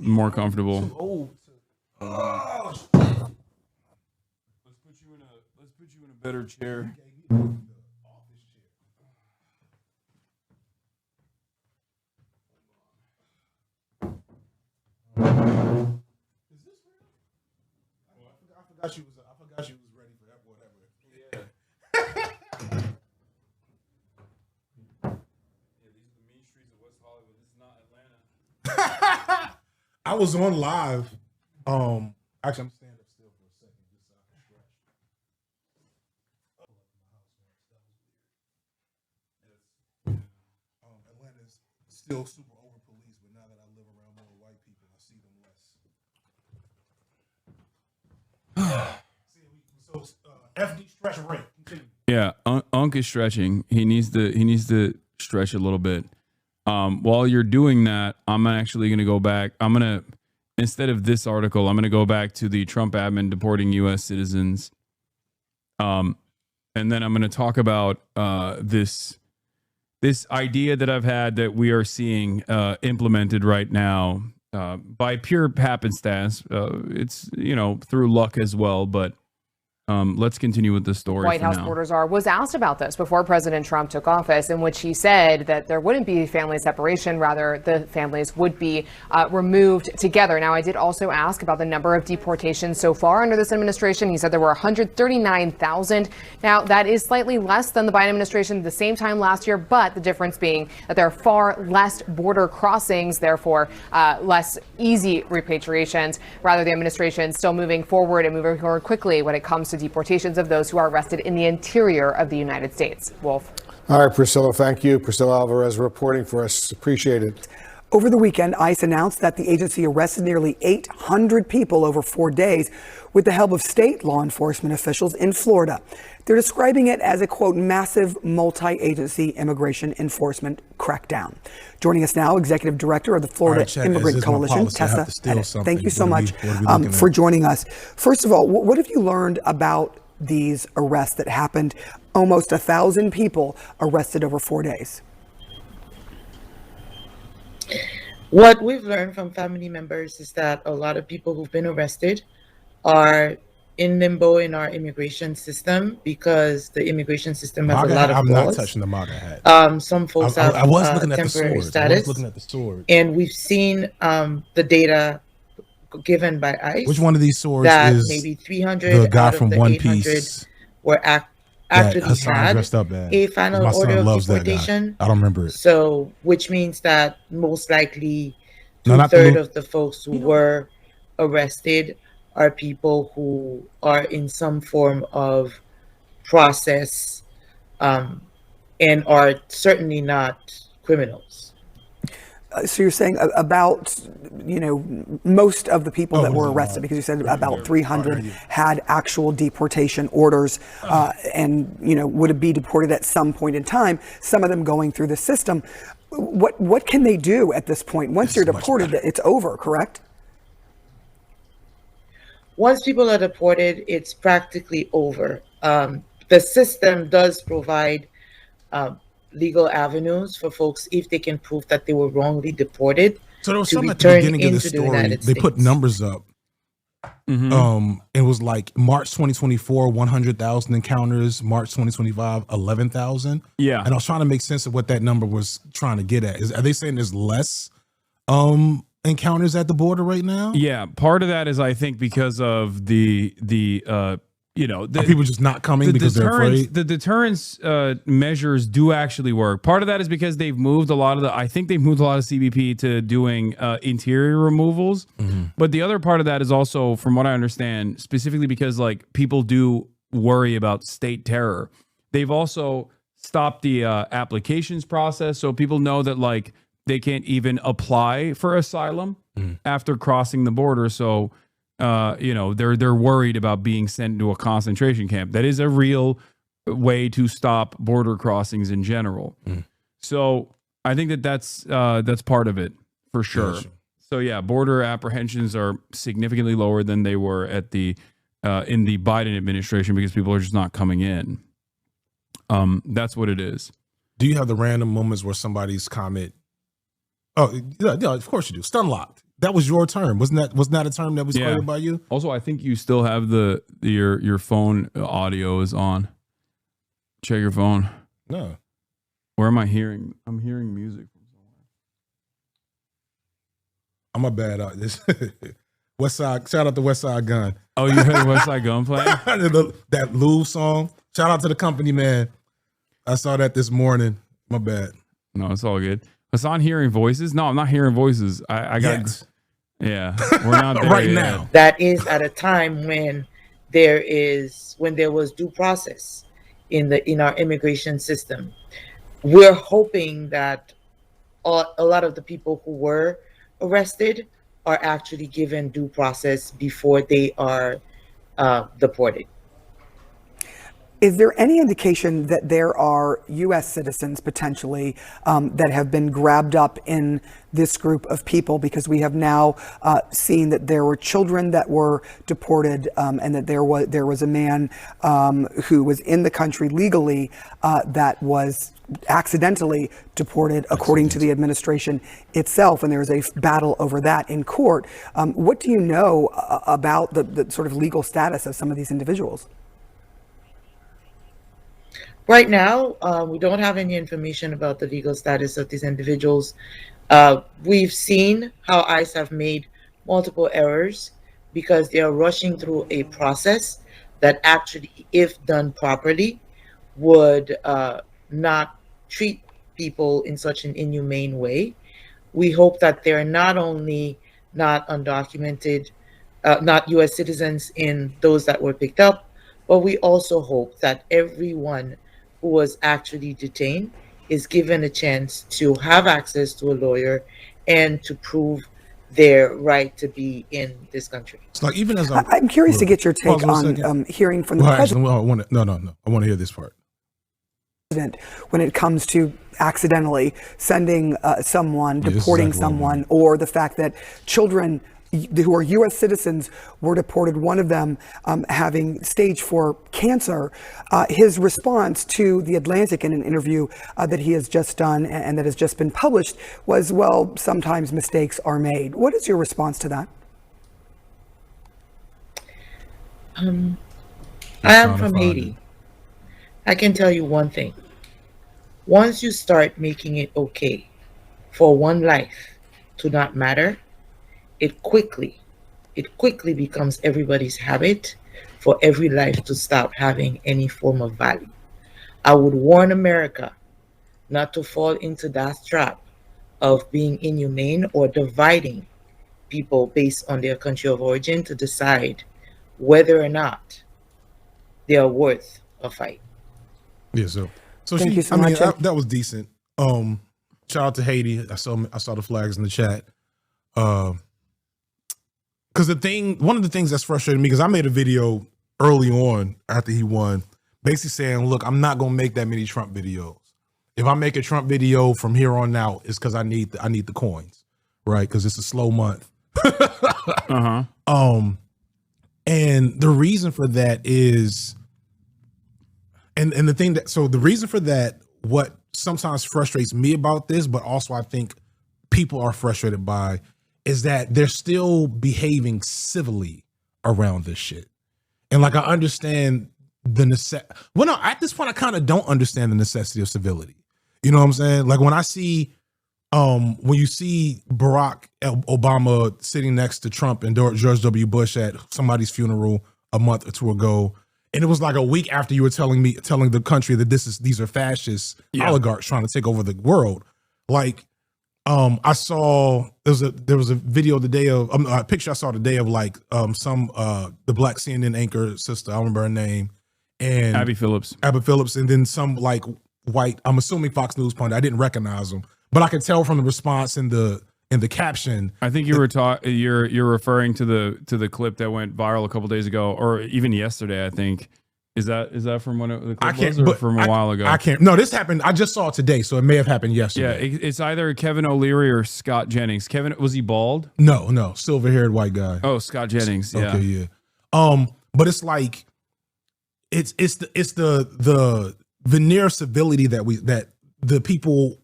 more comfortable. Let's put you in a better chair.
I forgot she was ready for that, whatever.
Yeah. These are the mean streets of West Hollywood. This is not Atlanta.
I was on live. Actually, I'm standing up still for a second just so I can stretch. Atlanta's still super over policed, but now that I live around more white people, I see them less. So FD stretch rate. Continue.
Yeah, Unc is stretching. He needs to stretch a little bit. While you're doing that, I'm actually going to go back. Instead of this article, I'm going to go back to the Trump admin deporting U.S. citizens. And then I'm going to talk about this idea that I've had that we are seeing implemented right now by pure happenstance. It's, through luck as well, but let's continue with the story.
White House reporters was asked about this before President Trump took office, in which he said that there wouldn't be family separation. Rather, the families would be removed together. Now, I did also ask about the number of deportations so far under this administration. He said there were 139,000. Now, that is slightly less than the Biden administration at the same time last year, but the difference being that there are far less border crossings, therefore less easy repatriations. Rather, the administration still moving forward quickly when it comes to deportations of those who are arrested in the interior of the United States. Wolf.
All right, Priscilla, thank you. Priscilla Alvarez reporting for us. Appreciate it.
Over the weekend, ICE announced that the agency arrested nearly 800 people over 4 days with the help of state law enforcement officials in Florida. They're describing it as a, quote, massive multi-agency immigration enforcement crackdown. Joining us now, Executive Director of the Florida Immigrant Coalition, Tessa. Thank you so much for joining us. First of all, what have you learned about these arrests that happened? Almost 1,000 people arrested over 4 days.
What we've learned from family members is that a lot of people who've been arrested are in limbo in our immigration system because the immigration system has a lot of flaws.
I'm not touching the MAGA hat.
Some folks have temporary status. And we've seen the data given by ICE.
Which one of these swords
that
is
maybe 300
the guy
out of
from
the
One
800
Piece
were actually
Hasan
had
dressed up as?
a final
My
order
son
of
loves that guy.
deportation.
I don't remember it.
So, which means that most likely
No, not the
two-thirds
Lu-
of the folks who were arrested are people who are in some form of process and are certainly not criminals.
So you're saying about, most of the people that were arrested, because you said about 300 had actual deportation orders and, would be deported at some point in time, some of them going through the system. What can they do at this point? Once you're deported, it's over, correct?
Once people are deported, it's practically over. The system does provide legal avenues for folks if they can prove that they were wrongly deported.
So there was
to
some at the
return
beginning of the
into the
story.
United
They put
States.
numbers up. It was like March 2024, 100,000 encounters. March 2025, 11,000.
Yeah.
And I was trying to make sense of what that number was trying to get at. Are they saying there's less encounters at the border right now?
Yeah, part of that is I think because of the
Are people just not coming because they're afraid?
The deterrence measures do actually work. Part of that is because they've moved a lot of CBP to doing interior removals. But the other part of that is also, from what I understand, specifically because like people do worry about state terror. They've also stopped the applications process, so people know that like they can't even apply for asylum after crossing the border. So they're worried about being sent to a concentration camp. That is a real way to stop border crossings in general. So I think that's part of it for sure.
Gotcha.
So yeah, border apprehensions are significantly lower than they were at in the Biden administration because people are just not coming in. That's what it is.
Do you have the random moments where somebody's comment? Oh, yeah, of course you do. Stun locked. That was your term, wasn't that a term that was created by you?
Also, I think you still have your phone audio is on. Check your phone.
No.
Where am I hearing? I'm hearing music from somewhere.
I'm a bad this West Side. Shout out to West Side Gun.
Oh, you heard West Side Gun playing?
That Louvre song. Shout out to the company, man. I saw that this morning. My bad.
No, it's all good. Hasan hearing voices? No, I'm not hearing voices. I got. Yeah, we're not there
right
yet.
now.
That is at a time when there was due process in our immigration system. We're hoping that a lot of the people who were arrested are actually given due process before they are deported.
Is there any indication that there are U.S. citizens potentially that have been grabbed up in this group of people? Because we have now seen that there were children that were deported and that there was a man who was in the country legally that was accidentally deported, according to the administration itself, and there was a battle over that in court. What do you know about the sort of legal status of some of these individuals?
Right now, we don't have any information about the legal status of these individuals. We've seen how ICE have made multiple errors because they are rushing through a process that actually, if done properly, would not treat people in such an inhumane way. We hope that they're not only not undocumented, not U.S. citizens in those that were picked up, but we also hope that everyone who was actually detained is given a chance to have access to a lawyer and to prove their right to be in this country.
It's like even as
I'm curious to get your take on hearing from the president.
I want to hear this part.
When it comes to accidentally sending someone, deporting someone, or the fact that children who are U.S. citizens were deported, one of them having stage 4 cancer. His response to The Atlantic in an interview that he has just done and that has just been published was, well, sometimes mistakes are made. What is your response to that?
I am from Haiti. I can tell you one thing. Once you start making it okay for one life to not matter, it quickly it quickly becomes everybody's habit for every life to stop having any form of value. I would warn America not to fall into that trap of being inhumane or dividing people based on their country of origin to decide whether or not they are worth a fight.
Yeah, so
Thank you so much.
that was decent. Shout out to Haiti. I saw the flags in the chat. Because one of the things that's frustrating me, because I made a video early on after he won, basically saying, look, I'm not gonna make that many Trump videos. If I make a Trump video from here on out, it's because I need the coins, right? Because it's a slow month. And the reason for that is, and the reason for that, what sometimes frustrates me about this, but also I think people are frustrated by, is that they're still behaving civilly around this shit. And like, I understand at this point, I kind of don't understand the necessity of civility. You know what I'm saying? Like when I see, when you see Barack Obama sitting next to Trump and George W. Bush at somebody's funeral a month or two ago, and it was like a week after you were telling the country that these are fascist oligarchs trying to take over the world. Like, I saw there was a video the day of a picture I saw the day of like the black CNN anchor sister, I don't remember her name, and
Abby Phillips,
and then some like white, I'm assuming Fox News pundit. I didn't recognize them, but I could tell from the response in the caption.
I think you're referring to the clip that went viral a couple days ago, or even yesterday. I think is that from when the clip was, or from a while ago?
I can't. No, this happened. I just saw it today, so it may have happened yesterday.
Yeah, it's either Kevin O'Leary or Scott Jennings. Kevin, was he bald?
No, silver-haired white guy.
Oh, Scott Jennings. Yeah.
Okay, yeah. But it's like it's the veneer of civility that the people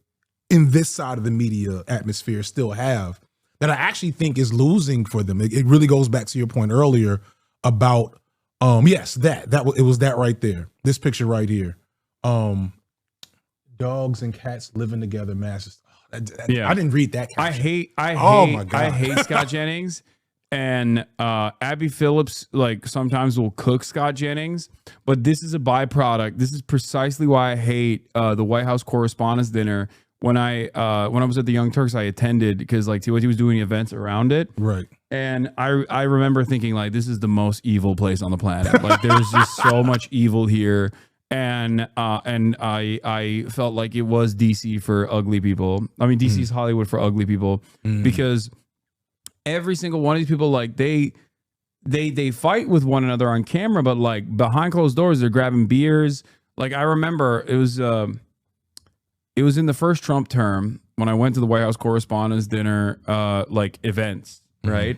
in this side of the media atmosphere still have, that I actually think is losing for them. It really goes back to your point earlier about it was that right there. This picture right here. Dogs and cats living together, masses. I didn't read that.
I hate Scott Jennings. And Abby Phillips, like, sometimes will cook Scott Jennings, but this is a byproduct. This is precisely why I hate the White House Correspondents' Dinner. When I was at the Young Turks, I attended because like he was doing events around it,
right?
And I remember thinking like, this is the most evil place on the planet. Like, there's just so much evil here, and I felt like it was DC for ugly people. I mean, DC's Hollywood for ugly people, because every single one of these people, like they fight with one another on camera, but like behind closed doors, they're grabbing beers. Like, I remember it was in the first Trump term when I went to the White House Correspondents' Dinner, like events, right?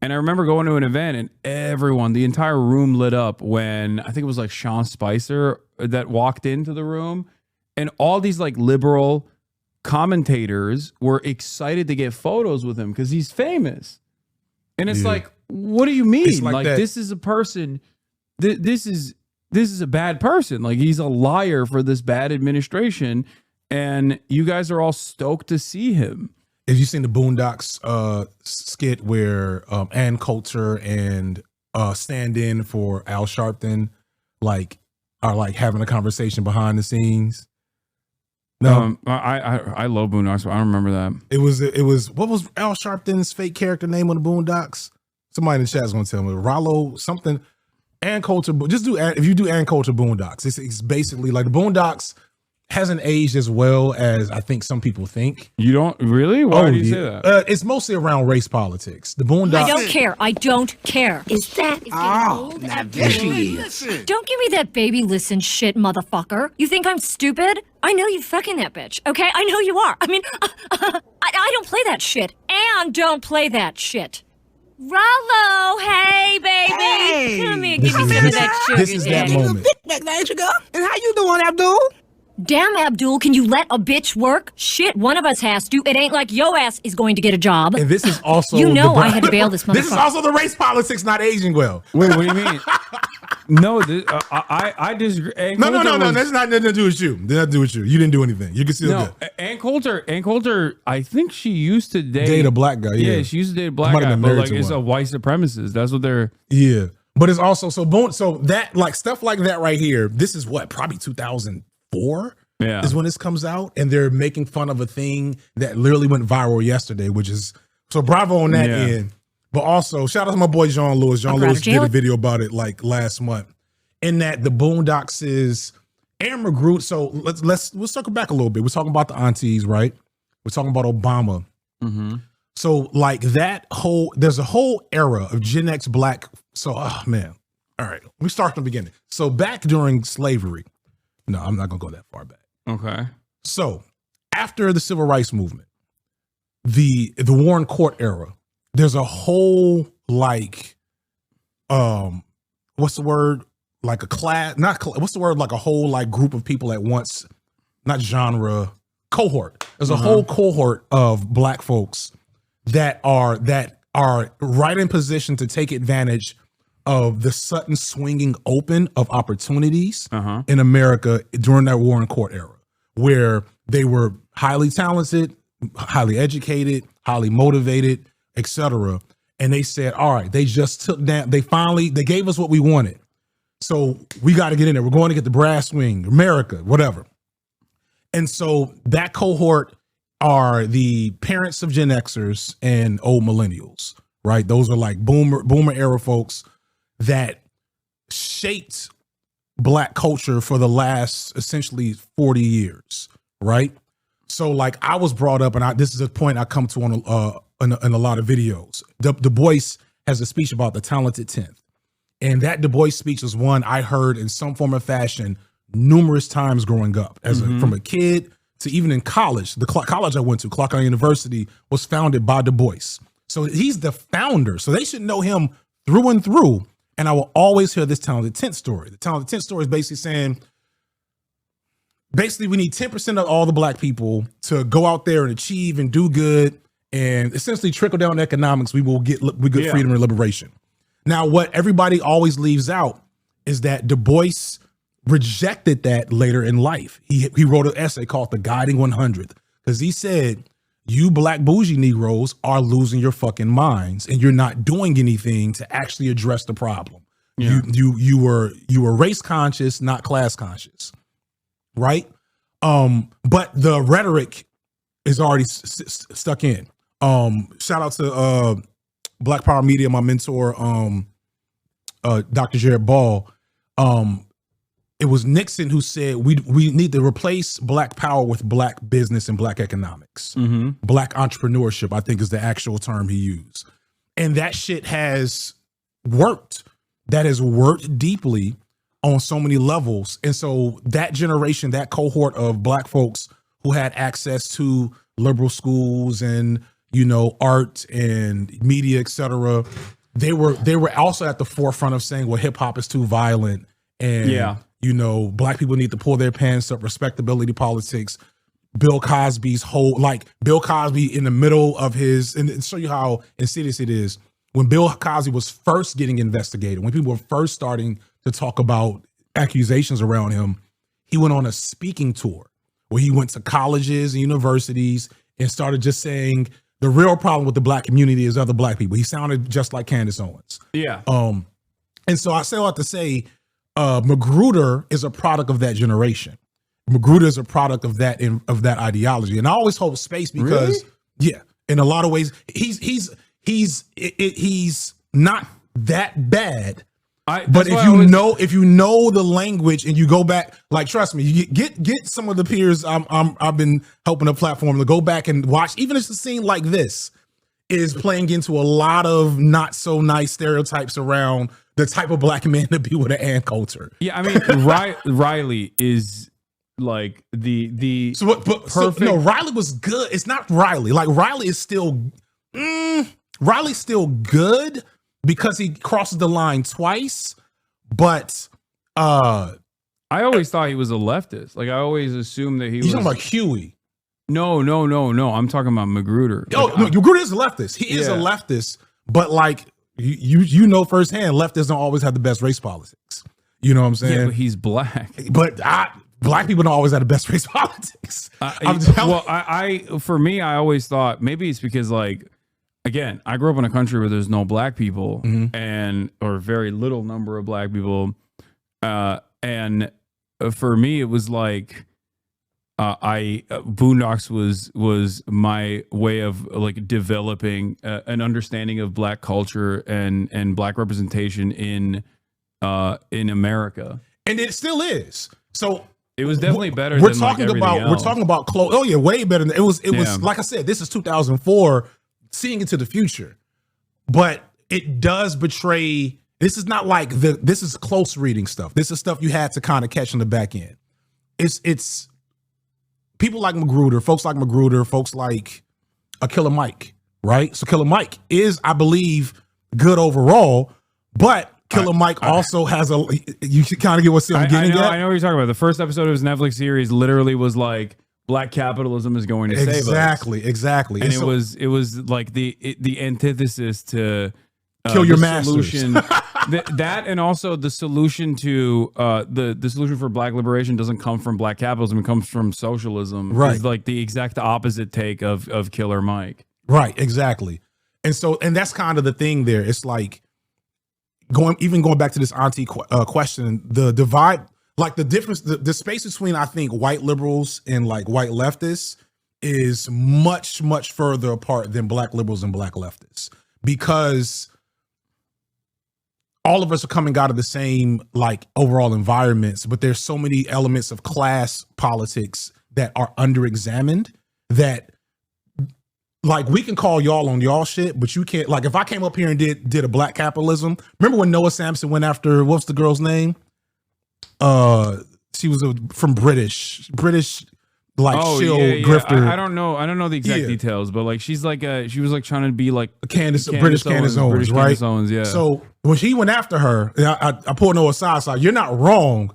And I remember going to an event and the entire room lit up when I think it was like Sean Spicer that walked into the room, and all these like liberal commentators were excited to get photos with him because he's famous. And it's like, what do you mean? Like this is a person, this is a bad person. Like, he's a liar for this bad administration, and you guys are all stoked to see him.
Have you seen the Boondocks skit where Ann Coulter and stand-in for Al Sharpton are having a conversation behind the scenes? No,
I love Boondocks, but I don't remember that.
It was what was Al Sharpton's fake character name on the Boondocks? Somebody in the chat is gonna tell me. Rollo something. Ann Coulter. Just if you do Ann Coulter Boondocks, it's basically like the Boondocks hasn't aged as well as I think some people think.
You don't really? Why do you say that?
It's mostly around race politics. The Boondocks.
I don't care. Is that
now there she is.
Don't give me that baby listen shit, motherfucker. You think I'm stupid? I know you fucking that bitch, okay? I know you are. I mean, I don't play that shit. And don't play that shit. Rollo, hey, baby.
Hey.
Come here, give me some of that sugar,
This is that moment.
There you go. And how you doing, Abdul?
Damn, Abdul, can you let a bitch work? Shit, one of us has to. It ain't like yo ass is going to get a job.
And this is also
I had to bail this motherfucker.
This is also the race politics not aging well.
Wait, what do you mean? No, I disagree.
No. That's not nothing to do with you. Nothing to do with you. You didn't do anything. You can still good.
Ann Coulter, I think she used to
date a black guy. Yeah,
she used to date a black guy. But like, it's a white supremacist. That's what they're.
Yeah, but it's also so that like stuff like that right here. This is what probably 2004.
Yeah,
is when this comes out, and they're making fun of a thing that literally went viral yesterday, which is so bravo on that end. But also shout out to my boy John Lewis. John Lewis did a video about it like last month. In that the Boondocks is Aaron McGrew. So let's circle back a little bit. We're talking about the aunties, right? We're talking about Obama.
Mm-hmm.
So like there's a whole era of Gen X black. So man, all right. We start from the beginning. So back during slavery. No, I'm not gonna go that far back.
Okay.
So after the civil rights movement, the Warren Court era, there's a whole like, what's the word? Like a class, what's the word? Like a whole like group of people at once, not genre, cohort. There's a whole cohort of black folks that are right in position to take advantage of the sudden swinging open of opportunities in America during that Warren Court era, where they were highly talented, highly educated, highly motivated, etc. And they said, all right, they just took down, they gave us what we wanted. So we got to get in there. We're going to get the brass ring, America, whatever. And so that cohort are the parents of Gen Xers and old millennials, right? Those are like boomer era folks that shaped black culture for the last essentially 40 years, right? So like I was brought up, and this is a point I come to on in a lot of videos. Du Bois has a speech about the talented 10th. And that Du Bois speech is one I heard in some form or fashion numerous times growing up, from a kid to even in college. The college I went to, Clark County University, was founded by Du Bois. So he's the founder. So they should know him through and through. And I will always hear this talented 10th story. The talented 10th story is basically saying, we need 10% of all the black people to go out there and achieve and do good, and essentially trickle down economics. We get freedom and liberation. Now, what everybody always leaves out is that Du Bois rejected that later in life. He wrote an essay called The Guiding 100th, because he said, you black bougie Negroes are losing your fucking minds, and you're not doing anything to actually address the problem. Yeah. You were race conscious, not class conscious, right? But the rhetoric is already stuck in. Shout out to Black Power Media, my mentor, Dr. Jared Ball. It was Nixon who said we need to replace black power with black business and black economics. Black entrepreneurship, I think, is the actual term he used. And that shit has worked. That has worked deeply on so many levels. And so that generation, that cohort of black folks who had access to liberal schools and, art and media, et cetera, they were also at the forefront of saying, well, hip hop is too violent. And, black people need to pull their pants up, respectability politics. Bill Cosby's Bill Cosby in the middle of and show you how insidious it is. When Bill Cosby was first getting investigated, when people were first starting to talk about accusations around him, he went on a speaking tour where he went to colleges and universities and started just saying the real problem with the black community is other black people. He sounded just like Candace Owens. Yeah. And so I say all that to say, Magruder is a product of that generation. Magruder is a product of that ideology, and I always hold space because, in a lot of ways, he's not that bad. But if you know the language and you go back, like, trust me, you get some of the peers I've been helping the platform to go back and watch. Even if it's a scene like this is playing into a lot of not so nice stereotypes around the type of black man to be with an Ann Coulter.
Yeah, I mean, Riley is like the perfect.
No, Riley was good. It's not Riley. Like, Riley is still Riley's still good because he crosses the line twice, but
I always thought he was a leftist. Like, I always assumed that he was.
You're talking about Huey.
No. I'm talking about Magruder.
Magruder is a leftist. He is a leftist, but like you know firsthand, leftists don't always have the best race politics. You know what I'm saying?
Yeah, but he's black.
But black people don't always have the best race politics.
For me, I always thought maybe it's because, like, again, I grew up in a country where there's no black people or very little number of black people. And for me, it was like, Boondocks was my way of like developing an understanding of black culture and black representation in America.
And it still is. So
it was definitely better.
We're
than
talking
like
about
else.
we're talking about clothes. Oh yeah, way better than it was. It was like I said, this is 2004, seeing into the future. But it does betray. This is not like this is close reading stuff. This is stuff you had to kind of catch on the back end. It's people like Magruder, folks like Magruder, folks like Killer Mike, right? So Killer Mike is, I believe, good overall, but Killer Mike also has you should kind of get what I'm getting at.
I know what you're talking about. The first episode of his Netflix series literally was like, black capitalism is going to save us.
Exactly.
And it was like the antithesis to
kill your masters.
That and also the solution to the solution for black liberation doesn't come from black capitalism. It comes from socialism.
Right.
It's like the exact opposite take of Killer Mike.
Right. Exactly. And that's kind of the thing there. It's like going back to this auntie question, the divide, like the difference, the space between, I think, white liberals and like white leftists is much, much further apart than black liberals and black leftists, because all of us are coming out of the same like overall environments, but there's so many elements of class politics that are underexamined that, like, we can call y'all on y'all shit, but you can't. Like, if I came up here and did a black capitalism, remember when Noah Sampson went after, what's the girl's name? She was from British like shill grifter.
I don't know the exact details, but like she was like trying to be like
British Candace Owens, right?
Candace Owens, yeah.
So when he went after her, I pulled Noah aside. So you're not wrong,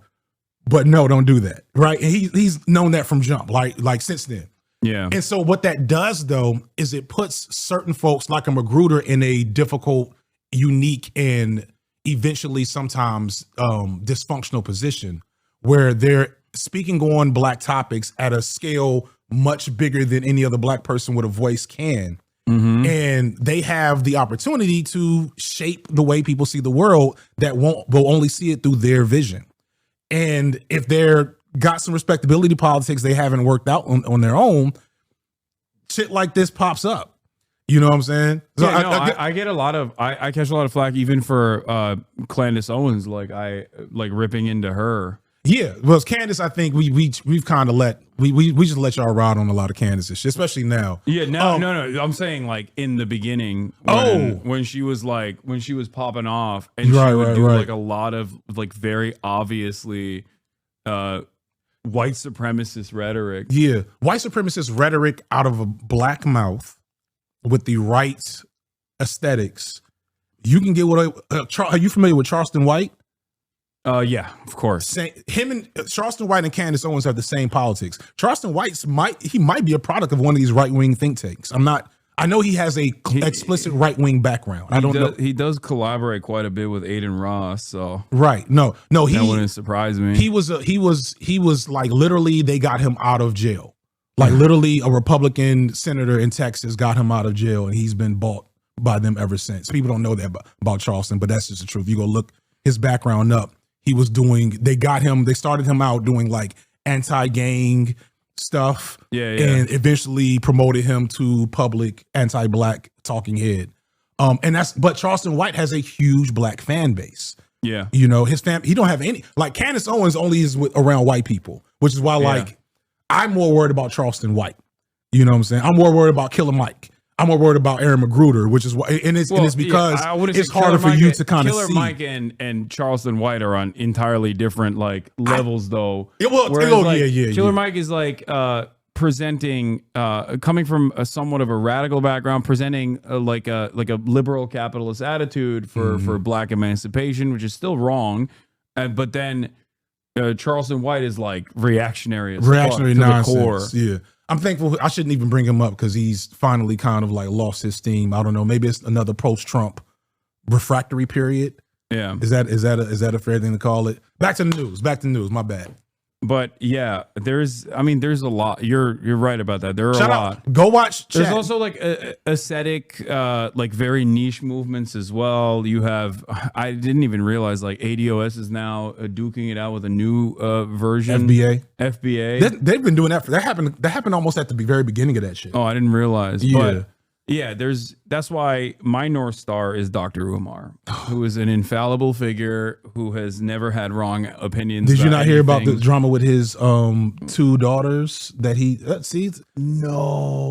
but no, don't do that, right? And he's known that from jump, like since then.
Yeah.
And so what that does, though, is it puts certain folks like a Magruder in a difficult, unique, and eventually sometimes dysfunctional position where they're speaking on black topics at a scale much bigger than any other black person with a voice can. Mm-hmm. And they have the opportunity to shape the way people see the world that will only see it through their vision. And if they're got some respectability politics they haven't worked out on their own, shit like this pops up. You know what I'm saying? So
yeah, I get a lot of I catch a lot of flack even for Candace Owens, like ripping into her.
Yeah, well, Candace, I think we've kind of we just let y'all ride on a lot of Candace's shit, especially now.
Yeah, no, I'm saying like in the beginning, when she was popping off, and she would do like a lot of like very obviously white supremacist rhetoric.
Yeah, white supremacist rhetoric out of a black mouth with the right aesthetics. You can get are you familiar with Charleston White?
Yeah, of course.
Him and Charleston White and Candace Owens have the same politics. Charleston White might be a product of one of these right-wing think tanks. I know he has a explicit right-wing background. I don't know.
He does collaborate quite a bit with Aiden Ross, so
right. No, that
wouldn't surprise me.
He was like literally they got him out of jail. Like literally a Republican senator in Texas got him out of jail, and he's been bought by them ever since. People don't know that about Charleston, but that's just the truth. You go look his background up. They started him out doing like anti-gang stuff. Yeah. And eventually promoted him to public anti-black talking head. But Charleston White has a huge black fan base.
Yeah.
You know, his he don't have any, like Candace Owens only is around white people, which is why I'm more worried about Charleston White. You know what I'm saying? I'm more worried about Killer Mike. I'm more worried about Aaron Magruder, which is why, and it's because it's harder for you to kind of see.
Killer Mike and Charleston White are on entirely different like levels, though.
Killer
Mike is like presenting, coming from somewhat of a radical background, presenting like a liberal capitalist attitude for black emancipation, which is still wrong, but then Charleston White is like reactionary
nonsense.
The core.
Yeah. I'm thankful. I shouldn't even bring him up because he's finally kind of like lost his steam. I don't know. Maybe it's another post-Trump refractory period.
Yeah.
Is that a fair thing to call it? Back to the news. My bad.
But yeah, there's a lot. You're right about that. There are a lot.
Go watch.
There's also like aesthetic, like very niche movements as well. You have, I didn't even realize like ADOS is now duking it out with a new version. FBA.
They've been doing that that happened almost at the very beginning of that shit.
Oh, I didn't realize.
Yeah.
But yeah, that's why my North Star is Dr. Umar, who is an infallible figure who has never had wrong opinions.
Did you not hear about the
anything.
drama with his 2 daughters that he sees? No.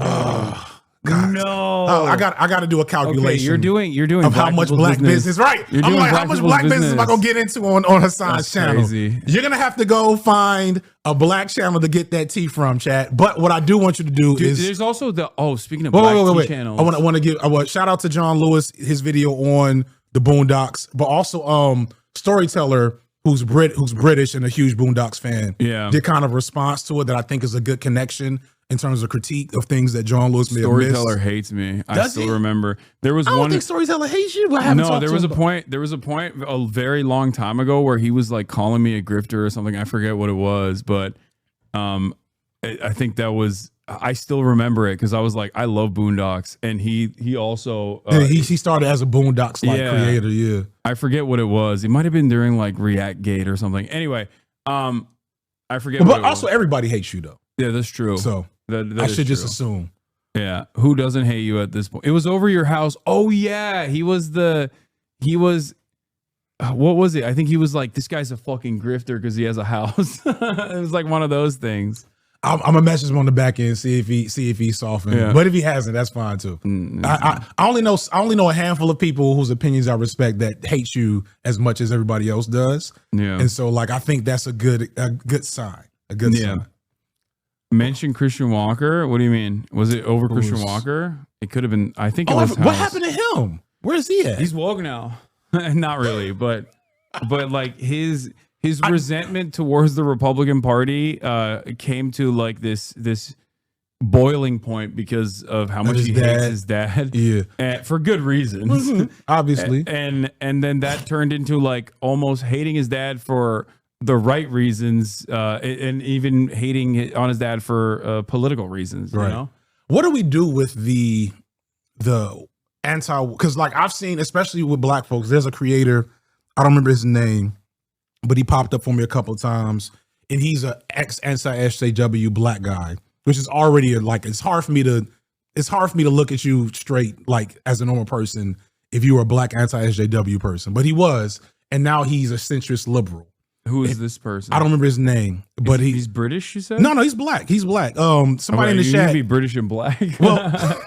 No. Oh, I got to do a calculation.
Okay, you're doing
of how much black business. Right. I'm like, how much black business am I gonna get into on Hasan's channel?
Crazy.
You're gonna have to go find a black channel to get that tea from, chat. But what I do want you to do is
there's also speaking of black tea channels.
I want to give shout out to John Lewis, his video on the Boondocks, but also Storyteller, who's British and a huge Boondocks fan.
Yeah.
Did kind of response to it that I think is a good connection in terms of critique of things that John Lewis may have missed.
Storyteller hates me. I still remember there was
I don't think Storyteller hates you.
There was a point a very long time ago where he was like calling me a grifter or something. I forget what it was, but I think that was. I still remember it because I was like, I love Boondocks, and he also
he started as a Boondocks creator. Yeah,
I forget what it was. It might have been during like React Gate or something. Anyway, I forget.
But also, everybody hates you though.
Yeah, that's true.
So
that
I should just
true.
assume.
Yeah, who doesn't hate you at this point? It was over your house. Oh yeah, he was. What was it? I think he was like, this guy's a fucking grifter because he has a house. It was like one of those things.
I'm gonna message him on the back end, see if he's softened. Yeah. But if he hasn't, that's fine too. I only know a handful of people whose opinions I respect that hate you as much as everybody else does.
Yeah,
and so like I think that's a good sign. A good sign.
Mention Christian Walker. What do you mean? Was it over Christian Walker? It could have been. I think it was.
What happened to him? Where's he at?
He's woke now. Not really, but like his resentment towards the Republican Party came to like this boiling point because of how much he hates his dad.
Yeah,
and for good reasons,
obviously.
And then that turned into like almost hating his dad for the right reasons, and even hating on his dad for political reasons.
Right.
You know?
What do we do with the anti? Because like I've seen, especially with black folks, there's a creator. I don't remember his name, but he popped up for me a couple of times, and he's a anti-SJW black guy, which is already it's hard for me to look at you straight like as a normal person if you were a black anti-SJW person, but he was, and now he's a centrist liberal.
Who is this person?
I don't remember his name, but
he's British. You said?
No, he's black. He's black. Somebody in the
you
chat.
Need to be British and black.
Well,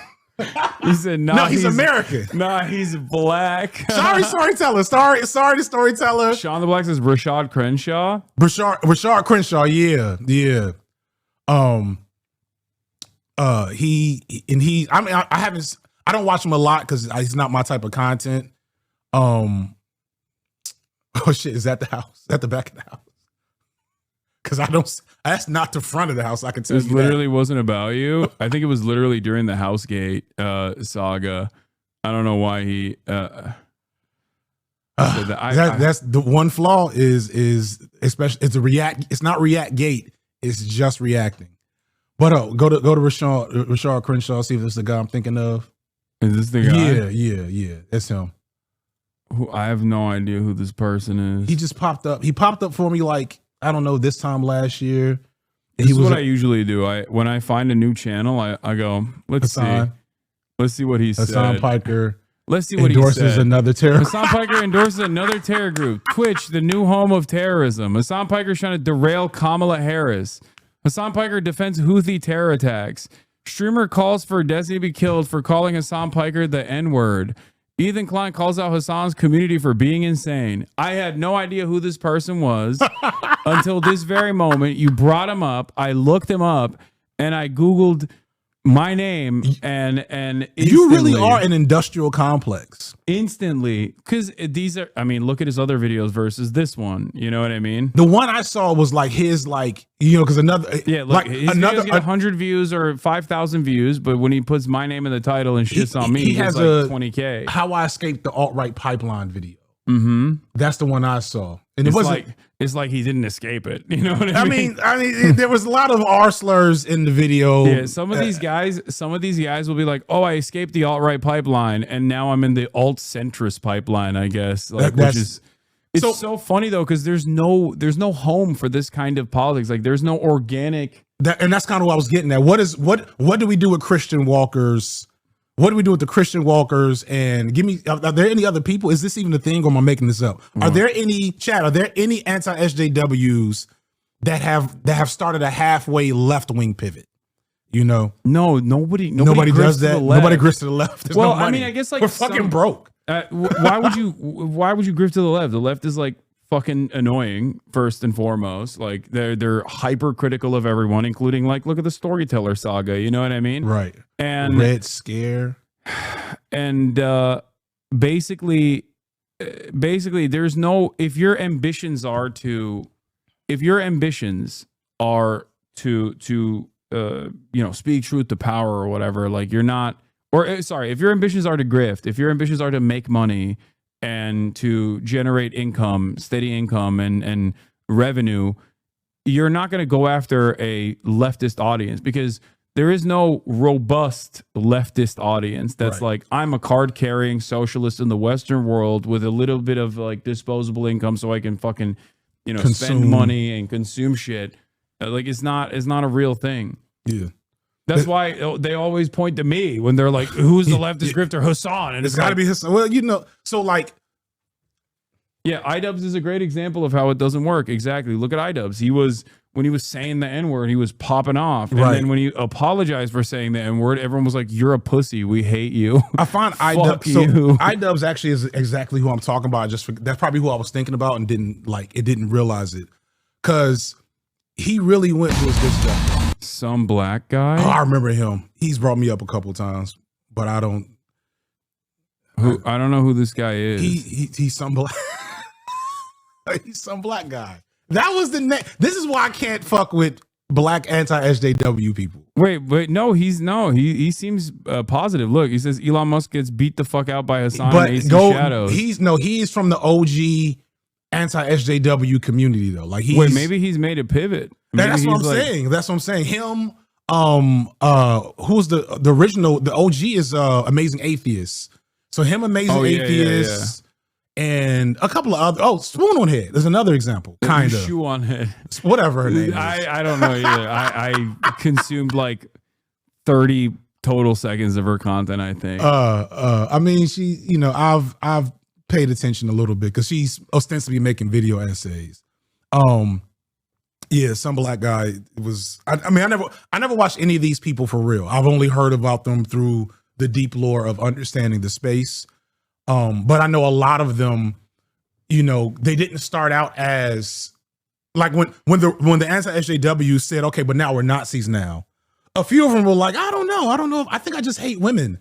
he said
no. He's American.
Nah, he's black.
Sorry, Storyteller. Sorry, the Storyteller.
Sean the Black says Rashad Crenshaw.
Rashad Crenshaw. Yeah. I don't watch him a lot because he's not my type of content. Oh shit, is that the house? Is that the back of the house? Because that's not the front of the house. I can tell you.
This literally wasn't about you. I think it was literally during the Housegate saga. I don't know why he said that.
That's the one flaw is especially it's not React Gate, it's just reacting. But go to Rashad Crenshaw, see if this is the guy I'm thinking of.
Is this the guy?
Yeah. That's him.
I have no idea who this person is.
He just popped up. He popped up for me like, I don't know, this time last year.
This is what I usually do. When I find a new channel, I go, let's see what he said.
Hasan Piker.
Let's see what he said.
Endorses another terror.
Hasan Piker endorses another terror group. Twitch, the new home of terrorism. Hasan Piker trying to derail Kamala Harris. Hasan Piker defends Houthi terror attacks. Streamer calls for Desi to be killed for calling Hasan Piker the N-word. Ethan Klein calls out Hasan's community for being insane. I had no idea who this person was until this very moment. You brought him up. I looked him up and I Googled my name and
you really are an industrial complex.
Instantly. Because these are, I mean, look at his other videos versus this one. You know what I mean?
The one I saw was like his, like, you know, because another,
yeah, look, his videos get 100 views or 5,000 views, but when he puts my name in the title and shits on me, he has like 20K.
How I Escaped the Alt-Right Pipeline video. That's the one I saw, and
it's like it's like he didn't escape it. You know what I mean?
I mean, there was a lot of R slurs in the video.
Yeah, some of these guys will be like, "Oh, I escaped the alt-right pipeline, and now I'm in the alt-centrist pipeline." I guess, like, which is it's so funny though, because there's no home for this kind of politics. Like, there's no organic.
And that's kind of what I was getting at. What do we do with Christian walkers? What do we do with the Christian walkers? And are there any other people? Is this even a thing, or am I making this up? Are there any anti-SJWs that have started a halfway left-wing pivot? You know?
No, nobody
does that. Nobody grifts to the left. There's
well,
no money.
I mean, I guess like
we're fucking broke.
Why would you grift to the left? The left is like fucking annoying, first and foremost. Like they're hypercritical of everyone, including, like, look at the Storyteller saga, you know what I mean?
Right.
And
Red Scare.
And basically there's no, if your ambitions are to speak truth to power or whatever, like, you're not, or sorry, if your ambitions are to grift, if your ambitions are to make money and to generate income, steady income and revenue, you're not going to go after a leftist audience, because there is no robust leftist audience that's like, I'm a card-carrying socialist in the Western world with a little bit of, like, disposable income so I can fucking, spend money and consume shit. Like, it's not a real thing.
Yeah.
That's why they always point to me when they're like, who's the leftist grifter? Hasan. And
it's got to be Hasan. Well, so like.
Yeah, iDubbbz is a great example of how it doesn't work. Exactly. Look at iDubbbz. When he was saying the N-word, he was popping off. And then when he apologized for saying the N-word, everyone was like, you're a pussy. We hate you.
I find iDubbbz. So iDubbbz actually is exactly who I'm talking about. That's probably who I was thinking about and didn't realize it. Because he really went to this guy.
Some black guy?
Oh, I remember him. He's brought me up a couple times, but I don't
know who this guy is.
He's some black. He's some black guy. That was the name. This is why I can't fuck with black anti-SJW people.
Wait, no, he seems positive. Look, he says Elon Musk gets beat the fuck out by Hasan and AC Shadows.
He's from the OG anti-SJW community though. Like
maybe he's made a pivot.
That's what I'm saying. That's what I'm saying. Him, who's the original? The OG is Amazing Atheist. So him, Amazing Atheist. And a couple of other. Spoon on Head. There's another example. Kind of.
Shoe on Head.
Whatever her name is.
I don't know either. I consumed like 30 total seconds of her content, I think.
I mean, she, I've paid attention a little bit because she's ostensibly making video essays. Yeah, some black guy was. I never watched any of these people for real. I've only heard about them through the deep lore of understanding the space. But I know a lot of them, they didn't start out as like when the anti-SJW said, okay, but now we're Nazis now. A few of them were like, I don't know. I think I just hate women.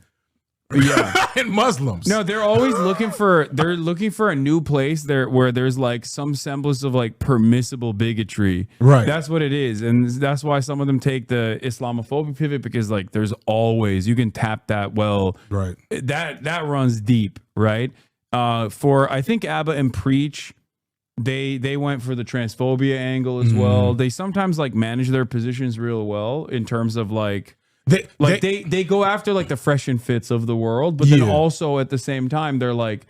Yeah. And Muslims.
No, they're always looking for a new place there where there's like some semblance of like permissible bigotry.
Right.
That's what it is. And that's why some of them take the Islamophobia pivot, because like there's always, you can tap that well.
Right.
That runs deep, right? For I think Abba and Preach, they went for the transphobia angle as well. They sometimes like manage their positions real well in terms of like they go after like the fresh and fits of the world, but then also at the same time they're like,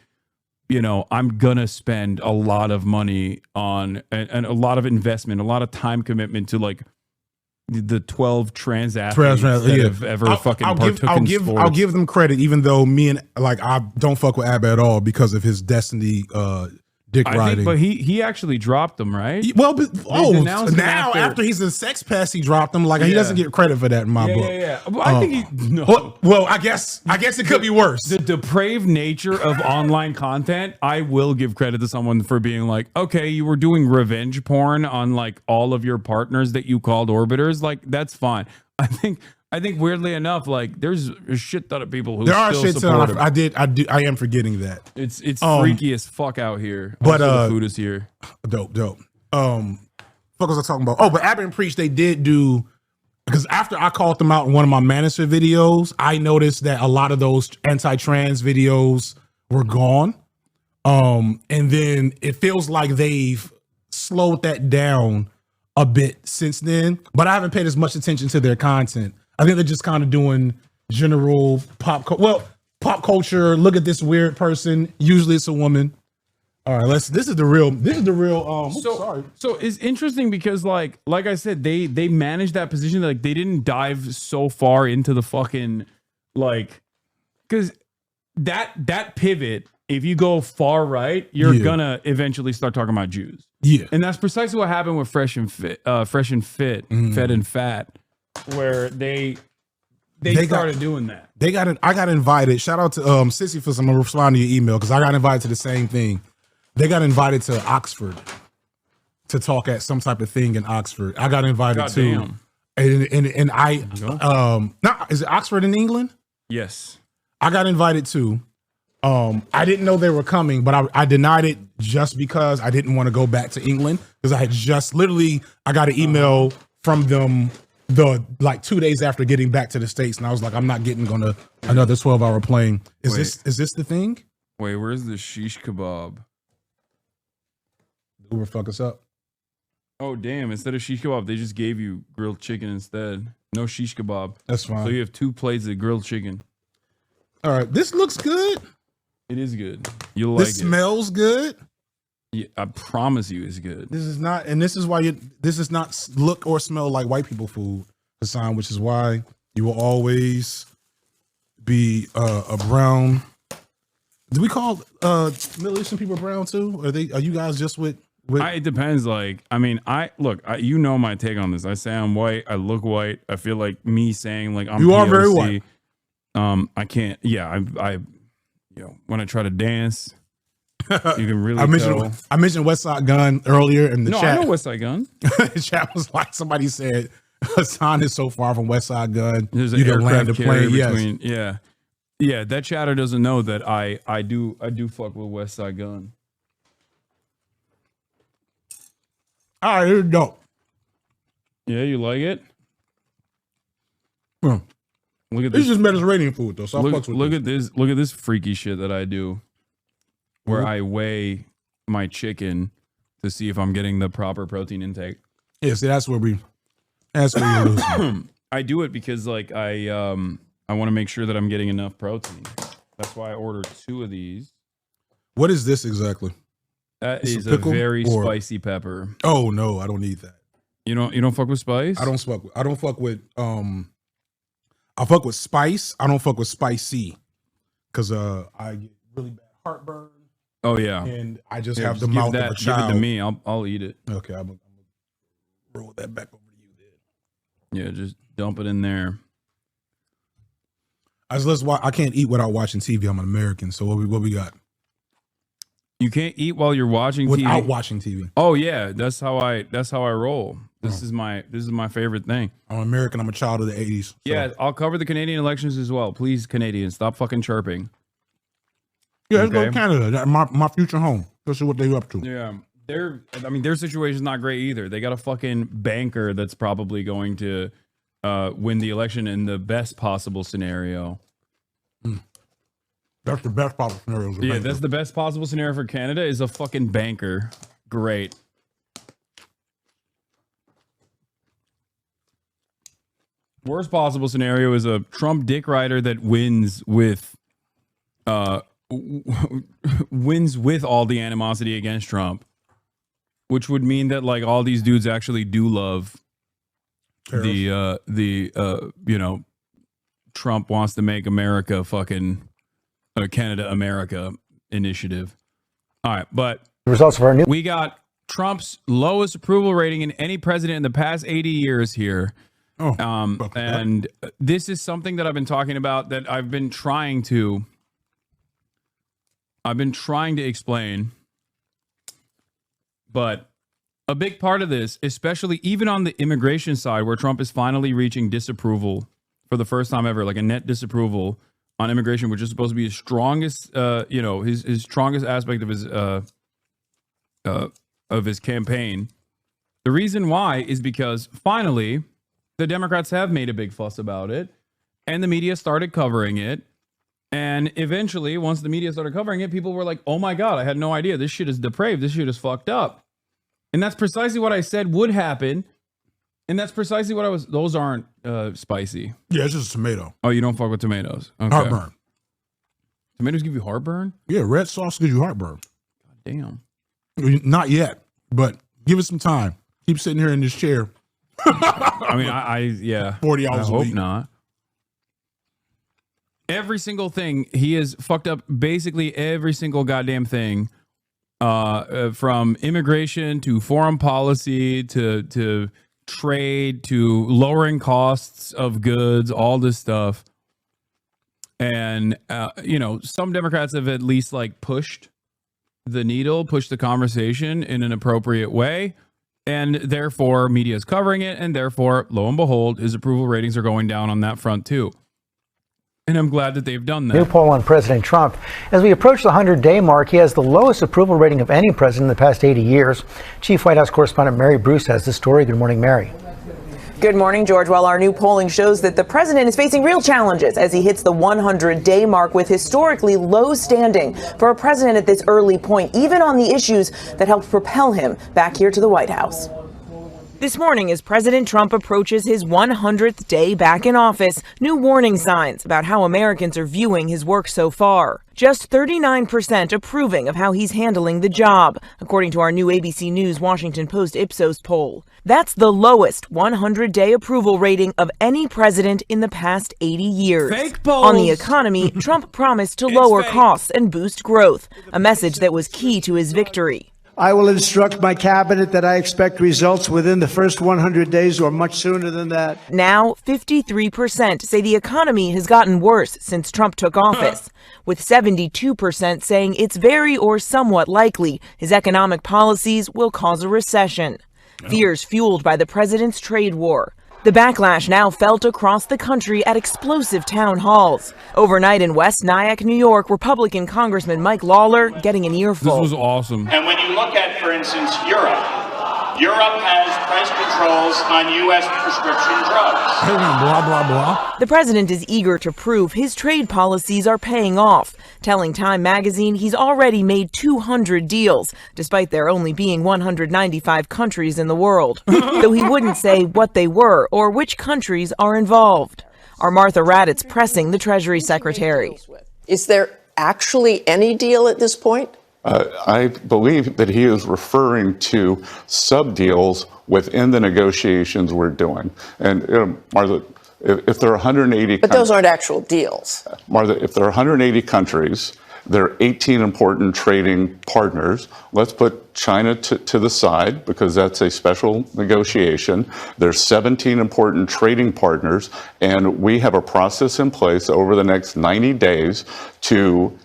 I'm gonna spend a lot of money on and a lot of investment, a lot of time commitment to like the 12 trans athletes that have ever fucking partook in sports.
I'll give them credit, even though I don't fuck with Abba at all because of his Destiny dick riding.
But he actually dropped them, right?
Well, now after he's a sex pest, he dropped them. Like he doesn't get credit for that in my book.
Yeah. Well, I think
Well, I guess it could be worse.
The depraved nature of online content, I will give credit to someone for being like, okay, you were doing revenge porn on like all of your partners that you called orbiters. Like that's fine. I think weirdly enough, like there's a shit ton of people who there are shit ton.
I am forgetting that.
It's freaky as fuck out here.
But
also, the food is here.
Dope. What was I talking about? Oh, but Abba and Preach, they did do, because after I called them out in one of my Manosphere videos, I noticed that a lot of those anti-trans videos were gone. And then it feels like they've slowed that down a bit since then, but I haven't paid as much attention to their content. I think they're just kind of doing general pop culture. Look at this weird person. Usually it's a woman. All right, this is the real
So it's interesting because like I said, they managed that position. Like they didn't dive so far into the fucking like, because that pivot, if you go far right, you're gonna eventually start talking about Jews.
Yeah.
And that's precisely what happened with Fresh and Fit, Fed and Fat, where they started doing that.
I got invited. Shout out to Sisyphus. I'm gonna respond to your email because I got invited to the same thing. They got invited to Oxford to talk at some type of thing in Oxford. I got invited to, and I is it Oxford in England?
Yes.
I got invited to. I didn't know they were coming, but I denied it just because I didn't want to go back to England because I had just I got an email from them like 2 days after getting back to the States, and I was like, I'm not getting on another 12-hour plane. Is this the thing?
Wait, where's the shish kebab?
Uber fuck us up.
Oh damn! Instead of shish kebab, they just gave you grilled chicken instead. No shish kebab.
That's fine.
So you have 2 plates of grilled chicken.
All right, this looks good.
It is good. You'll like it.
This smells good.
Yeah, I promise you, it's good.
This is not, and this is why this does not look or smell like white people food, Hasan. Which is why you will always be a brown. Do we call Middle Eastern people brown too? Are you guys just with?
It depends. Like, I mean, you know my take on this. I say I'm white. I look white. I feel like me saying like I'm.
You are
POC,
very white.
I can't. Yeah, when I try to dance, you can really.
I mentioned West Side Gun earlier in the chat.
I know West Side Gun.
The chat was like somebody said Hasan is so far from West Side Gun.
There's an aircraft carrier between. Yes. Yeah. That chatter doesn't know that I do fuck with West Side Gun.
All right, here we go.
Yeah, you like it?
Look at this. This is Mediterranean food though. So
look at this. Look at this freaky shit that I do, where I weigh my chicken to see if I'm getting the proper protein intake.
Yeah, see, that's where you lose.
I do it because like I want to make sure that I'm getting enough protein. That's why I ordered 2 of these.
What is this exactly?
That is a very spicy pepper.
Oh no, I don't need that.
You don't fuck with spice?
I don't fuck with I fuck with spice. I don't fuck with spicy because I get really bad heartburn.
Oh yeah,
and I just have the mouth of a child.
Give it to me. I'll eat it.
Okay, I'm gonna roll that back over to you then.
Yeah, just dump it in there.
I can't eat without watching TV. I'm an American, so what we got?
You can't eat while you're watching TV.
Without watching TV.
Oh yeah, that's how I roll. This is my favorite thing.
I'm American. I'm a child of the 80s. So.
Yeah, I'll cover the Canadian elections as well. Please, Canadians, stop fucking chirping.
Yeah, let's go to Canada. My future home. Let's see what they're up to.
Yeah, their situation's not great either. They got a fucking banker that's probably going to win the election in the best possible scenario.
That's the best possible scenario.
Yeah, that's the best possible scenario for Canada is a fucking banker. Great. Worst possible scenario is a Trump dick rider that wins with all the animosity against Trump, which would mean that like all these dudes actually do love the Trump wants to make America fucking Canada America initiative. All right, but
the results of
we got Trump's lowest approval rating in any president in the past 80 years here. And this is something that I've been talking about that I've been trying to explain. But a big part of this, especially even on the immigration side, where Trump is finally reaching disapproval for the first time ever, like a net disapproval on immigration, which is supposed to be his strongest, his strongest aspect of his campaign. The reason why is because finally the Democrats have made a big fuss about it, and the media started covering it, And eventually, once the media started covering it, people were like, oh my God, I had no idea. This shit is depraved. This shit is fucked up. And that's precisely what I said would happen. And that's precisely what I was. Those aren't spicy.
Yeah, it's just a tomato.
Oh, you don't fuck with tomatoes. Okay.
Heartburn.
Tomatoes give you heartburn?
Yeah, red sauce gives you heartburn.
Damn.
Not yet, but give it some time. Keep sitting here in this chair.
I mean, yeah.
40 hours a week.
I hope not. Every single thing, he has fucked up basically every single goddamn thing, from immigration to foreign policy to trade to lowering costs of goods, all this stuff. And, some Democrats have at least like pushed the needle, pushed the conversation in an appropriate way. And therefore, media is covering it. And therefore, lo and behold, his approval ratings are going down on that front, too. And I'm glad that they've done that.
New poll on President Trump. As we approach the 100-day mark, he has the lowest approval rating of any president in the past 80 years. Chief White House correspondent Mary Bruce has the story. Good morning, Mary.
Good morning, George. Well, our new polling shows that the president is facing real challenges as he hits the 100-day mark with historically low standing for a president at this early point, even on the issues that helped propel him back here to the White House. This morning, as President Trump approaches his 100th day back in office, new warning signs about how Americans are viewing his work so far. Just 39% approving of how he's handling the job, according to our new ABC News Washington Post Ipsos poll. That's the lowest 100-day approval rating of any president in the past 80 years.
Fake polls.
On the economy, Trump promised to lower costs and boost growth, a message that was key to his victory.
I will instruct my cabinet that I expect results within the first 100 days or much sooner than that.
Now, 53% say the economy has gotten worse since Trump took office, with 72% saying it's very or somewhat likely his economic policies will cause a recession. Fears fueled by the president's trade war. The backlash now felt across the country at explosive town halls. Overnight in West Nyack, New York, Republican Congressman Mike Lawler getting an earful.
This was awesome.
And when you look at, for instance, Europe has price controls on U.S. prescription drugs.
Blah, blah, blah.
The president is eager to prove his trade policies are paying off, telling Time magazine he's already made 200 deals, despite there only being 195 countries in the world, though he wouldn't say what they were or which countries are involved. Our Martha Raddatz pressing the Treasury Secretary.
Is there actually any deal at this point?
I believe that he is referring to sub-deals within the negotiations we're doing. And Martha, if there are 180
But those aren't actual deals.
Martha, if there are 180 countries, there are 18 important trading partners. Let's put China to the side because that's a special negotiation. There's 17 important trading partners, and we have a process in place over the next 90 days to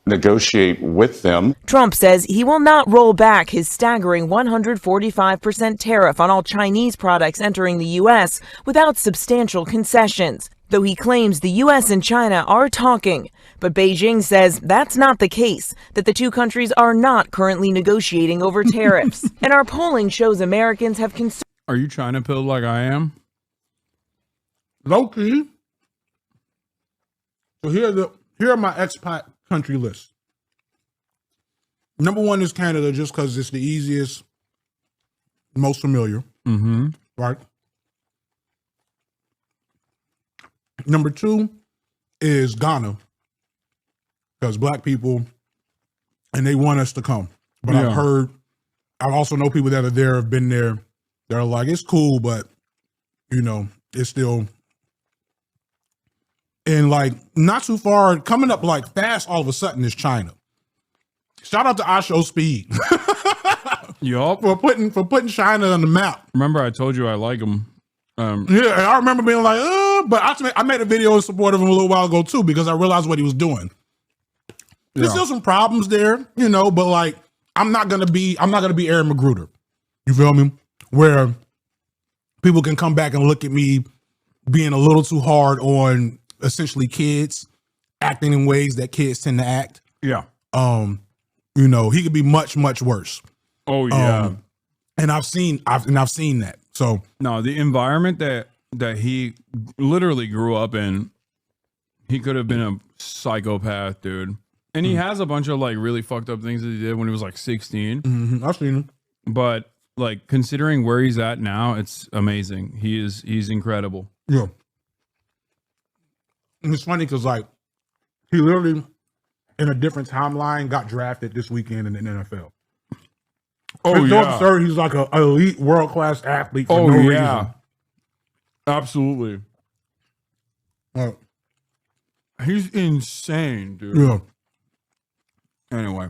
negotiate with them.
Trump says he will not roll back his staggering 145% tariff on all Chinese products entering the U.S. without substantial concessions, though he claims the U.S. and China are talking. But Beijing says that's not the case, that the two countries are not currently negotiating over tariffs. And our polling shows Americans have concerns.
Are you China pilled like I am?
Low key. So here are my expat country list. Number one is Canada, just because it's the easiest, most familiar.
Mm-hmm.
Right. Number two is Ghana, because black people, and they want us to come. But
Yeah.
I also know people that are there, have been there. They're like, it's cool, but it's still. And like not too far, coming up like fast, all of a sudden is China. Shout out to I Show Speed.
Yup.
For putting China on the map.
Remember I told you I like them.
Yeah, I remember being like, but I made a video in support of him a little while ago too, because I realized what he was doing. There's still some problems there, but like I'm not gonna be Aaron Magruder. You feel me? Where people can come back and look at me being a little too hard on essentially kids, acting in ways that kids tend to act.
Yeah.
He could be much, much worse.
Oh yeah.
And I've seen that. So
no, the environment that he literally grew up in, he could have been a psychopath, dude. And he has a bunch of like really fucked up things that he did when he was like 16.
Mm-hmm. I've seen him.
But like considering where he's at now, it's amazing. He's incredible.
Yeah. And it's funny because like he literally in a different timeline got drafted this weekend in the NFL.
Oh,
it's
yeah.
so absurd. He's like an elite world-class athlete for no reason.
Absolutely. He's insane, dude.
Yeah.
Anyway.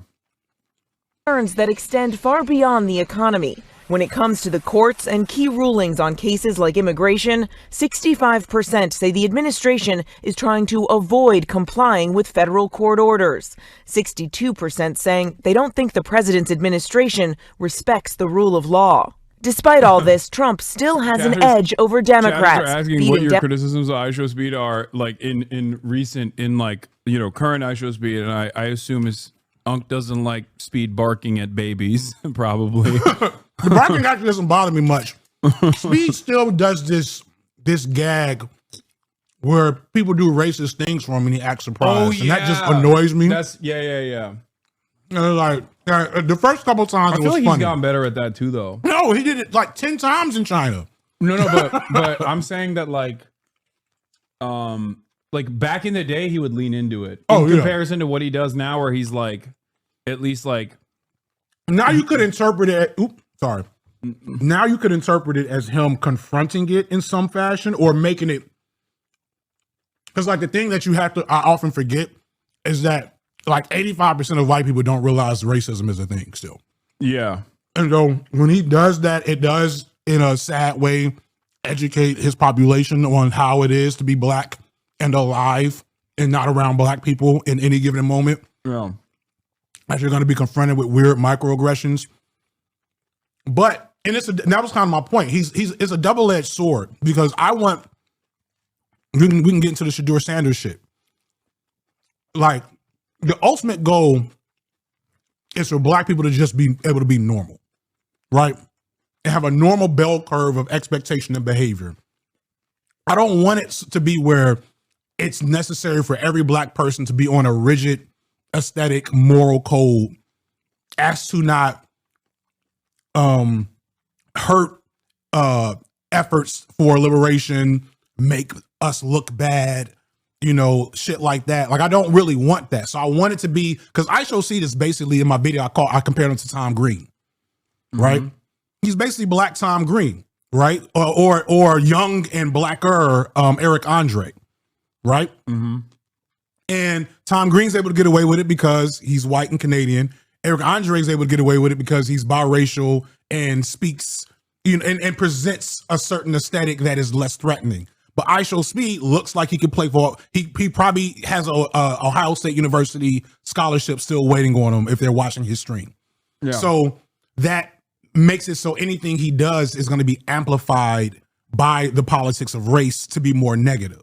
Concerns that extend far beyond the economy. When it comes to the courts and key rulings on cases like immigration, 65% say the administration is trying to avoid complying with federal court orders. 62% saying they don't think the president's administration respects the rule of law. Despite all this, Trump still has an edge over Democrats.
Chatters are asking what your criticisms of iShow Speed are like in like, you know, current iShow Speed, and I assume his Unc doesn't like Speed barking at babies, probably.
The barking actually doesn't bother me much. Speed still does this gag where people do racist things for him and he acts surprised. And that just annoys me.
That's yeah.
And like the first couple times
I
it
feel
was
like
funny.
he's gotten better at that too, though.
No, he did it like 10 times in China.
No, but I'm saying that like back in the day he would lean into it. In comparison to what he does now, where he's like, at least like.
Now you could interpret it. Sorry. Now you could interpret it as him confronting it in some fashion or making it. Because like the thing that I often forget is that like 85% of white people don't realize racism is a thing still.
Yeah.
And so when he does that, it does in a sad way educate his population on how it is to be black and alive and not around black people in any given moment.
Yeah.
As you're going to be confronted with weird microaggressions. But that was kind of my point. It's a double-edged sword because we can get into the Shedeur Sanders shit. Like the ultimate goal is for black people to just be able to be normal, right? And have a normal bell curve of expectation and behavior. I don't want it to be where it's necessary for every black person to be on a rigid aesthetic moral code as to not hurt efforts for liberation, make us look bad, you know, shit like that. Like I don't really want that. So I want it to be, because iShow Seed is basically in my video I compared him to Tom Green, right? He's basically black Tom Green, right? Or young and blacker Eric Andre, right? Mm-hmm. And Tom Green's able to get away with it because he's white and Canadian. Eric Andre is able to get away with it because he's biracial and speaks, you know, and presents a certain aesthetic that is less threatening. But iShow Speed looks like he could play for. He probably has a Ohio State University scholarship still waiting on him if they're watching his stream. Yeah. So that makes it so anything he does is going to be amplified by the politics of race to be more negative.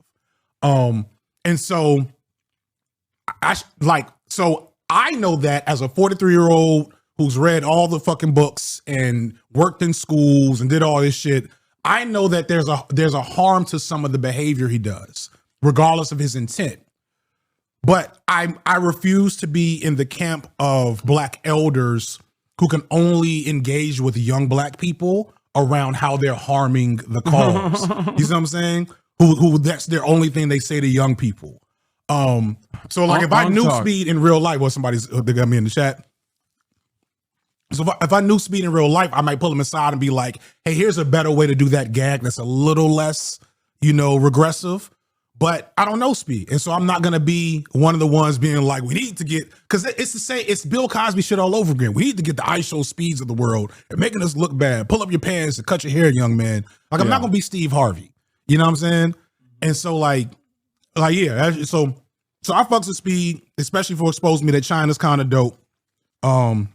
And so I know that as a 43-year-old who's read all the fucking books and worked in schools and did all this shit, I know that there's a harm to some of the behavior he does, regardless of his intent. But I refuse to be in the camp of black elders who can only engage with young black people around how they're harming the cause. You see what I'm saying? Who that's their only thing they say to young people. So like if I knew Speed in real life, they got me in the chat. So if I knew Speed in real life, I might pull him aside and be like, hey, here's a better way to do that gag that's a little less, you know, regressive. But I don't know Speed. And so I'm not going to be one of the ones being like, we need to get, because it's the same, it's Bill Cosby shit all over again. We need to get the iShow Speeds of the world. They're making us look bad. Pull up your pants and cut your hair, young man. Like, I'm not going to be Steve Harvey. You know what I'm saying? And so yeah. So I fucks with Speed, especially for exposing me that China's kind of dope. I'm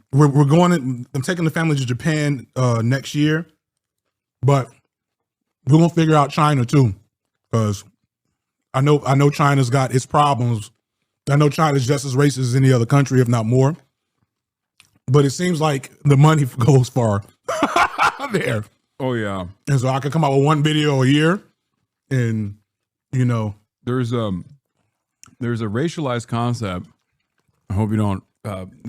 taking the family to Japan next year, but we're gonna figure out China too, because I know China's got its problems. I know China's just as racist as any other country, if not more. But it seems like the money goes far there.
Oh yeah.
And so I can come out with one video a year, and you know,
there's there's a racialized concept. I hope you don't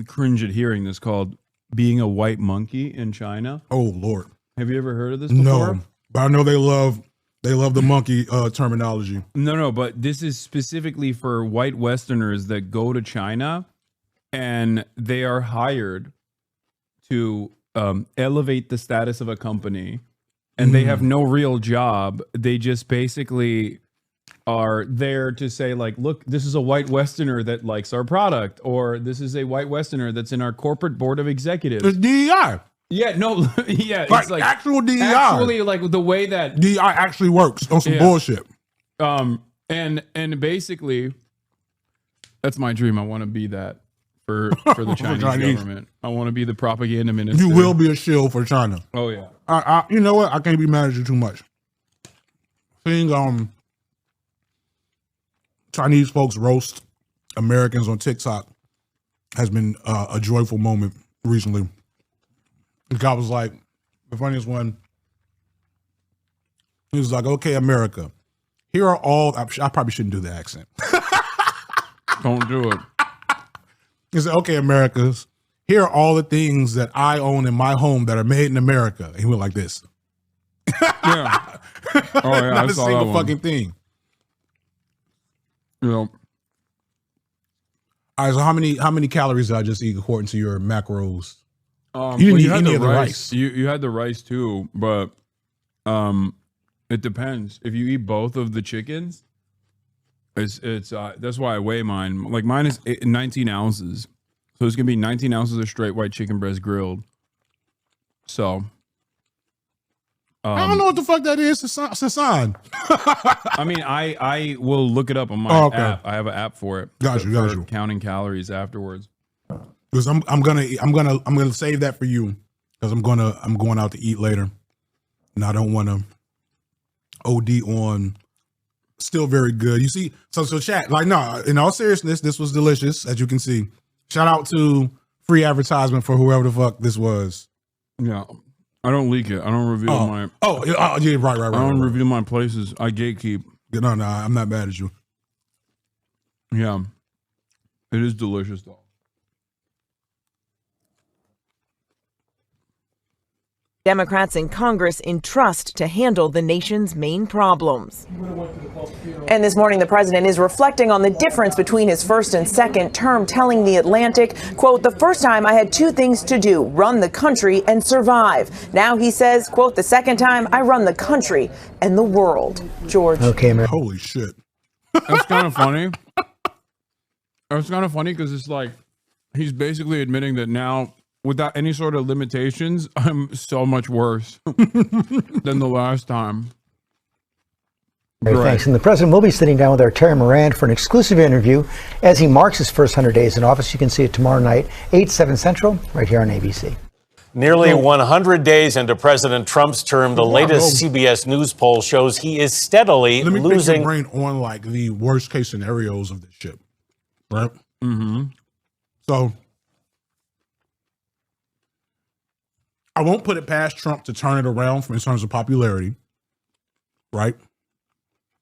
cringe at hearing this, called being a white monkey in China.
Oh Lord,
have you ever heard of this before?
No, but I know they love the monkey terminology.
No, but this is specifically for white Westerners that go to China, and they are hired to elevate the status of a company, and they have no real job. They just basically are there to say, like, look, this is a white Westerner that likes our product, or this is a white Westerner that's in our corporate board of executives.
It's DEI.
Yeah, no, yeah,
Like,
it's like
actual DEI.
Actually, like the way that
DEI actually works on some bullshit.
And basically, that's my dream. I want to be that for the Chinese government. I want to be the propaganda minister.
You will be a shield for China.
Oh yeah.
I you know what? I can't be mad at you too much. Seeing Chinese folks roast Americans on TikTok has been a joyful moment recently. The guy was like, the funniest one, he was like, okay, America, here are all, I probably shouldn't do the accent.
Don't do it.
He said, okay, Americans, here are all the things that I own in my home that are made in America. And he went like this.
Yeah. Oh yeah,
Not
I
a
saw
single
that one.
fucking thing.
You know.
All right, so how many calories did I just eat according to your macros?
You
didn't eat
had
any
the
of the rice.
You had the rice too, but it depends. If you eat both of the chickens, it's that's why I weigh mine. Like mine is 19 ounces, so it's gonna be 19 ounces of straight white chicken breast grilled. So
I don't know what the fuck that is, Hasan.
I mean, I will look it up on my app. I have an app for it.
Got you.
Counting calories afterwards.
Because I'm gonna save that for you, because I'm going out to eat later, and I don't want to OD on. Still very good. You see, so chat, like, no, in all seriousness, this was delicious, as you can see. Shout out to free advertisement for whoever the fuck this was.
Yeah, I don't leak it. I don't reveal my.
Yeah, right.
I don't reveal my places. I gatekeep.
No, I'm not mad at you.
Yeah, it is delicious though.
Democrats in Congress entrust to handle the nation's main problems. And this morning, the president is reflecting on the difference between his first and second term, telling The Atlantic, quote, the first time I had two things to do, run the country and survive. Now he says, quote, the second time I run the country and the world. George.
Okay, man.
Holy shit.
That's kind of funny. It's kind of funny because it's like he's basically admitting that now, without any sort of limitations, I'm so much worse than the last time.
Great, thanks. And the president will be sitting down with our Terry Moran for an exclusive interview as he marks his first 100 days in office. You can see it tomorrow night, 8/7 Central, right here on ABC.
Nearly 100 days into President Trump's term, the latest CBS News poll shows he is steadily
Let me
losing.
pick your brain on like the worst case scenarios of this shit, right?
Mm-hmm.
So I won't put it past Trump to turn it around in terms of popularity, right?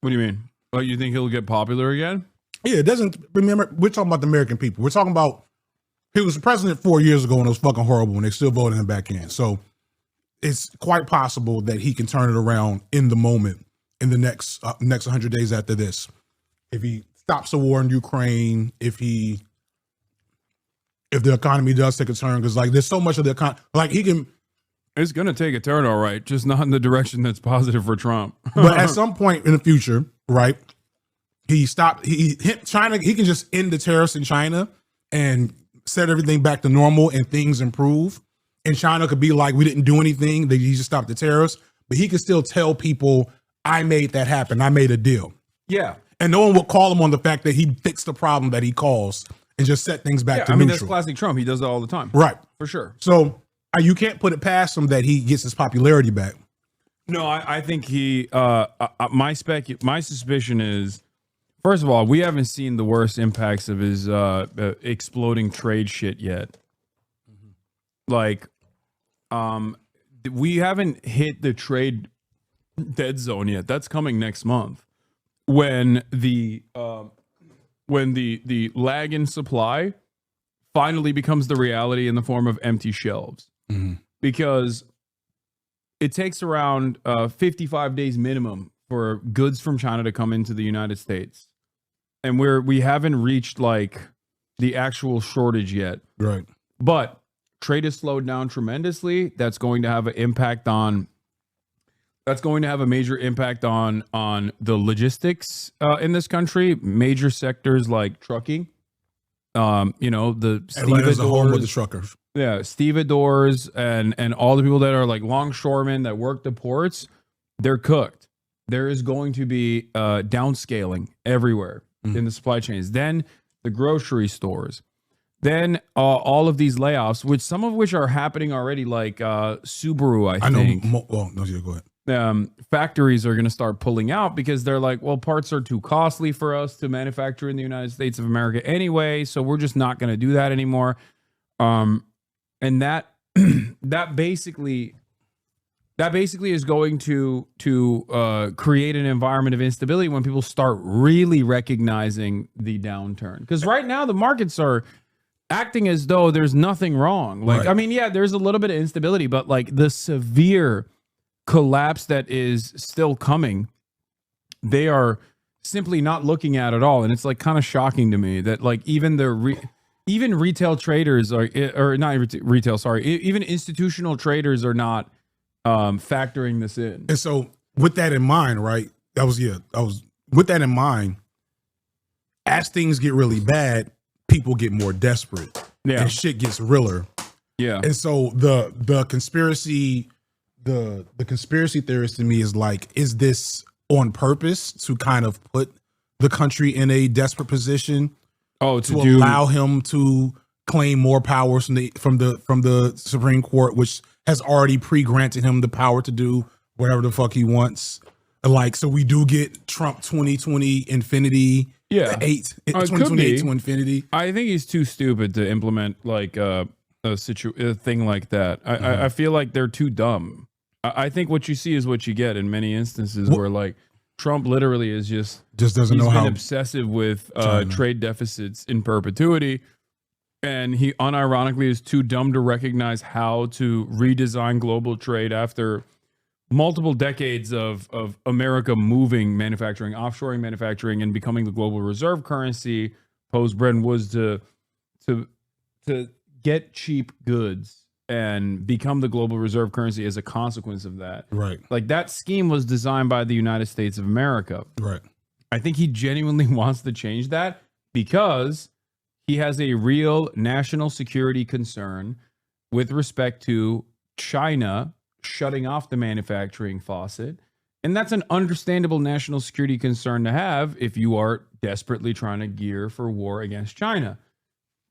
What do you mean? Oh, you think he'll get popular again?
Yeah, it doesn't. Remember, we're talking about the American people. We're talking about he was the president 4 years ago and it was fucking horrible and they still voted him back in. So it's quite possible that he can turn it around in the moment in the next 100 days after this. If he stops the war in Ukraine, if the economy does take a turn, because like there's so much of the economy, like he can.
It's going to take a turn, all right, just not in the direction that's positive for Trump.
But at some point in the future, right, he hit China, he can just end the tariffs in China and set everything back to normal and things improve. And China could be like, we didn't do anything, he just stopped the tariffs. But he could still tell people, I made that happen, I made a deal.
Yeah.
And no one will call him on the fact that he fixed the problem that he caused and just set things back to neutral.
That's classic Trump. He does that all the time.
Right.
For sure.
So you can't put it past him that he gets his popularity back.
No, I think he. My suspicion is, first of all, we haven't seen the worst impacts of his exploding trade shit yet. Like, we haven't hit the trade dead zone yet. That's coming next month when the when the lag in supply finally becomes the reality in the form of empty shelves. Because it takes around 55 days minimum for goods from China to come into the United States. And we haven't reached like the actual shortage yet.
Right.
But trade has slowed down tremendously. That's going to have an impact on a major impact on the logistics in this country. Major sectors like trucking. The
Atlanta's the home of the truckers.
Yeah, stevedores and all the people that are like longshoremen that work the ports, they're cooked. There is going to be downscaling everywhere in the supply chains. Then the grocery stores. Then all of these layoffs, which some of which are happening already, like Subaru, I think.
Know. Go ahead.
Factories are going to start pulling out because they're like, well, parts are too costly for us to manufacture in the United States of America anyway, so we're just not going to do that anymore. And that basically is going to create an environment of instability when people start really recognizing the downturn. Because right now the markets are acting as though there's nothing wrong. Like, right. I mean, yeah, there's a little bit of instability, but like the severe collapse that is still coming, they are simply not looking at all. And it's like kind of shocking to me that like even retail traders or not retail, sorry, even institutional traders are not factoring this in.
And so with that in mind, right, with that in mind, as things get really bad, people get more desperate and shit gets realer.
Yeah.
And so the conspiracy theorist to me is like, is this on purpose to kind of put the country in a desperate position? To allow him to claim more powers from the Supreme Court, which has already pre-granted him the power to do whatever the fuck he wants. Like, so we do get Trump 2020 infinity.
Yeah,
2028 to infinity.
I think he's too stupid to implement like a thing like that. I feel like they're too dumb. I think what you see is what you get in many instances where like Trump literally is just
doesn't know how
obsessive with trade deficits in perpetuity. And he unironically is too dumb to recognize how to redesign global trade after multiple decades of America moving manufacturing, offshoring manufacturing, and becoming the global reserve currency post Bretton Woods to get cheap goods and become the global reserve currency as a consequence of that.
Right.
Like that scheme was designed by the United States of America.
Right.
I think he genuinely wants to change that because he has a real national security concern with respect to China shutting off the manufacturing faucet. And that's an understandable national security concern to have if you are desperately trying to gear for war against China.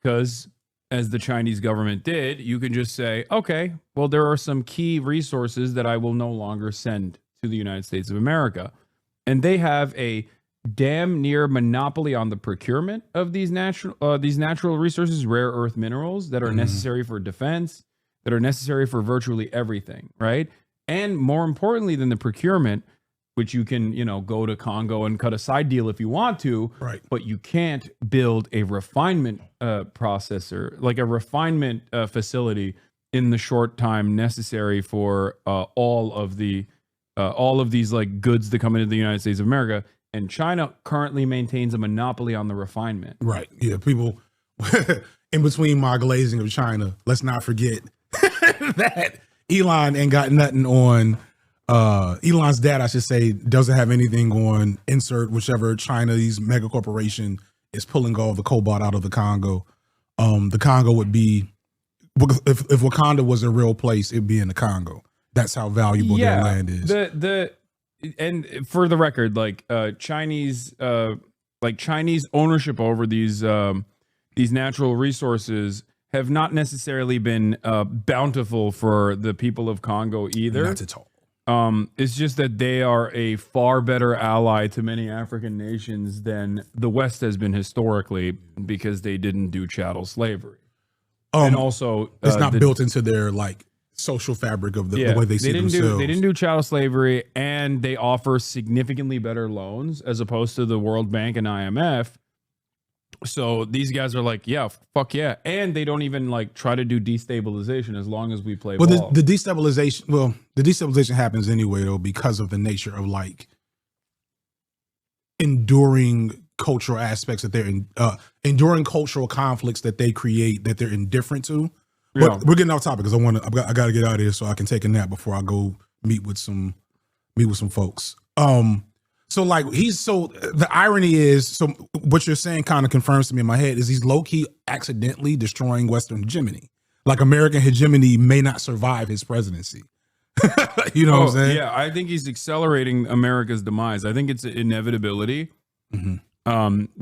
Because as the Chinese government did, you can just say, okay, well, there are some key resources that I will no longer send to the United States of America. And they have a damn near monopoly on the procurement of these natural resources, rare earth minerals that are necessary for defense, that are necessary for virtually everything, right? And more importantly than the procurement, which you can, go to Congo and cut a side deal if you want to,
right?
But you can't build a refinement processor, like a refinement facility in the short time necessary for all of these like goods that come into the United States of America. And China currently maintains a monopoly on the refinement.
Right. Yeah. People in between my glazing of China, let's not forget that Elon ain't got nothing on. Elon's dad, I should say, doesn't have anything on insert whichever Chinese mega corporation is pulling all the cobalt out of the Congo. The Congo would be, if Wakanda was a real place, it'd be in the Congo. That's how valuable their land is.
And for the record, like Chinese ownership over these natural resources have not necessarily been bountiful for the people of Congo either.
Not at all.
It's just that they are a far better ally to many African nations than the West has been historically because they didn't do chattel slavery. And also,
it's not built into their like social fabric of the way they see themselves.
They didn't do chattel slavery, and they offer significantly better loans as opposed to the World Bank and IMF. So these guys are like, yeah, fuck yeah. And they don't even like try to do destabilization as long as we play ball.
The destabilization happens anyway, though, because of the nature of like enduring cultural aspects that they're enduring cultural conflicts that they create that they're indifferent to.
Yeah.
But we're getting off topic because I got to get out of here so I can take a nap before I go meet with some folks. So like the irony is, so what you're saying kind of confirms to me in my head is he's low key accidentally destroying Western hegemony. Like American hegemony may not survive his presidency. You know what I'm saying?
Yeah, I think he's accelerating America's demise. I think it's an inevitability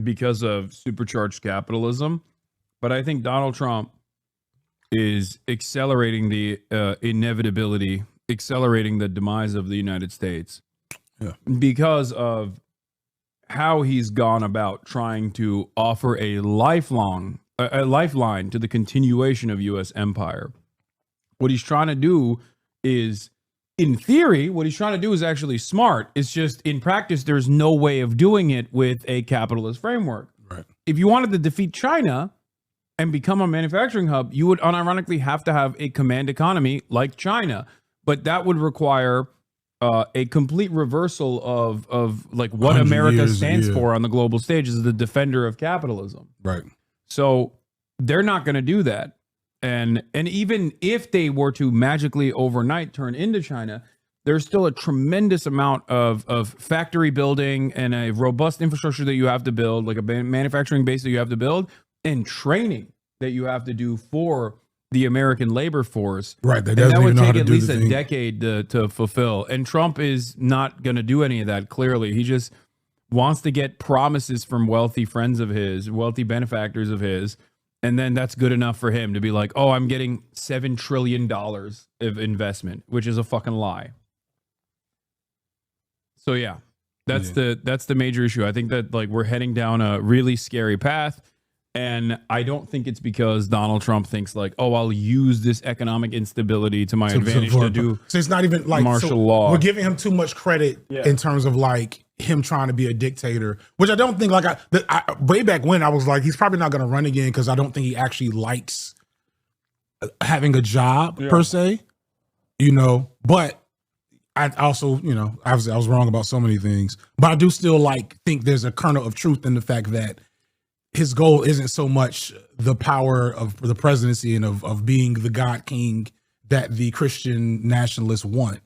because of supercharged capitalism. But I think Donald Trump is accelerating the inevitability, accelerating the demise of the United States. Yeah. Because of how he's gone about trying to offer a lifeline to the continuation of U.S. empire. What he's trying to do is, in theory, what he's trying to do is actually smart. It's just in practice, there's no way of doing it with a capitalist framework.
Right.
If you wanted to defeat China and become a manufacturing hub, you would unironically have to have a command economy like China. But that would require a complete reversal of like what America stands for on the global stage as the defender of capitalism.
Right.
So they're not going to do that. And even if they were to magically overnight turn into China, there's still a tremendous amount of factory building and a robust infrastructure that you have to build, like a manufacturing base that you have to build, and training that you have to do for the American labor force.
Right.
That would take at least a decade to fulfill. And Trump is not going to do any of that, clearly. He just wants to get promises from wealthy friends of his, wealthy benefactors of his. And then that's good enough for him to be like, oh, I'm getting $7 trillion of investment, which is a fucking lie. So yeah, that's the major issue. I think that like we're heading down a really scary path. And I don't think it's because Donald Trump thinks like, oh, I'll use this economic instability to my advantage to do.
So it's not even like
martial law.
We're giving him too much credit in terms of like him trying to be a dictator, which I don't think. Like way back when I was like, he's probably not going to run again because I don't think he actually likes having a job per se. You know, but I also, you know, obviously I was wrong about so many things, but I do still like think there's a kernel of truth in the fact that his goal isn't so much the power of the presidency and of being the God King that the Christian nationalists want,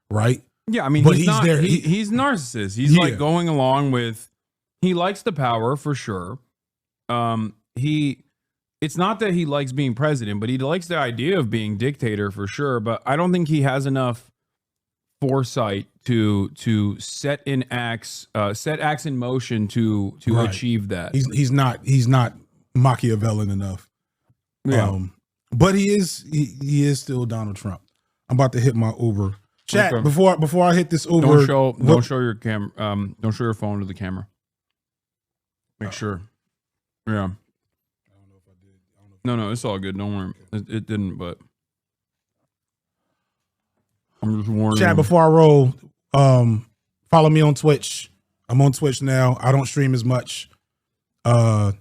right?
Yeah, I mean,
but
he's narcissist. He's like going along with, he likes the power for sure. It's not that he likes being president, but he likes the idea of being dictator for sure. But I don't think he has enough foresight to set acts in motion to achieve that.
He's not Machiavellian enough.
Yeah.
But he is still Donald Trump. I'm about to hit my Uber. Chat, okay. before I hit this Uber.
Don't show your don't show your phone to the camera. Make sure. Yeah. I don't know if I did. No, it's all good. Don't worry. It didn't, but I'm just warning.
Chat, before I roll, follow me on Twitch. I'm on Twitch now. I don't stream as much. So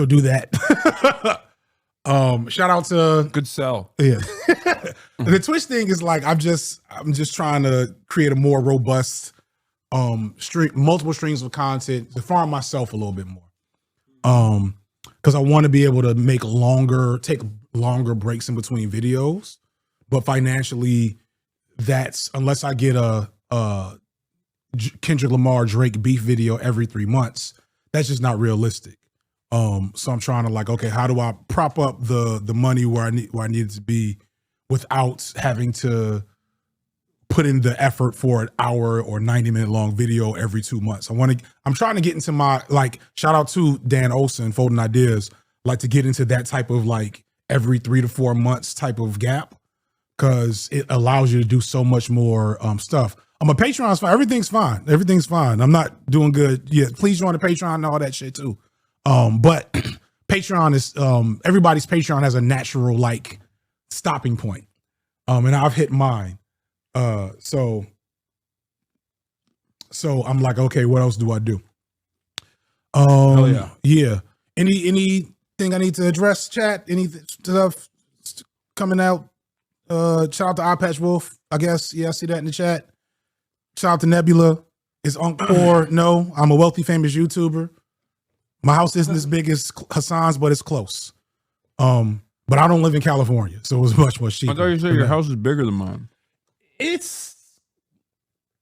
do that. Shout out to
good sell.
Yeah. The Twitch thing is like I'm just trying to create a more robust multiple streams of content to farm myself a little bit more. Because I want to be able to take longer breaks in between videos. But financially, that's unless I get a Kendrick Lamar Drake beef video every 3 months, that's just not realistic. So I'm trying to like, okay, how do I prop up the money where I need it to be without having to put in the effort for an hour or 90-minute long video every 2 months. I'm trying to get into my, like, shout out to Dan Olson, Folding Ideas, like to get into that type of like every 3 to 4 months type of gap. Cause it allows you to do so much more stuff. I'm a Patreon's fine. Everything's fine. I'm not doing good. Yeah, please join the Patreon and all that shit too. But Patreon is everybody's Patreon has a natural like stopping point. And I've hit mine. So I'm like, okay, what else do I do?
Hell yeah.
Yeah. Anything I need to address, chat? Any stuff coming out? Shout out to Eye Patch Wolf, I guess. Yeah, I see that in the chat. Shout out to Nebula. Is Encore? No, I'm a wealthy, famous YouTuber. My house isn't as big as Hasan's, but it's close. But I don't live in California, so it was much more cheaper.
I thought you said your house is bigger than mine.
It's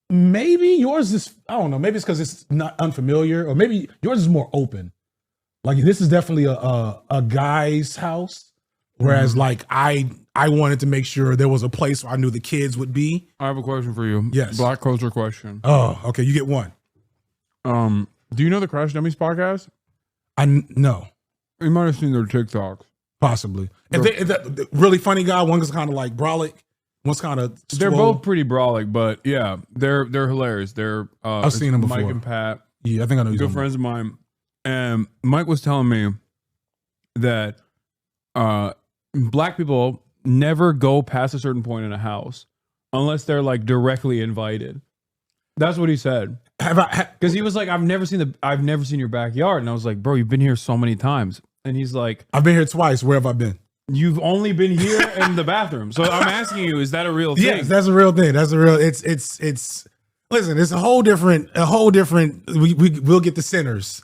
maybe yours is, I don't know, maybe it's because it's not unfamiliar, or maybe yours is more open. Like this is definitely a guy's house, whereas like I wanted to make sure there was a place where I knew the kids would be.
I have a question for you.
Yes.
Black culture question.
Oh, okay, you get one.
Do you know the Crash Dummies podcast?
No.
You might have seen their TikToks.
Possibly. And the really funny guy, one is kind of like brolic, one's kind of
They're both pretty brolic, but yeah, they're hilarious. They're
I've seen them before.
Mike and Pat.
Yeah, I think I know.
Good friends of mine. And Mike was telling me that black people never go past a certain point in a house unless they're like directly invited. That's what he said. Because he was like, I've never seen your backyard, and I was like, bro, you've been here so many times. And he's like,
I've been here twice. Where have I been?
You've only been here in the bathroom. So I'm asking you, is that a real thing?
Yes, that's a real thing. That's a real. It's. Listen, it's a whole different. We'll get the sinners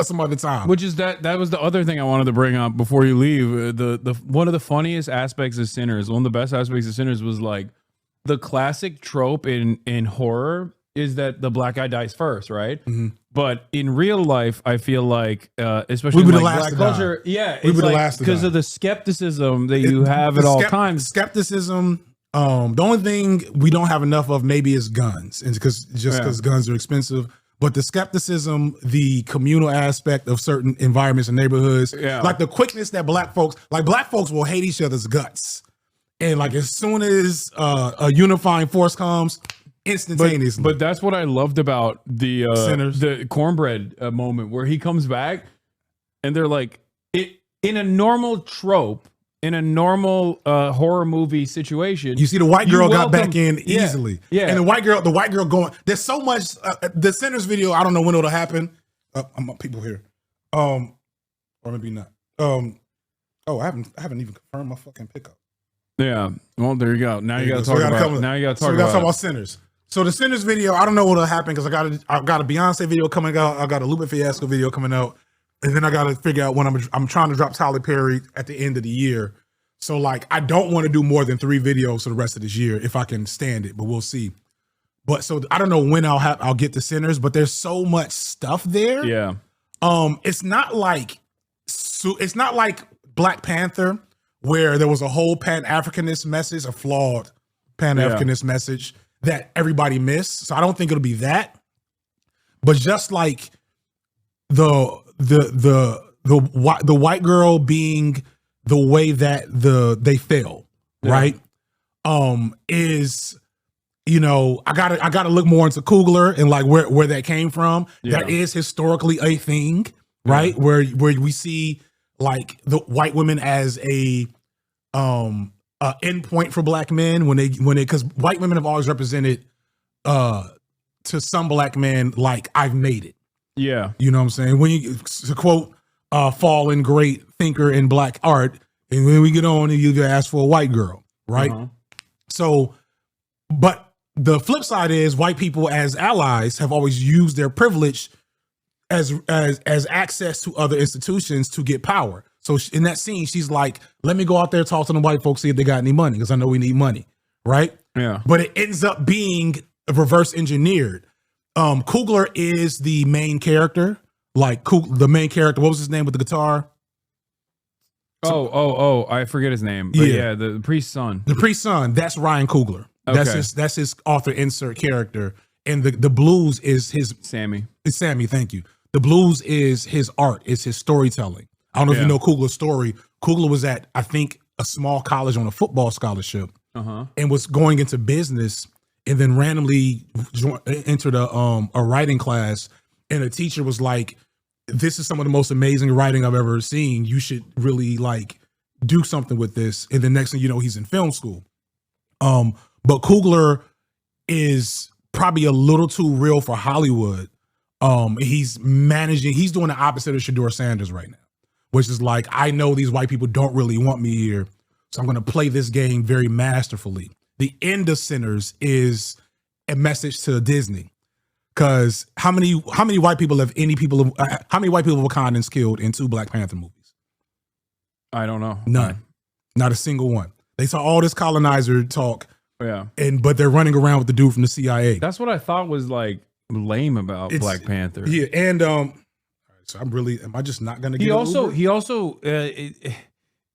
some other time.
Which is that was the other thing I wanted to bring up before you leave. The one of the funniest aspects of Sinners, one of the best aspects of Sinners was like the classic trope in horror is that the black guy dies first, right? Mm-hmm. But in real life, I feel like, especially in like black culture, it's like because of the skepticism that you have at all times.
Skepticism. The only thing we don't have enough of maybe is guns, and because guns are expensive. But the skepticism, the communal aspect of certain environments and neighborhoods, like the quickness that black folks will hate each other's guts, and like as soon as a unifying force comes. Instantaneously.
But that's what I loved about the cornbread moment where he comes back and they're like, in a normal trope, in a normal horror movie situation,
you see the white girl got back in easily. Yeah. And the white girl going, there's so much, the Sinners video, I don't know when it'll happen. I'm people here. Or maybe not. I haven't even confirmed my fucking pickup.
Yeah. Well, there you go. Now you got to talk about
Sinners. So the Sinners video, I don't know what'll happen because I got a Beyonce video coming out, I got a Lupe Fiasco video coming out, and then I got to figure out when I'm trying to drop Tyler Perry at the end of the year. So like I don't want to do more than 3 videos for the rest of this year if I can stand it, but we'll see. But so I don't know when I'll get the Sinners, but there's so much stuff there.
Yeah.
It's not like Black Panther where there was a whole Pan-Africanist message, a flawed Pan-Africanist message that everybody missed. So I don't think it'll be that. But just like the white girl being the way that they fell, right? Is I gotta look more into Kugler and like where that came from. Yeah. That is historically a thing, right? Where we see like the white women as a endpoint for black men when they because white women have always represented to some black men like I've made it.
Yeah.
You know what I'm saying? When you to quote fallen great thinker in black art, and when we get on and you ask for a white girl, right? Uh-huh. So, but the flip side is white people as allies have always used their privilege as access to other institutions to get power. So in that scene, she's like, let me go out there, talk to the white folks, see if they got any money, because I know we need money, right?
Yeah.
But it ends up being reverse engineered. Kugler is the main character, the main character. What was his name with the guitar?
I forget his name. But yeah, the priest's son.
The priest's son, that's Ryan Coogler. Okay. That's his author insert character. And the blues is his
Sammy.
It's Sammy, thank you. The blues is his art, is his storytelling. I don't know if you know Kugler's story. Kugler was at, I think, a small college on a football scholarship and was going into business and then randomly entered a writing class. And the teacher was like, this is some of the most amazing writing I've ever seen. You should really like do something with this. And the next thing you know, he's in film school. But Kugler is probably a little too real for Hollywood. He's doing the opposite of Shedeur Sanders right now, which is like, I know these white people don't really want me here, so I'm going to play this game very masterfully. The end of Sinners is a message to Disney, because how many white people have how many white people have Wakandans killed in 2 Black Panther movies?
I don't know.
None. Not a single one. They saw all this colonizer talk.
Yeah.
But they're running around with the dude from the CIA.
That's what I thought was like lame about Black Panther.
Yeah, and so am I just not gonna get
he also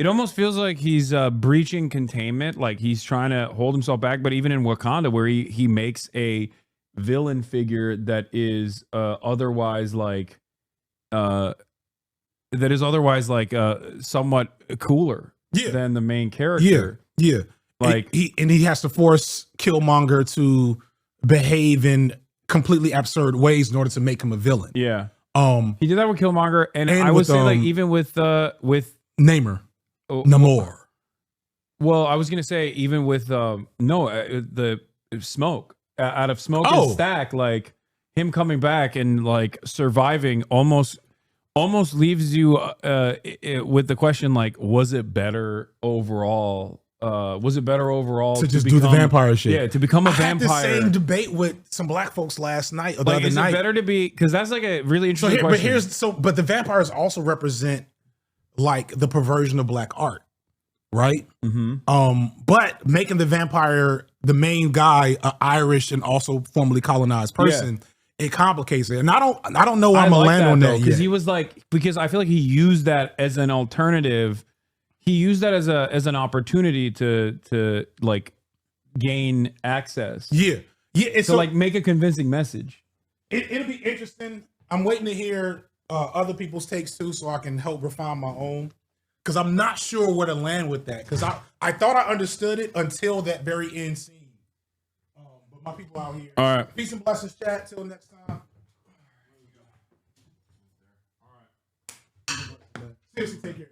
it almost feels like he's breaching containment, like he's trying to hold himself back. But even in Wakanda, where he makes a villain figure that is otherwise somewhat cooler than the main character.
Yeah. Like he has to force Killmonger to behave in completely absurd ways in order to make him a villain.
Yeah. He did that with Killmonger, and I would say like even with
Namor. Namor.
Well, I was gonna say even with the Smoke out of Smoke and Stack, like him coming back and like surviving almost leaves you with the question like, was it better overall? To
just do the vampire shit?
Yeah, to become a vampire.
I had the same debate with some black folks last night or the
like,
other
is
night.
it better to be, because that's like a really interesting question.
But the vampires also represent like the perversion of black art, right?
Mm-hmm.
But making the vampire the main guy, an Irish and also formerly colonized person, it complicates it. And I don't know where I'm gonna land on that
because he was like, because I feel like he used that as an alternative. He used that as an opportunity to like gain access.
Yeah.
To like make a convincing message.
It'll be interesting. I'm waiting to hear other people's takes too, so I can help refine my own. Because I'm not sure where to land with that. Because I thought I understood it until that very end scene. But my people out here.
All right.
Peace and blessings, chat. Till next time. All right. Seriously, take care.